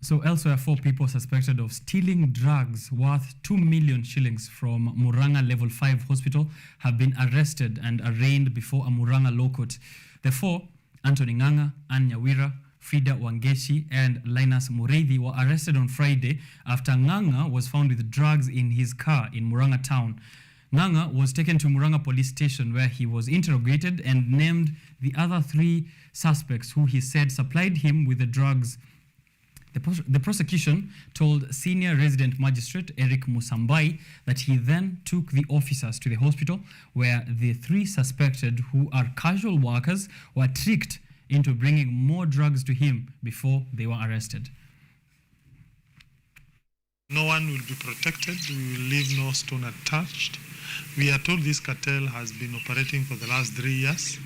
So elsewhere, 4 people suspected of stealing drugs worth 2 million shillings from Muranga Level 5 Hospital have been arrested and arraigned before a Muranga law court. The 4, Anthony Nganga, Ann Nyawira, Frida Wangeshi, and Linus Mureithi, were arrested on Friday after Nganga was found with drugs in his car in Muranga town. Nganga was taken to Muranga police station where he was interrogated and named the other 3 suspects who he said supplied him with the drugs. The prosecution told senior resident magistrate Eric Musambai that he then took the officers to the hospital where the 3 suspected, who are casual workers, were tricked into bringing more drugs to him before they were arrested. No one will be protected. We will leave no stone untouched. We are told this cartel has been operating for the last 3 years.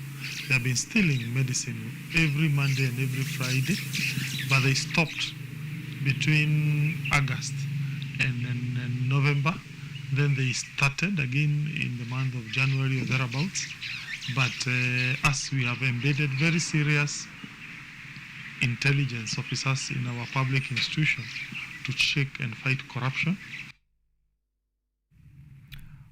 They have been stealing medicine every Monday and every Friday, but they stopped between August and November. Then they started again in the month of January or thereabouts. But as we have embedded very serious intelligence officers in our public institutions to check and fight corruption.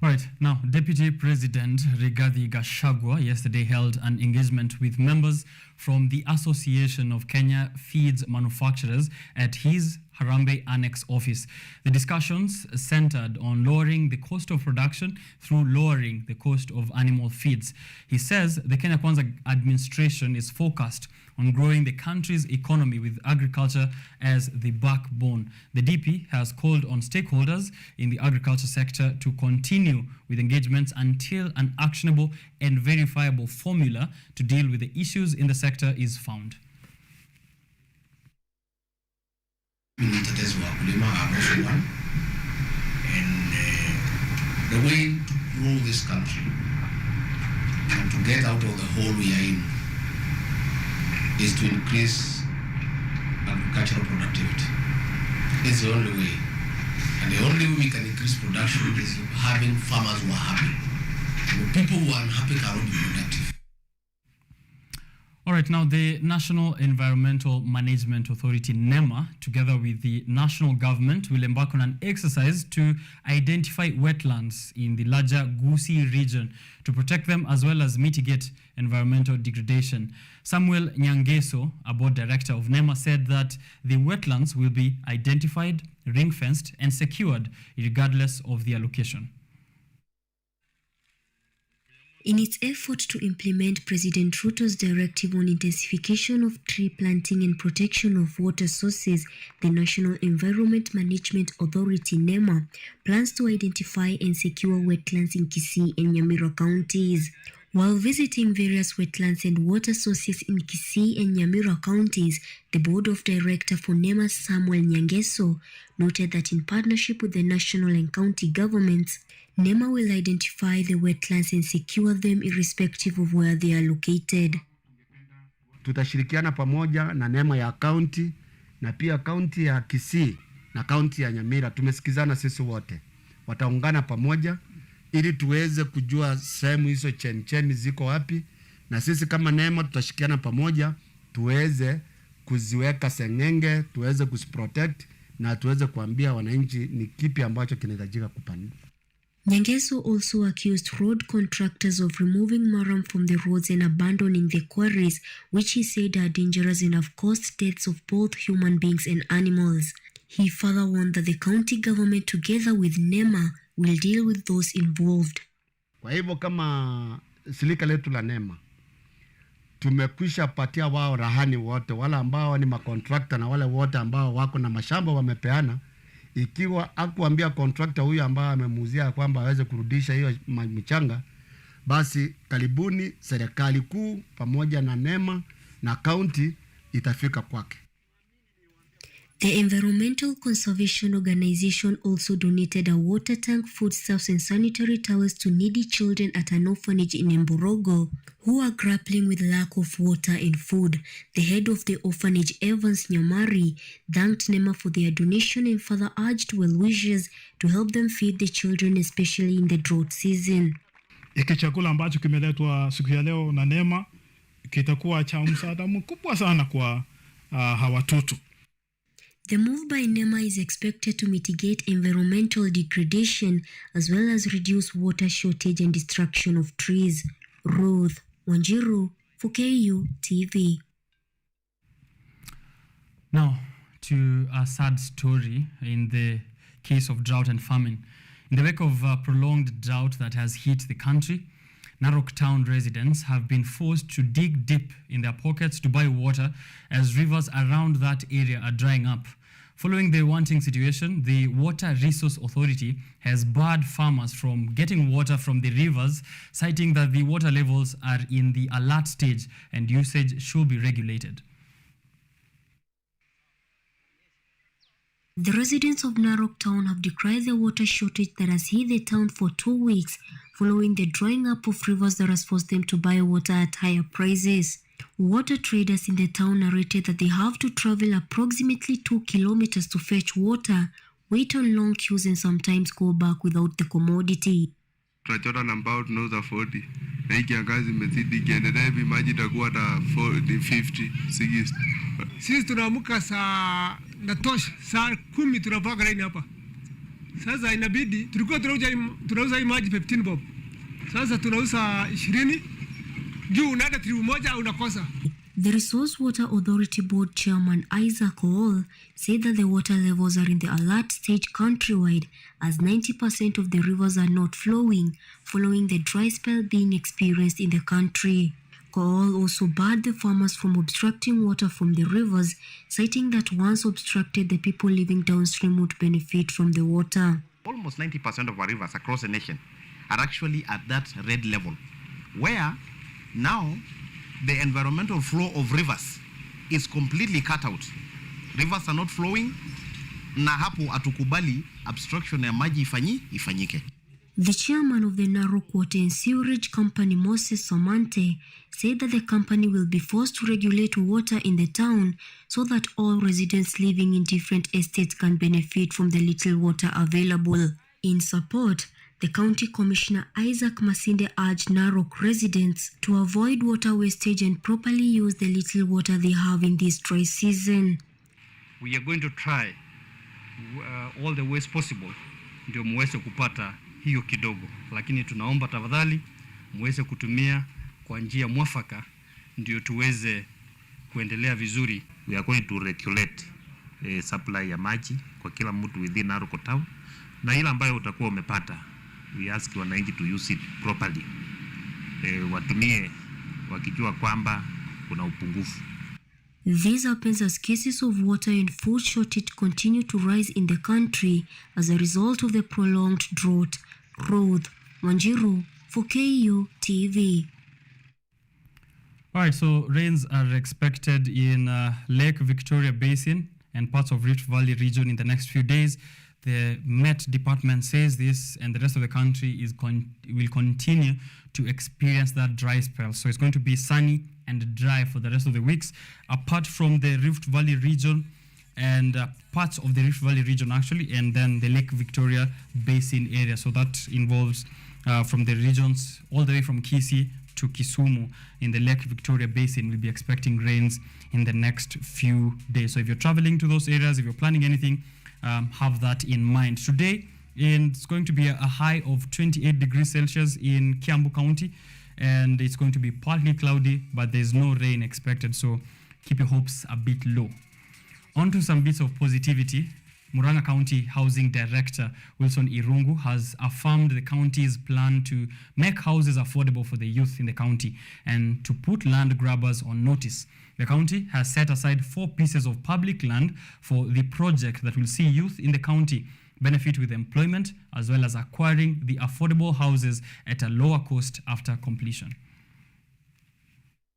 All right, now, Deputy President Rigathi Gachagua yesterday held an engagement with members from the Association of Kenya Feeds Manufacturers at his Harambee Annex office. The discussions centered on lowering the cost of production through lowering the cost of animal feeds. He says the Kenya Kwanza administration is focused on growing the country's economy with agriculture as the backbone. The DP has called on stakeholders in the agriculture sector to continue with engagements until an actionable and verifiable formula to deal with the issues in the sector is found. Mtetezi wa wakulima are also one, and the way to grow this country and to get out of the hole we are in is to increase agricultural productivity. It's the only way, and the only way we can increase production is having farmers who are happy. The people who are unhappy cannot be productive. All right, now the National Environmental Management Authority, NEMA, together with the national government, will embark on an exercise to identify wetlands in the larger Gusii region to protect them as well as mitigate environmental degradation. Samuel Nyangeso, a board director of NEMA, said that the wetlands will be identified, ring-fenced, and secured regardless of their location. In its effort to implement President Ruto's directive on intensification of tree planting and protection of water sources, the National Environment Management Authority, NEMA, plans to identify and secure wetlands in Kisii and Nyamira counties. While visiting various wetlands and water sources in Kisii and Nyamira counties, the Board of Directors for NEMA, Samuel Nyangeso, noted that in partnership with the national and county governments, NEMA will identify the wetlands and secure them irrespective of where they are located. Tutashirikiana pamoja na NEMA ya county na pia county ya Kisii na county ya Nyamira. Tumesikizana sisi wote. Wataungana pamoja ili tuweze kujua sehemu hizo cheni ziko wapi, na sisi kama NEMA tutashikiana pamoja tuweze kuziweka sengenge, tuweze kuziprotect na tuweze kuambia wananchi ni kipi ambacho kinahitajika kupandwa. Nyangeso also accused road contractors of removing maram from the roads and abandoning the quarries, which he said are dangerous and have caused deaths of both human beings and animals. He further warned that the county government together with NEMA will deal with those involved. Kwa hivyo kama shirika letu la NEMA tumekwisha patia wao rahani wote, wale ambao ni makontrakta na wale wote ambao wako na mashamba wamepeana. Ikiwa akuambia contractor huyu ambaye amemuuzia kwamba aweze kurudisha hiyo mchanga, basi karibuni serikali kuu pamoja na NEMA na county itafika kwake. The Environmental Conservation Organization also donated a water tank, foodstuffs and sanitary towels to needy children at an orphanage in Mborogo who are grappling with lack of water and food. The head of the orphanage, Evans Nyamari, thanked NEMA for their donation and further urged well-wishers to help them feed the children, especially in the drought season. Hiki chakula ambacho kimeletwa siku ya leo na NEMA kitakuwa cha msaada mkubwa sana kwa hawa watoto. The move by NEMA is expected to mitigate environmental degradation as well as reduce water shortage and destruction of trees. Ruth Wanjiru for KU TV. Now, to a sad story in the case of drought and famine. In the wake of prolonged drought that has hit the country, Narok town residents have been forced to dig deep in their pockets to buy water as rivers around that area are drying up. Following the wanting situation, the Water Resource Authority has barred farmers from getting water from the rivers, citing that the water levels are in the alert stage and usage should be regulated. The residents of Narok town have decried the water shortage that has hit the town for 2 weeks following the drying up of rivers that has forced them to buy water at higher prices. Water traders in the town narrated that they have to travel approximately 2 kilometers to fetch water, wait on long queues and sometimes go back without the commodity. Tunachota na mbao tunauza 40 na hii kiangazi imezidi ikiendelea hivi maji itakuwa na 40, 50, 60. Sisi tunaamka saa natosha saa 10 tunapaka laini hapa. Sasa inabidi tulikuwa tunauza hii maji 15 bob. Sasa tunauza 20 juu unaenda tribu moja unakosa. The Resource Water Authority Board Chairman Isaac Ool said that the water levels are in the alert stage countrywide as 90% of the rivers are not flowing following the dry spell being experienced in the country. Kool also barred the farmers from obstructing water from the rivers, citing that once obstructed, the people living downstream would benefit from the water. Almost 90% of our rivers across the nation are actually at that red level, where now the environmental flow of rivers is completely cut out. Rivers are not flowing, na hapo atukubali obstruction ya maji ifanyike. The chairman of the Narok Water and Sewerage Company, Moses Somante, said that the company will be forced to regulate water in the town so that all residents living in different estates can benefit from the little water available. In support, the county commissioner Isaac Masinde urged Narok residents to avoid water wastage and properly use the little water they have in this dry season. We are going to try all the ways possible ndio muweze kupata hiyo kidogo, lakini tunaomba tafadhali muweze kutumia kwa njia mwafaka ndio tuweze kuendelea vizuri. We are going to regulate supply ya maji kwa kila mtu within Narok town, na ile ambayo utakuwa umepata we ask wananchi to use it properly. Watumie wakijua kwamba kuna upungufu. This happens as cases of water and food shortage continue to rise in the country as a result of the prolonged drought. Ruth Wanjiru for KU TV. All right, so rains are expected in Lake Victoria Basin and parts of Rift Valley region in the next few days. The Met Department says this, and the rest of the country will continue to experience that dry spell. So it's going to be sunny and dry for the rest of the weeks, apart from the Rift Valley region and parts of the Rift Valley region actually, and then the Lake Victoria Basin area. So that involves from the regions all the way from Kisii to Kisumu in the Lake Victoria Basin. We'll be expecting rains in the next few days. So if you're traveling to those areas, if you're planning anything, have that in mind. Today, it's going to be a high of 28 degrees Celsius in Kiambu County, and it's going to be partly cloudy, but there's no rain expected, so keep your hopes a bit low. On to some bits of positivity. Murang'a County Housing Director Wilson Irungu has affirmed the county's plan to make houses affordable for the youth in the county and to put land grabbers on notice. The county has set aside 4 pieces of public land for the project that will see youth in the county benefit with employment as well as acquiring the affordable houses at a lower cost after completion.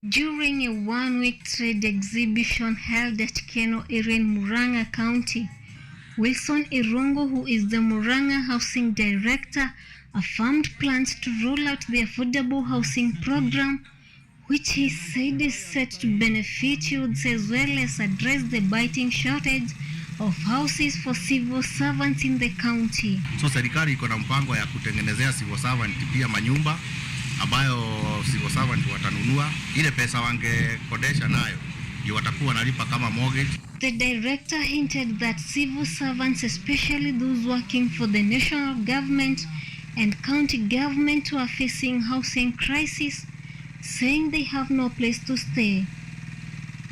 During a one-week trade exhibition held at Keno in Murang'a County, Wilson Irungu, who is the Murang'a Housing Director, affirmed plans to roll out the affordable housing program, which he said is set to benefit youths as well as address the biting shortage of houses for civil servants in the county. So serikali iko na mpango ya kutengenezea civil servant pia manyumba ambayo civil servant watanunua, ile pesa wangekodesha nayo ndio watakuwa wanalipa kama mortgage, The director hinted that civil servants, especially those working for the national government and county government, were facing housing crisis, saying they have no place to stay.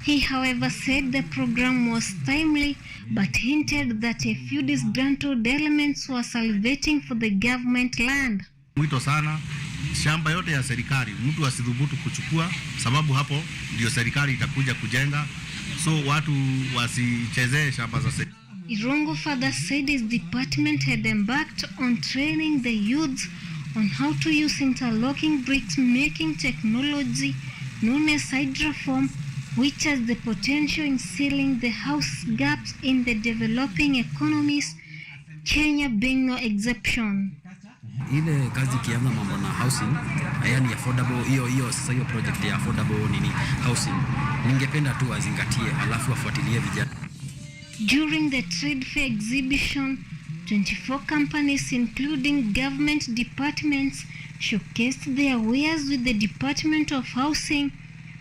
He, however, said the program was timely, but hinted that a few disgruntled elements were salivating for the government land. Mwito sana shamba yote ya serikali mtu asidhubutu kuchukua, sababu hapo ndio serikali itakuja kujenga, so watu wasichezee shamba za serikali. Irongo further said his department had embarked on training the youths on how to use interlocking bricks making technology known as hydroform, which has the potential in sealing the house gaps in the developing economies, Kenya being no exception. Ile kazi kianza mambo na housing, yani affordable, hiyo sasa hiyo project ya affordable housing, ningependa tu azingatie alafu afuatilie vijana. During the trade fair exhibition, 24 companies including government departments showcased their wares, with the Department of Housing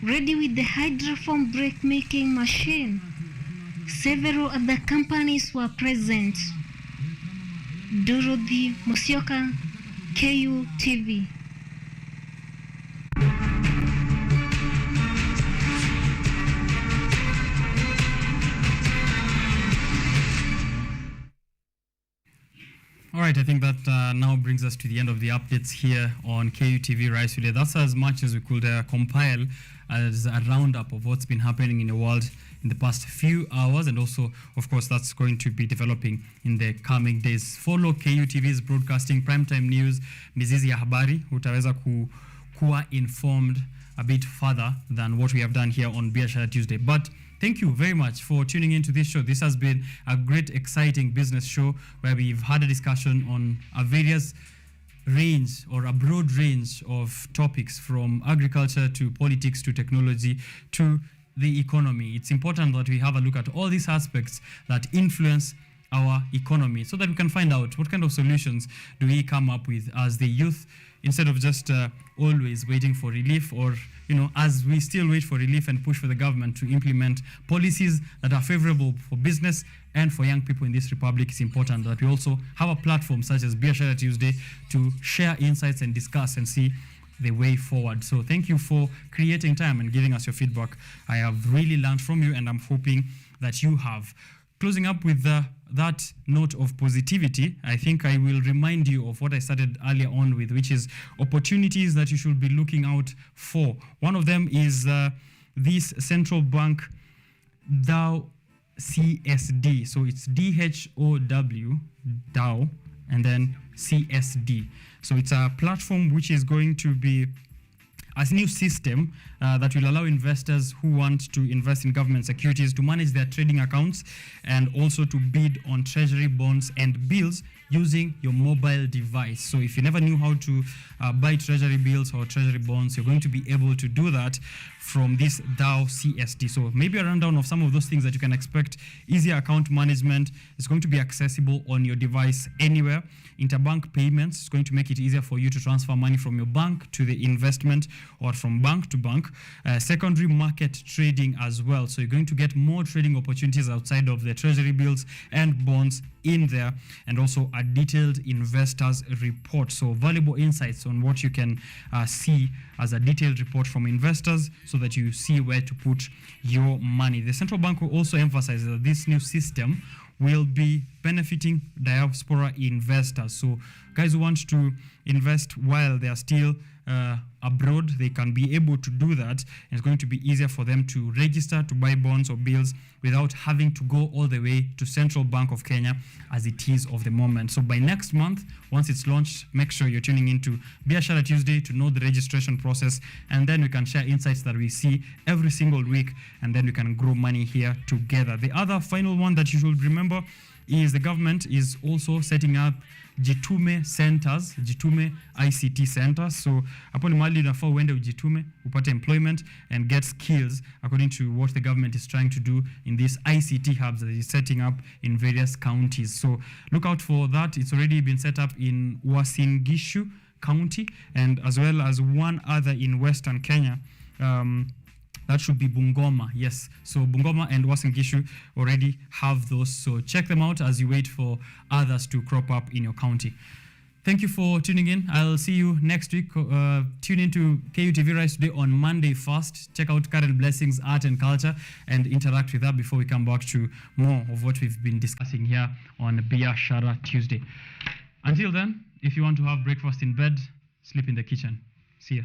ready with the hydroform brick making machine. Several other companies were present. Dorothy Musyoka, KU TV. All right, I think that now brings us to the end of the updates here on KU TV Rise Today. That's as much as we could compile as a roundup of what's been happening in the world in the past few hours, and also, of course, that's going to be developing in the coming days. Follow KU TV's broadcasting primetime news, mizizi ya habari, utaweza kuwa informed a bit further than what we have done here on Biashara Tuesday. But thank you very much for tuning into this show. This has been a great, exciting business show where we've had a discussion on a various range or a broad range of topics, from agriculture to politics to technology to the economy. It's important that we have a look at all these aspects that influence our economy so that we can find out what kind of solutions do we come up with as the youth, instead of just always waiting for relief, or, as we still wait for relief and push for the government to implement policies that are favorable for business and for young people in this republic. It's important that we also have a platform such as Biashara Tuesday to share insights and discuss and see the way forward. So thank you for creating time and giving us your feedback. I have really learned from you, and I'm hoping that you have. Closing up with that note of positivity, I think I will remind you of what I started earlier on with, which is opportunities that you should be looking out for. One of them is this central bank DAO CSD. So it's DHOW, DAO, and then CSD. So it's a platform which is going to be a new system that will allow investors who want to invest in government securities to manage their trading accounts and also to bid on treasury bonds and bills using your mobile device. So if you never knew how to buy treasury bills or treasury bonds, you're going to be able to do that from this DAO CSD. So maybe a rundown of some of those things that you can expect. Easier account management is going to be accessible on your device anywhere. Interbank payments is going to make it easier for you to transfer money from your bank to the investment or from bank to bank. Secondary market trading as well. So you're going to get more trading opportunities outside of the treasury bills and bonds in there, and also a detailed investors report. So valuable insights on what you can see as a detailed report from investors so that you see where to put your money. The central bank will also emphasize that this new system will be benefiting diaspora investors. So guys who want to invest while they are still abroad, they can be able to do that, and it's going to be easier for them to register to buy bonds or bills without having to go all the way to Central Bank of Kenya as it is of the moment. So by next month, once it's launched, make sure you're tuning into Biashara Tuesday to know the registration process, and then we can share insights that we see every single week, and then we can grow money here together. The other final one that you should remember is the government is also setting up Jitume centers, Jitume ICT centers. So hapo ni mahali unafaa uende ujitume, upate employment and get skills according to what the government is trying to do in these ICT hubs that is setting up in various counties. So look out for that. It's already been set up in Uasin Gishu County, and as well as one other in Western Kenya. That should be Bungoma, yes. So Bungoma and Uasin Gishu already have those. So check them out as you wait for others to crop up in your county. Thank you for tuning in. I'll see you next week. Tune into KUTV Rise today on Monday first. Check out Current Blessings, Art and Culture, and interact with that before we come back to more of what we've been discussing here on Biashara Tuesday. Until then, if you want to have breakfast in bed, sleep in the kitchen. See ya.